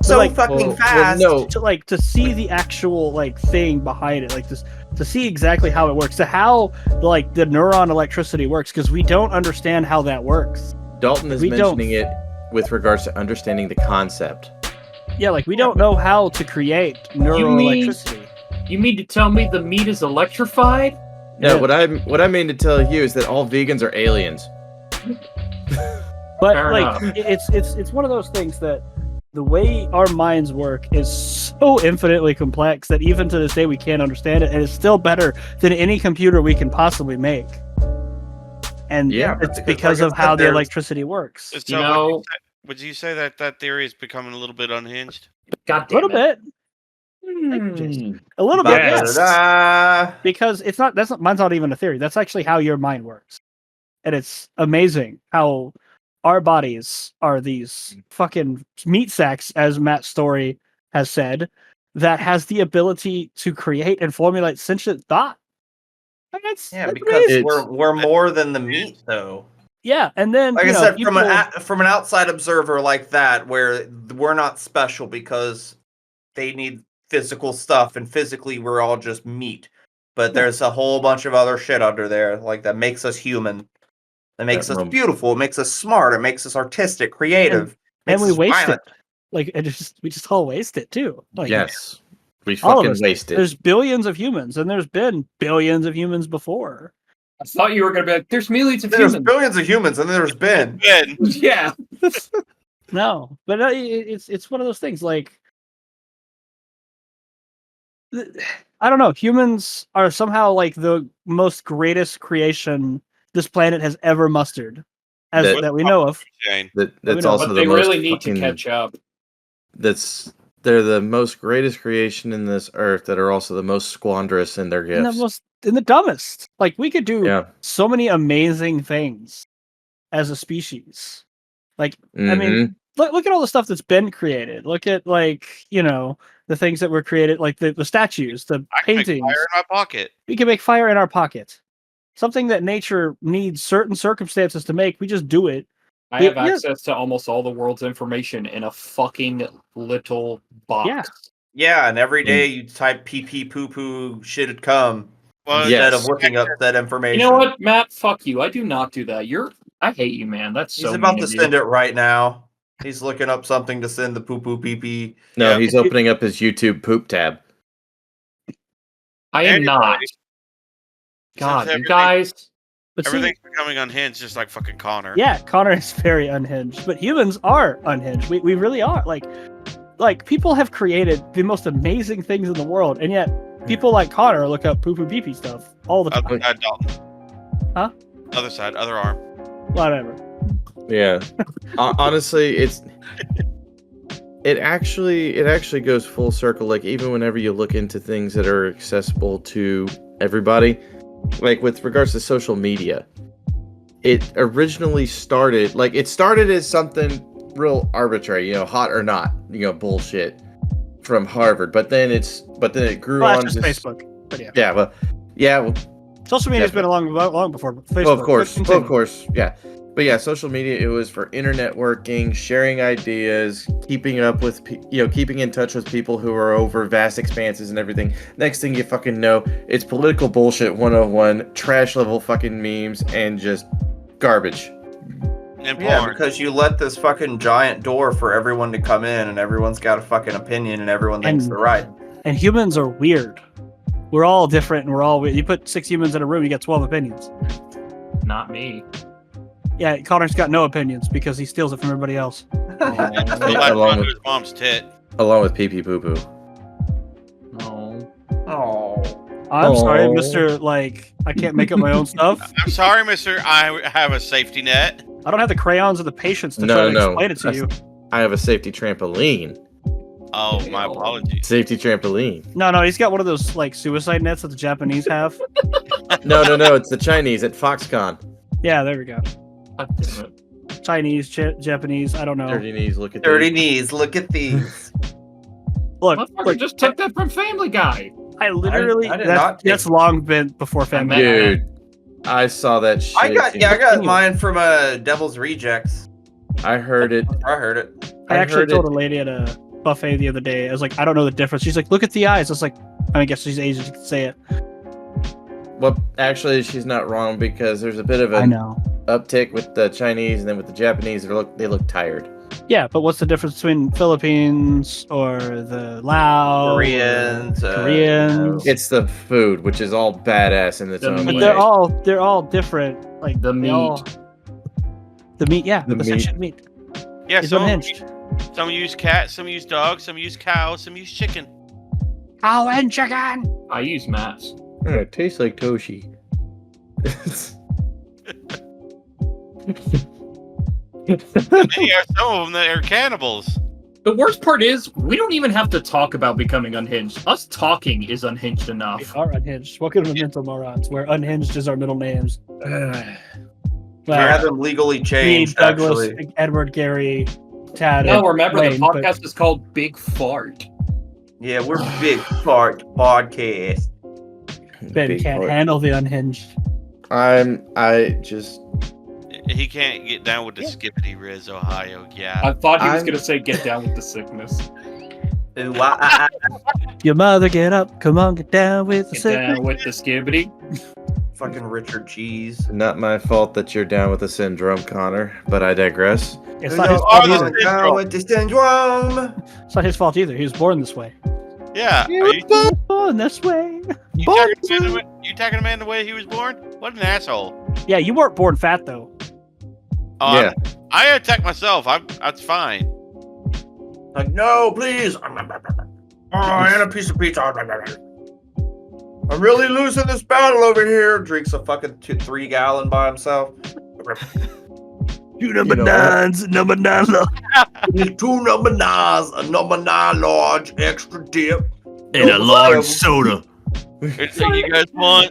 [SPEAKER 4] so
[SPEAKER 2] like,
[SPEAKER 4] fucking
[SPEAKER 7] Well,
[SPEAKER 4] fast.
[SPEAKER 7] no.
[SPEAKER 2] to see the actual thing behind it, like this, to see exactly how it works, to how the neuron electricity works, because we don't understand how that works.
[SPEAKER 7] Dalton is
[SPEAKER 2] We don't-
[SPEAKER 7] mentioning it with regards to understanding the concept.
[SPEAKER 2] Yeah, like we don't know how to create neural
[SPEAKER 5] mean-
[SPEAKER 2] electricity.
[SPEAKER 5] You mean to tell me the meat is electrified?
[SPEAKER 7] No,
[SPEAKER 2] Yeah.
[SPEAKER 7] what I mean to tell you is that all vegans are aliens.
[SPEAKER 2] But
[SPEAKER 5] Fair enough.
[SPEAKER 2] it's one of those things that the way our minds work is so infinitely complex that even to this day we can't understand it, and it's still better than any computer we can possibly make. And
[SPEAKER 7] Yeah,
[SPEAKER 2] it's
[SPEAKER 4] because,
[SPEAKER 2] because
[SPEAKER 4] like I
[SPEAKER 2] of
[SPEAKER 4] said,
[SPEAKER 2] how the
[SPEAKER 4] there's-
[SPEAKER 2] electricity works.
[SPEAKER 1] So
[SPEAKER 5] know-
[SPEAKER 1] would you say that that theory is becoming a little bit unhinged?
[SPEAKER 5] God
[SPEAKER 2] A little
[SPEAKER 5] damn it.
[SPEAKER 2] bit,
[SPEAKER 5] Hmm.
[SPEAKER 2] a little bit,
[SPEAKER 5] Yes.
[SPEAKER 2] yes. Because mine's not even a theory. That's actually how your mind works. And it's amazing how our bodies are these fucking meat sacks, as Matt's story has said, that has the ability to create and formulate sentient thought. Like, that's
[SPEAKER 4] because
[SPEAKER 2] amazing.
[SPEAKER 4] we're more than the meat, though.
[SPEAKER 2] Yeah, and then
[SPEAKER 4] Like
[SPEAKER 2] you
[SPEAKER 4] I
[SPEAKER 2] know,
[SPEAKER 4] said,
[SPEAKER 2] people,
[SPEAKER 4] from an outside observer like that, where we're not special because they need physical stuff, and physically we're all just meat. But there's a whole bunch of other shit under there, like that makes us human, that makes us beautiful, it makes us smart, it makes us artistic, creative,
[SPEAKER 2] and
[SPEAKER 4] makes
[SPEAKER 2] we
[SPEAKER 4] us
[SPEAKER 2] waste
[SPEAKER 4] violent.
[SPEAKER 2] it. Like we just all waste it too. Like,
[SPEAKER 7] Yes. We
[SPEAKER 2] all of
[SPEAKER 7] fucking
[SPEAKER 2] us.
[SPEAKER 7] wasted.
[SPEAKER 2] There's billions of humans, and there's been billions of humans before.
[SPEAKER 5] I thought you were gonna be like, there's millions of
[SPEAKER 4] There's
[SPEAKER 5] humans.
[SPEAKER 4] billions of humans, and there's been.
[SPEAKER 1] Ben,
[SPEAKER 5] Yeah.
[SPEAKER 2] No, but it's one of those things. Like, I don't know. Humans are somehow like the most greatest creation this planet has ever mustered, that we know of.
[SPEAKER 1] Shane.
[SPEAKER 7] That's
[SPEAKER 2] know,
[SPEAKER 7] also
[SPEAKER 5] But
[SPEAKER 7] the
[SPEAKER 5] they
[SPEAKER 7] most
[SPEAKER 5] really need to
[SPEAKER 7] fucking-
[SPEAKER 5] catch up.
[SPEAKER 7] They're the most greatest creation in this earth that are also the most squanderous in their gifts.
[SPEAKER 2] And the dumbest. Like, we could do
[SPEAKER 7] Yeah.
[SPEAKER 2] so many amazing things as a species. Like, I
[SPEAKER 7] Mhm.
[SPEAKER 2] mean, look at all the stuff that's been created. Look at, like, you know, the things that were created, like the statues, the
[SPEAKER 1] I can make
[SPEAKER 2] paintings.
[SPEAKER 1] fire in my pocket.
[SPEAKER 2] We can make fire in our pocket. Something that nature needs certain circumstances to make. We just do it.
[SPEAKER 5] I have
[SPEAKER 2] Yeah.
[SPEAKER 5] access to almost all the world's information in a fucking little box.
[SPEAKER 2] Yeah.
[SPEAKER 4] Yeah, and every day you type pee pee poo poo shit'd come
[SPEAKER 1] Well,
[SPEAKER 4] instead
[SPEAKER 7] yes.
[SPEAKER 4] of looking up that
[SPEAKER 5] You
[SPEAKER 4] information.
[SPEAKER 5] know what, Matt? Fuck you. I do not do that. I hate you, man. That's
[SPEAKER 4] He's
[SPEAKER 5] so
[SPEAKER 4] about
[SPEAKER 5] mean
[SPEAKER 4] to
[SPEAKER 5] of you.
[SPEAKER 4] send it right now. He's looking up something to send the poo poo pee pee.
[SPEAKER 7] No,
[SPEAKER 1] Yeah.
[SPEAKER 7] he's opening up his YouTube poop tab.
[SPEAKER 5] I am not.
[SPEAKER 1] Anyway,
[SPEAKER 5] God,
[SPEAKER 1] since
[SPEAKER 5] you guys.
[SPEAKER 2] But see,
[SPEAKER 1] Everything's becoming unhinged, just like fucking Connor.
[SPEAKER 2] yeah, Connor is very unhinged, but humans are unhinged. We really are. Like people have created the most amazing things in the world, and yet people like Connor look up poo poo pee pee stuff all the time.
[SPEAKER 1] Other side, Dalton.
[SPEAKER 2] Huh?
[SPEAKER 1] Other side, other arm.
[SPEAKER 2] Whatever.
[SPEAKER 7] Yeah. Honestly, it actually goes full circle. Like, even whenever you look into things that are accessible to everybody, like with regards to social media, it originally started as something real arbitrary, hot or not, bullshit from Harvard. But then it grew
[SPEAKER 2] Well,
[SPEAKER 7] on
[SPEAKER 2] that's just
[SPEAKER 7] this.
[SPEAKER 2] Facebook. But yeah,
[SPEAKER 7] Yeah, well,
[SPEAKER 2] social media's been along long before Facebook.
[SPEAKER 7] well, of course,
[SPEAKER 2] But continue.
[SPEAKER 7] yeah. But yeah, social media, it was for internet working, sharing ideas, keeping up with, keeping in touch with people who are over vast expanses and everything. Next thing you fucking know, it's political bullshit 101, trash level fucking memes, and just garbage.
[SPEAKER 1] And
[SPEAKER 4] Yeah,
[SPEAKER 1] porn.
[SPEAKER 4] because you let this fucking giant door for everyone to come in, and everyone's got a fucking opinion, and everyone thinks
[SPEAKER 2] And-
[SPEAKER 4] they're right.
[SPEAKER 2] And humans are weird. We're all different, and we're all weird. You put 6 humans in a room, you get 12 opinions.
[SPEAKER 5] Not me.
[SPEAKER 2] Yeah, Connor's got no opinions because he steals it from everybody else.
[SPEAKER 1] And still
[SPEAKER 7] Yeah,
[SPEAKER 1] latch
[SPEAKER 7] along
[SPEAKER 1] onto
[SPEAKER 7] with-
[SPEAKER 1] his mom's tit.
[SPEAKER 7] Along with pee pee poo poo.
[SPEAKER 5] No.
[SPEAKER 4] Oh.
[SPEAKER 2] I'm sorry,
[SPEAKER 7] Aw.
[SPEAKER 2] Mr. Like, I can't make up my own stuff.
[SPEAKER 1] I'm sorry, mister. I have a safety net.
[SPEAKER 2] I don't have the crayons or the patience to
[SPEAKER 7] No,
[SPEAKER 2] try to
[SPEAKER 7] no.
[SPEAKER 2] explain it to you.
[SPEAKER 7] I have a safety trampoline.
[SPEAKER 1] Oh, my apologies.
[SPEAKER 7] Safety trampoline.
[SPEAKER 2] No, he's got one of those like suicide nets that the Japanese have.
[SPEAKER 7] No, it's the Chinese at Foxconn.
[SPEAKER 2] Yeah, there we go.
[SPEAKER 5] God damn it.
[SPEAKER 2] Chinese, Japanese, I don't know.
[SPEAKER 7] Dirty knees, look at
[SPEAKER 4] Dirty
[SPEAKER 7] these.
[SPEAKER 4] knees, look at these.
[SPEAKER 2] Look,
[SPEAKER 5] Motherfucker just took that from Family Guy.
[SPEAKER 2] I literally
[SPEAKER 4] I did not take-
[SPEAKER 2] that's long been before Family Guy.
[SPEAKER 7] Dude, I saw that shit.
[SPEAKER 4] I got mine from Devil's Rejects.
[SPEAKER 7] I heard it.
[SPEAKER 4] I heard it.
[SPEAKER 2] I actually
[SPEAKER 7] heard
[SPEAKER 2] told
[SPEAKER 7] it.
[SPEAKER 2] a lady at a buffet the other day. I was like, I don't know the difference. She's like, look at the eyes. I was like, I guess she's Asian. She can say it.
[SPEAKER 7] Well, actually, she's not wrong because there's a bit of
[SPEAKER 2] I
[SPEAKER 7] an
[SPEAKER 2] know.
[SPEAKER 7] uptick with the Chinese, and then with the Japanese, they look tired.
[SPEAKER 2] Yeah, but what's the difference between Philippines or the Lao? or
[SPEAKER 4] Koreans.
[SPEAKER 2] Koreans.
[SPEAKER 7] It's the food, which is all badass in its
[SPEAKER 5] The
[SPEAKER 7] own
[SPEAKER 2] But
[SPEAKER 5] meat.
[SPEAKER 7] way.
[SPEAKER 2] they're all different. Like
[SPEAKER 5] The
[SPEAKER 2] they all-
[SPEAKER 5] meat.
[SPEAKER 2] The meat, yeah.
[SPEAKER 7] The
[SPEAKER 2] The sentient meat.
[SPEAKER 1] Yeah,
[SPEAKER 2] It's
[SPEAKER 1] some
[SPEAKER 2] unhinged.
[SPEAKER 1] use cats, some use dogs, some use cows, some use chicken.
[SPEAKER 2] Cow and chicken.
[SPEAKER 5] I use mats.
[SPEAKER 7] It tastes like Toshi.
[SPEAKER 1] And then you have some of them that are cannibals.
[SPEAKER 5] The worst part is, we don't even have to talk about becoming unhinged. Us talking is unhinged
[SPEAKER 2] We
[SPEAKER 5] enough.
[SPEAKER 2] are unhinged. Welcome to Mental Morons, where unhinged is our middle names.
[SPEAKER 4] I
[SPEAKER 2] Well,
[SPEAKER 4] had them legally
[SPEAKER 2] me,
[SPEAKER 4] changed,
[SPEAKER 2] Douglas,
[SPEAKER 4] actually.
[SPEAKER 2] Edward, Gary, Tad.
[SPEAKER 5] No,
[SPEAKER 2] and
[SPEAKER 5] remember,
[SPEAKER 2] Wayne,
[SPEAKER 5] the
[SPEAKER 2] but-
[SPEAKER 5] podcast is called Big Fart.
[SPEAKER 4] Yeah, we're Big Fart Podcast.
[SPEAKER 2] Ben
[SPEAKER 7] Big
[SPEAKER 2] can't
[SPEAKER 7] part.
[SPEAKER 2] handle the unhinged.
[SPEAKER 7] I just
[SPEAKER 1] He can't get down with the skippity Riz, Ohio. Yeah.
[SPEAKER 5] I thought he was
[SPEAKER 7] I'm-
[SPEAKER 5] going to say, get down with the sickness.
[SPEAKER 4] Ooh, ah,
[SPEAKER 2] Your mother, get up. Come on, get down with the
[SPEAKER 5] Get
[SPEAKER 2] sickness.
[SPEAKER 5] down with the skibbity.
[SPEAKER 4] fucking Richard Cheese.
[SPEAKER 7] not my fault that you're down with the syndrome, Connor. But I digress.
[SPEAKER 2] It's not his
[SPEAKER 1] Oh,
[SPEAKER 2] fault
[SPEAKER 1] the
[SPEAKER 2] either.
[SPEAKER 1] syndrome.
[SPEAKER 4] With the syndrome.
[SPEAKER 2] It's not his fault either. He was born this way.
[SPEAKER 1] Yeah. Are you
[SPEAKER 2] Born this way.
[SPEAKER 1] attacking a man the way he was born? What an asshole.
[SPEAKER 2] Yeah, you weren't born fat though.
[SPEAKER 1] Oh,
[SPEAKER 7] Yeah.
[SPEAKER 1] I attack myself. That's fine.
[SPEAKER 4] Like, no, please. Oh, and a piece of pizza. I'm really losing this battle over here. Drinks a fucking 3-gallon by himself.
[SPEAKER 2] You
[SPEAKER 7] know what?
[SPEAKER 2] number nine.
[SPEAKER 4] Need 2 number 9s, a number 9 large, extra dip.
[SPEAKER 2] And a large
[SPEAKER 4] soda.
[SPEAKER 1] Anything you guys want?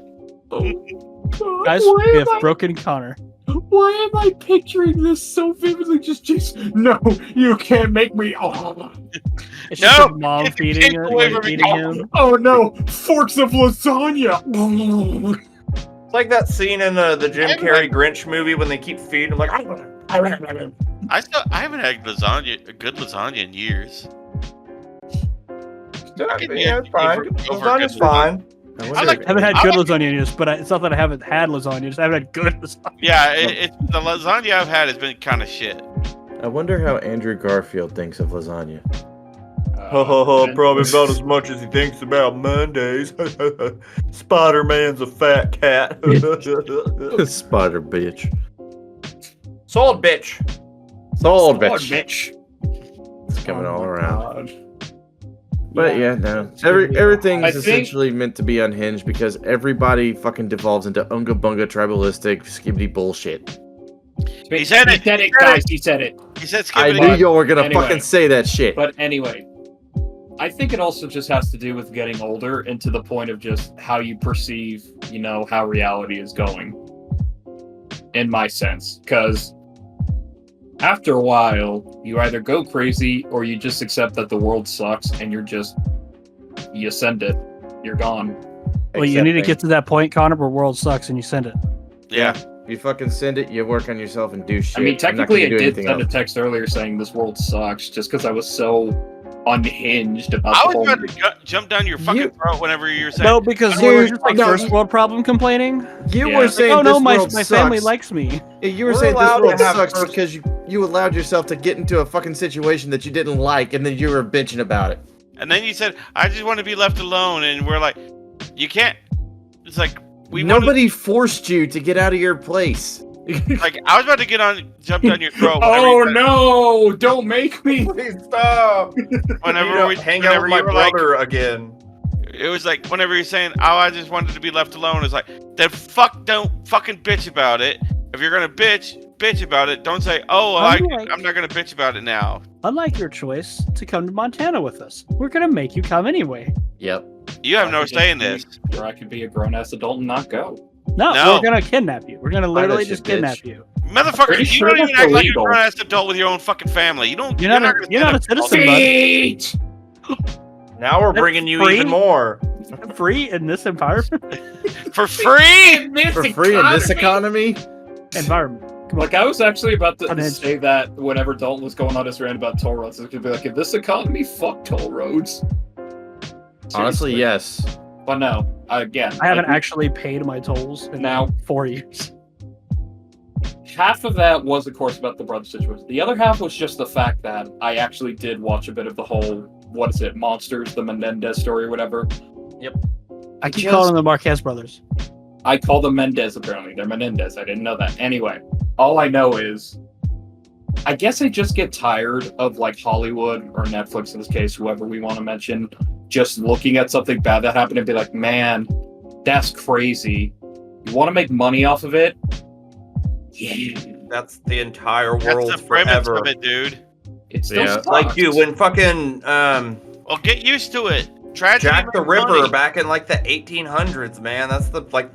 [SPEAKER 2] Guys,
[SPEAKER 5] Why
[SPEAKER 2] we
[SPEAKER 5] am
[SPEAKER 2] have
[SPEAKER 5] I-
[SPEAKER 2] broken Connor.
[SPEAKER 5] Why am I picturing this so vividly? Just no, you can't make me. Oh,
[SPEAKER 2] It's
[SPEAKER 1] No,
[SPEAKER 2] just his mom
[SPEAKER 1] get the
[SPEAKER 2] feeding
[SPEAKER 1] cake
[SPEAKER 2] it,
[SPEAKER 1] away
[SPEAKER 2] like,
[SPEAKER 1] from me.
[SPEAKER 2] eating him.
[SPEAKER 5] oh no, forks of lasagna.
[SPEAKER 4] It's like that scene in the Jim Carrey Grinch movie when they keep feeding him like.
[SPEAKER 1] I haven't had good lasagna in years.
[SPEAKER 4] Yeah, it's fine.
[SPEAKER 1] Go for
[SPEAKER 4] Lasagna's
[SPEAKER 1] good
[SPEAKER 4] fine.
[SPEAKER 7] I
[SPEAKER 1] I
[SPEAKER 7] wonder
[SPEAKER 1] like-
[SPEAKER 7] if-
[SPEAKER 2] I haven't had
[SPEAKER 1] I
[SPEAKER 2] good
[SPEAKER 1] like-
[SPEAKER 2] lasagna yet, but it's not that I haven't had lasagna. Just I haven't had good lasagna.
[SPEAKER 1] Yeah, it's the lasagna I've had has been kind of shit.
[SPEAKER 7] I wonder how Andrew Garfield thinks of lasagna.
[SPEAKER 4] Probably about as much as he thinks about Mondays. Spider-Man's a fat cat.
[SPEAKER 7] Spider bitch.
[SPEAKER 4] Sold, bitch.
[SPEAKER 7] Sold
[SPEAKER 5] Oh,
[SPEAKER 7] bitch.
[SPEAKER 5] bitch.
[SPEAKER 7] It's coming all
[SPEAKER 5] Oh,
[SPEAKER 7] around.
[SPEAKER 5] God.
[SPEAKER 7] But yeah, no. Everything's
[SPEAKER 5] I think-
[SPEAKER 7] essentially meant to be unhinged because everybody fucking devolves into unga bunga tribalistic skibbity bullshit.
[SPEAKER 1] He said it.
[SPEAKER 5] He said it, guys. He said it.
[SPEAKER 1] He said
[SPEAKER 7] I
[SPEAKER 1] skippity.
[SPEAKER 7] knew y'all were gonna
[SPEAKER 5] Anyway.
[SPEAKER 7] fucking say that shit.
[SPEAKER 5] But anyway, I think it also just has to do with getting older and to the point of just how you perceive, how reality is going. In my sense, because after a while, you either go crazy or you just accept that the world sucks and you send it. You're gone.
[SPEAKER 2] Well, you need to get to that point, Connor, where world sucks and you send it.
[SPEAKER 1] Yeah.
[SPEAKER 7] You fucking send it. You work on yourself and do shit.
[SPEAKER 5] I mean,
[SPEAKER 7] I'm not
[SPEAKER 5] technically,
[SPEAKER 7] gonna
[SPEAKER 5] I
[SPEAKER 7] do
[SPEAKER 5] did
[SPEAKER 7] anything
[SPEAKER 5] send a
[SPEAKER 7] else.
[SPEAKER 5] text earlier saying this world sucks, just because I was so unhinged about
[SPEAKER 1] I
[SPEAKER 5] the
[SPEAKER 1] was
[SPEAKER 5] whole.
[SPEAKER 1] about to jump down your fucking
[SPEAKER 7] You-
[SPEAKER 1] throat whenever you were saying.
[SPEAKER 2] No, because
[SPEAKER 1] I
[SPEAKER 2] we were
[SPEAKER 7] Dude,
[SPEAKER 2] just like
[SPEAKER 7] no,
[SPEAKER 2] first world problem complaining.
[SPEAKER 7] You
[SPEAKER 5] Yeah.
[SPEAKER 7] were
[SPEAKER 5] Like,
[SPEAKER 7] saying
[SPEAKER 2] Oh no,
[SPEAKER 7] this
[SPEAKER 2] my
[SPEAKER 7] world
[SPEAKER 2] family
[SPEAKER 7] sucks.
[SPEAKER 2] likes me.
[SPEAKER 7] You were
[SPEAKER 4] We're
[SPEAKER 7] saying this
[SPEAKER 4] allowed to
[SPEAKER 7] world
[SPEAKER 4] have
[SPEAKER 7] sucks
[SPEAKER 4] first-
[SPEAKER 7] because you allowed yourself to get into a fucking situation that you didn't like, and then you were bitching about it.
[SPEAKER 1] And then you said, "I just want to be left alone," and we're like, "You can't." It's like
[SPEAKER 7] Nobody forced you to get out of your place.
[SPEAKER 1] Like I was about to jump down your throat. whenever
[SPEAKER 5] Oh
[SPEAKER 1] you said-
[SPEAKER 5] no! Don't make me.
[SPEAKER 4] Please stop.
[SPEAKER 1] Whenever we
[SPEAKER 4] hang out with my
[SPEAKER 1] you were like,
[SPEAKER 4] brother again.
[SPEAKER 1] it was like whenever you're saying, "Oh, I just wanted to be left alone," it's like, then don't fucking bitch about it. If you're gonna bitch about it. Don't say, "Oh, well, I'm not gonna bitch about it now."
[SPEAKER 2] Unlike your choice to come to Montana with us, we're gonna make you come anyway.
[SPEAKER 7] Yep.
[SPEAKER 1] You have
[SPEAKER 5] I
[SPEAKER 1] no
[SPEAKER 5] could
[SPEAKER 1] say in
[SPEAKER 5] just
[SPEAKER 1] this.
[SPEAKER 5] Or I could be a grown-ass adult and not go.
[SPEAKER 2] No,
[SPEAKER 1] No.
[SPEAKER 2] we're gonna kidnap you. We're gonna literally
[SPEAKER 7] that
[SPEAKER 2] just
[SPEAKER 7] shit,
[SPEAKER 2] kidnap
[SPEAKER 7] bitch.
[SPEAKER 2] you.
[SPEAKER 1] Motherfucker,
[SPEAKER 5] Pretty
[SPEAKER 1] you
[SPEAKER 5] sure
[SPEAKER 1] don't even
[SPEAKER 5] that's
[SPEAKER 1] act like a
[SPEAKER 5] illegal.
[SPEAKER 1] grown-ass adult with your own fucking family. You don't.
[SPEAKER 2] You're not
[SPEAKER 1] gonna
[SPEAKER 2] a
[SPEAKER 1] stand up-
[SPEAKER 2] citizen, bud.
[SPEAKER 5] Feet.
[SPEAKER 4] Now we're
[SPEAKER 2] That's
[SPEAKER 4] bringing you
[SPEAKER 2] free?
[SPEAKER 4] even more.
[SPEAKER 2] Free in this environment.
[SPEAKER 1] for free.
[SPEAKER 7] For free in this economy?
[SPEAKER 2] Environment. Come on.
[SPEAKER 5] Like, I was actually about to
[SPEAKER 2] Unhinged.
[SPEAKER 5] say that whenever Dalton was going on his rant about toll roads, it could be like, in this economy, fuck toll roads.
[SPEAKER 7] Honestly,
[SPEAKER 5] Seriously.
[SPEAKER 7] yes.
[SPEAKER 5] But no, again,
[SPEAKER 2] I haven't
[SPEAKER 5] like,
[SPEAKER 2] actually paid my tolls in
[SPEAKER 5] Now-
[SPEAKER 2] 4 years.
[SPEAKER 5] half of that was, of course, about the brother situation. The other half was just the fact that I actually did watch a bit of the whole, what is it, Monsters, the Menendez story, or whatever.
[SPEAKER 2] I keep
[SPEAKER 5] Just-
[SPEAKER 2] calling them the Marquez brothers.
[SPEAKER 5] I call them Mendez, apparently. They're Menendez. I didn't know that. Anyway, all I know is, I guess I just get tired of, like, Hollywood, or Netflix in this case, whoever we want to mention, just looking at something bad that happened and be like, man, that's crazy. You want to make money off of it? Yeah.
[SPEAKER 4] That's the entire
[SPEAKER 1] That's
[SPEAKER 4] world
[SPEAKER 1] the premise
[SPEAKER 4] forever.
[SPEAKER 1] of it, dude.
[SPEAKER 5] It still
[SPEAKER 7] Yeah.
[SPEAKER 5] sucks.
[SPEAKER 4] Like, dude, when fucking
[SPEAKER 1] Well, get used to it. Tragedy
[SPEAKER 4] Jack the
[SPEAKER 1] makes
[SPEAKER 4] Ripper
[SPEAKER 1] money.
[SPEAKER 4] back in like the 1800s, man. That's the like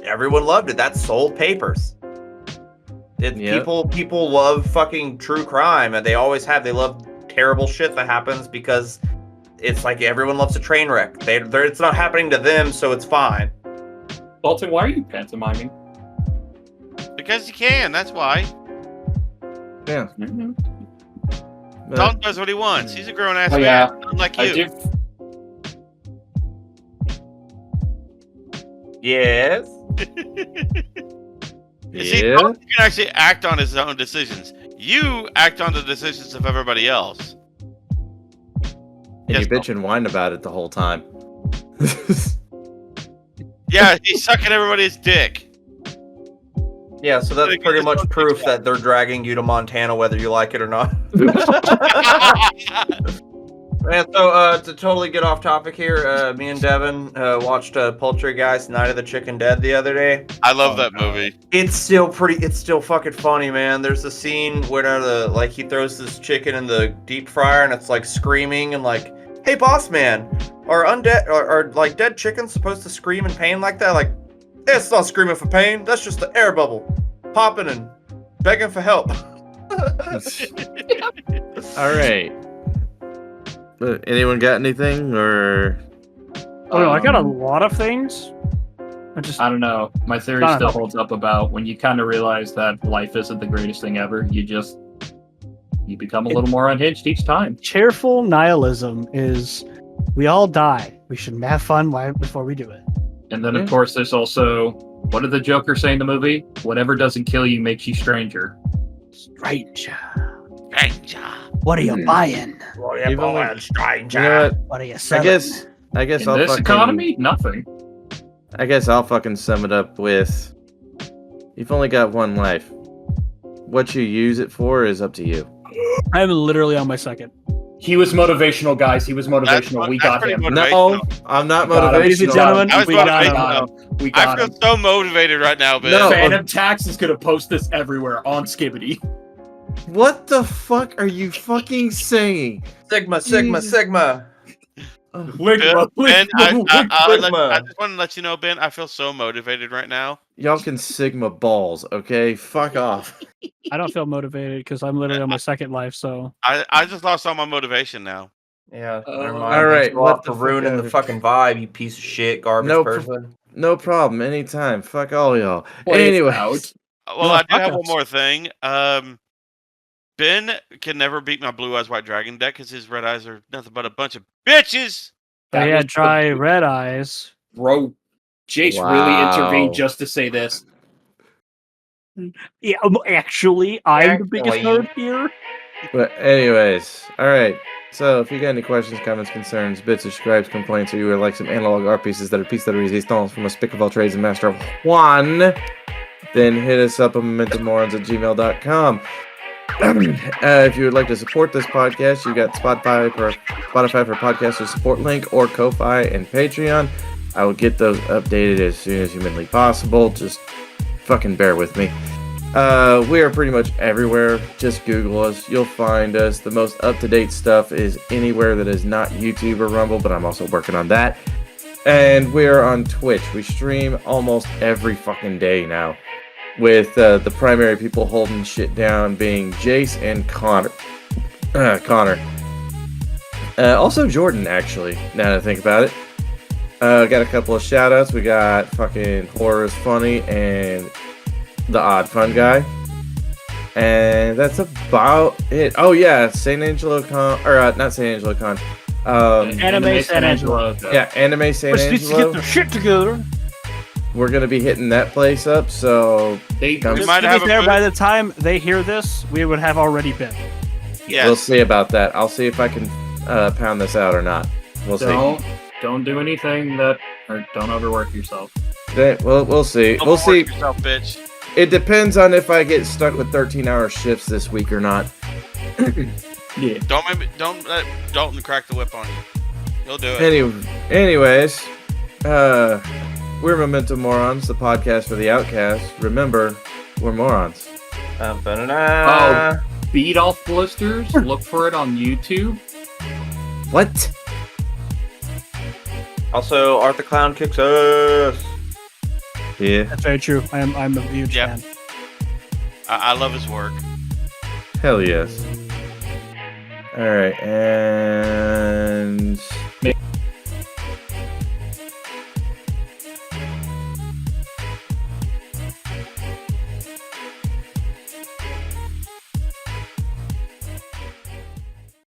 [SPEAKER 4] everyone loved it. That sold papers.
[SPEAKER 7] Yep.
[SPEAKER 4] People love fucking true crime, and they always have. They love terrible shit that happens because it's like everyone loves a train wreck. It's not happening to them, so it's fine.
[SPEAKER 5] Dalton, why are you pantomiming?
[SPEAKER 1] Because you can. That's why.
[SPEAKER 7] Yeah. But-
[SPEAKER 1] Dalton does what he wants. He's a grown ass
[SPEAKER 5] Oh,
[SPEAKER 1] man,
[SPEAKER 5] yeah.
[SPEAKER 1] unlike
[SPEAKER 5] I
[SPEAKER 1] you.
[SPEAKER 5] do.
[SPEAKER 4] Yes.
[SPEAKER 1] You see,
[SPEAKER 7] Yeah.
[SPEAKER 1] Dalton can actually act on his own decisions. You act on the decisions of everybody else.
[SPEAKER 7] And
[SPEAKER 1] Yes,
[SPEAKER 7] you bitch and whine about it the whole time.
[SPEAKER 1] Yeah, he's sucking everybody's dick.
[SPEAKER 4] Yeah, so that's
[SPEAKER 1] Like,
[SPEAKER 4] pretty
[SPEAKER 1] it's
[SPEAKER 4] much
[SPEAKER 1] not
[SPEAKER 4] proof
[SPEAKER 1] like
[SPEAKER 4] that they're dragging you to Montana whether you like it or not. Man, so to totally get off topic here, me and Devin watched Poultry Guys Night of the Chicken Dead the other day.
[SPEAKER 1] I love
[SPEAKER 5] Oh,
[SPEAKER 1] that
[SPEAKER 5] no.
[SPEAKER 1] movie.
[SPEAKER 4] It's still fucking funny, man. There's a scene where he throws this chicken in the deep fryer and it's like screaming and like, "Hey boss man, are undead are like dead chickens supposed to scream in pain like that?" Like, it's not screaming for pain, that's just the air bubble popping and begging for help.
[SPEAKER 7] All right. Anyone got anything or?
[SPEAKER 2] Oh no, I got a lot of things.
[SPEAKER 5] I don't know. My theory
[SPEAKER 2] Not
[SPEAKER 5] still
[SPEAKER 2] enough.
[SPEAKER 5] holds up about when you kind of realize that life isn't the greatest thing ever. You become a little more unhinged each time.
[SPEAKER 2] Cheerful nihilism is we all die. We should have fun before we do it.
[SPEAKER 5] And then,
[SPEAKER 7] Yeah.
[SPEAKER 5] of course, there's also, what did the Joker say in the movie? Whatever doesn't kill you makes you stranger.
[SPEAKER 2] Stranger.
[SPEAKER 1] Stranger.
[SPEAKER 2] What are you buying?
[SPEAKER 7] You've only- You know what?
[SPEAKER 2] What are you
[SPEAKER 7] I
[SPEAKER 2] selling?
[SPEAKER 7] guess
[SPEAKER 5] In
[SPEAKER 7] I'll
[SPEAKER 5] this
[SPEAKER 7] fucking,
[SPEAKER 5] economy, nothing.
[SPEAKER 7] I guess I'll fucking sum it up with: you've only got one life. What you use it for is up to you.
[SPEAKER 2] I'm literally on my second.
[SPEAKER 5] He was motivational, guys. He was motivational. We
[SPEAKER 1] that's
[SPEAKER 5] got
[SPEAKER 1] pretty
[SPEAKER 5] him.
[SPEAKER 1] motivational.
[SPEAKER 7] No, I'm not
[SPEAKER 5] We got him.
[SPEAKER 2] Ladies and
[SPEAKER 7] motivational.
[SPEAKER 2] gentlemen,
[SPEAKER 1] I was
[SPEAKER 2] we got
[SPEAKER 1] motivated.
[SPEAKER 2] him.
[SPEAKER 5] We
[SPEAKER 1] I
[SPEAKER 5] got
[SPEAKER 1] feel
[SPEAKER 5] him.
[SPEAKER 1] so motivated right now, Ben.
[SPEAKER 7] No.
[SPEAKER 5] Phantom Tax is gonna post this everywhere on Skibbity.
[SPEAKER 7] What the fuck are you fucking saying?
[SPEAKER 4] Sigma.
[SPEAKER 5] Ligma,
[SPEAKER 1] Ben, I
[SPEAKER 4] Ligma.
[SPEAKER 1] just want to let you know, Ben, I feel so motivated right now.
[SPEAKER 7] Y'all can Sigma balls, okay? Fuck off.
[SPEAKER 2] I don't feel motivated because I'm literally on my second life. So
[SPEAKER 1] I just lost all my motivation now.
[SPEAKER 4] Yeah, never
[SPEAKER 5] All
[SPEAKER 4] mind.
[SPEAKER 7] right,
[SPEAKER 4] Thanks a lot
[SPEAKER 7] what the
[SPEAKER 4] for
[SPEAKER 7] fuck
[SPEAKER 4] ruining the
[SPEAKER 7] ever.
[SPEAKER 4] fucking vibe, you piece of shit, garbage
[SPEAKER 7] No
[SPEAKER 4] person.
[SPEAKER 7] No problem. Anytime. Fuck all y'all.
[SPEAKER 5] Play it
[SPEAKER 7] Anyway,
[SPEAKER 5] out.
[SPEAKER 1] Well,
[SPEAKER 2] Yeah,
[SPEAKER 1] I do have
[SPEAKER 2] fuck
[SPEAKER 1] one
[SPEAKER 2] us.
[SPEAKER 1] more thing. Ben can never beat my Blue Eyes White Dragon deck because his red eyes are nothing but a bunch of bitches.
[SPEAKER 2] They
[SPEAKER 5] That was
[SPEAKER 2] had try
[SPEAKER 5] the-
[SPEAKER 2] red eyes.
[SPEAKER 5] Bro, Jace really intervened
[SPEAKER 7] Wow.
[SPEAKER 5] just to say this.
[SPEAKER 2] Yeah, actually, I'm the biggest
[SPEAKER 4] Actually.
[SPEAKER 2] nerd here.
[SPEAKER 7] But anyways, all right. So if you got any questions, comments, concerns, bits, subscribes, complaints, or you would like some analog art pieces that are piece de resistance from a spick of all trades and master of Juan, then hit us up at momentummorons@gmail.com. If you would like to support this podcast, you got Spotify for podcaster support link or Ko-Fi and Patreon. I will get those updated as soon as humanly possible. Just fucking bear with me. We are pretty much everywhere. Just Google us. You'll find us. The most up-to-date stuff is anywhere that is not YouTube or Rumble, but I'm also working on that. And we're on Twitch. We stream almost every fucking day now, with the primary people holding shit down being Jace and Connor. Also Jordan, actually, now that I think about it. Got a couple of shout-outs. We got fucking Horror is Funny and the Odd Fun Guy. And that's about it. Oh yeah, St. Angelo Con, or not St. Angelo Con.
[SPEAKER 2] Anime San Angelo.
[SPEAKER 7] Yeah, Anime St.
[SPEAKER 2] Which needs to get
[SPEAKER 7] Angelo.
[SPEAKER 2] their shit together.
[SPEAKER 7] We're gonna be hitting that place up, so
[SPEAKER 5] They
[SPEAKER 7] Come-
[SPEAKER 2] Just
[SPEAKER 1] might
[SPEAKER 2] to
[SPEAKER 1] have
[SPEAKER 2] be
[SPEAKER 1] a
[SPEAKER 2] fair,
[SPEAKER 1] booth.
[SPEAKER 2] by the time they hear this, we would have already been.
[SPEAKER 1] Yes.
[SPEAKER 7] we'll see about that. I'll see if I can pound this out or not. We'll see.
[SPEAKER 5] don't do anything that, or don't overwork yourself.
[SPEAKER 7] We'll see.
[SPEAKER 1] Don't
[SPEAKER 7] We'll see.
[SPEAKER 1] overwork yourself, bitch.
[SPEAKER 7] It depends on if I get stuck with 13-hour shifts this week or not.
[SPEAKER 5] Yeah.
[SPEAKER 1] Don't let Dalton crack the whip on you. He'll do it.
[SPEAKER 7] Anyways, we're Memento Morons, the podcast for the outcast. Remember, we're morons.
[SPEAKER 4] Ba-da-da.
[SPEAKER 5] Beat off blisters. Look for it on YouTube.
[SPEAKER 7] What?
[SPEAKER 4] Also, Art the Clown kicks ass.
[SPEAKER 7] Yeah.
[SPEAKER 2] That's very true. I'm a huge
[SPEAKER 1] Yep.
[SPEAKER 2] fan.
[SPEAKER 1] I love his work.
[SPEAKER 7] Hell yes. All right, and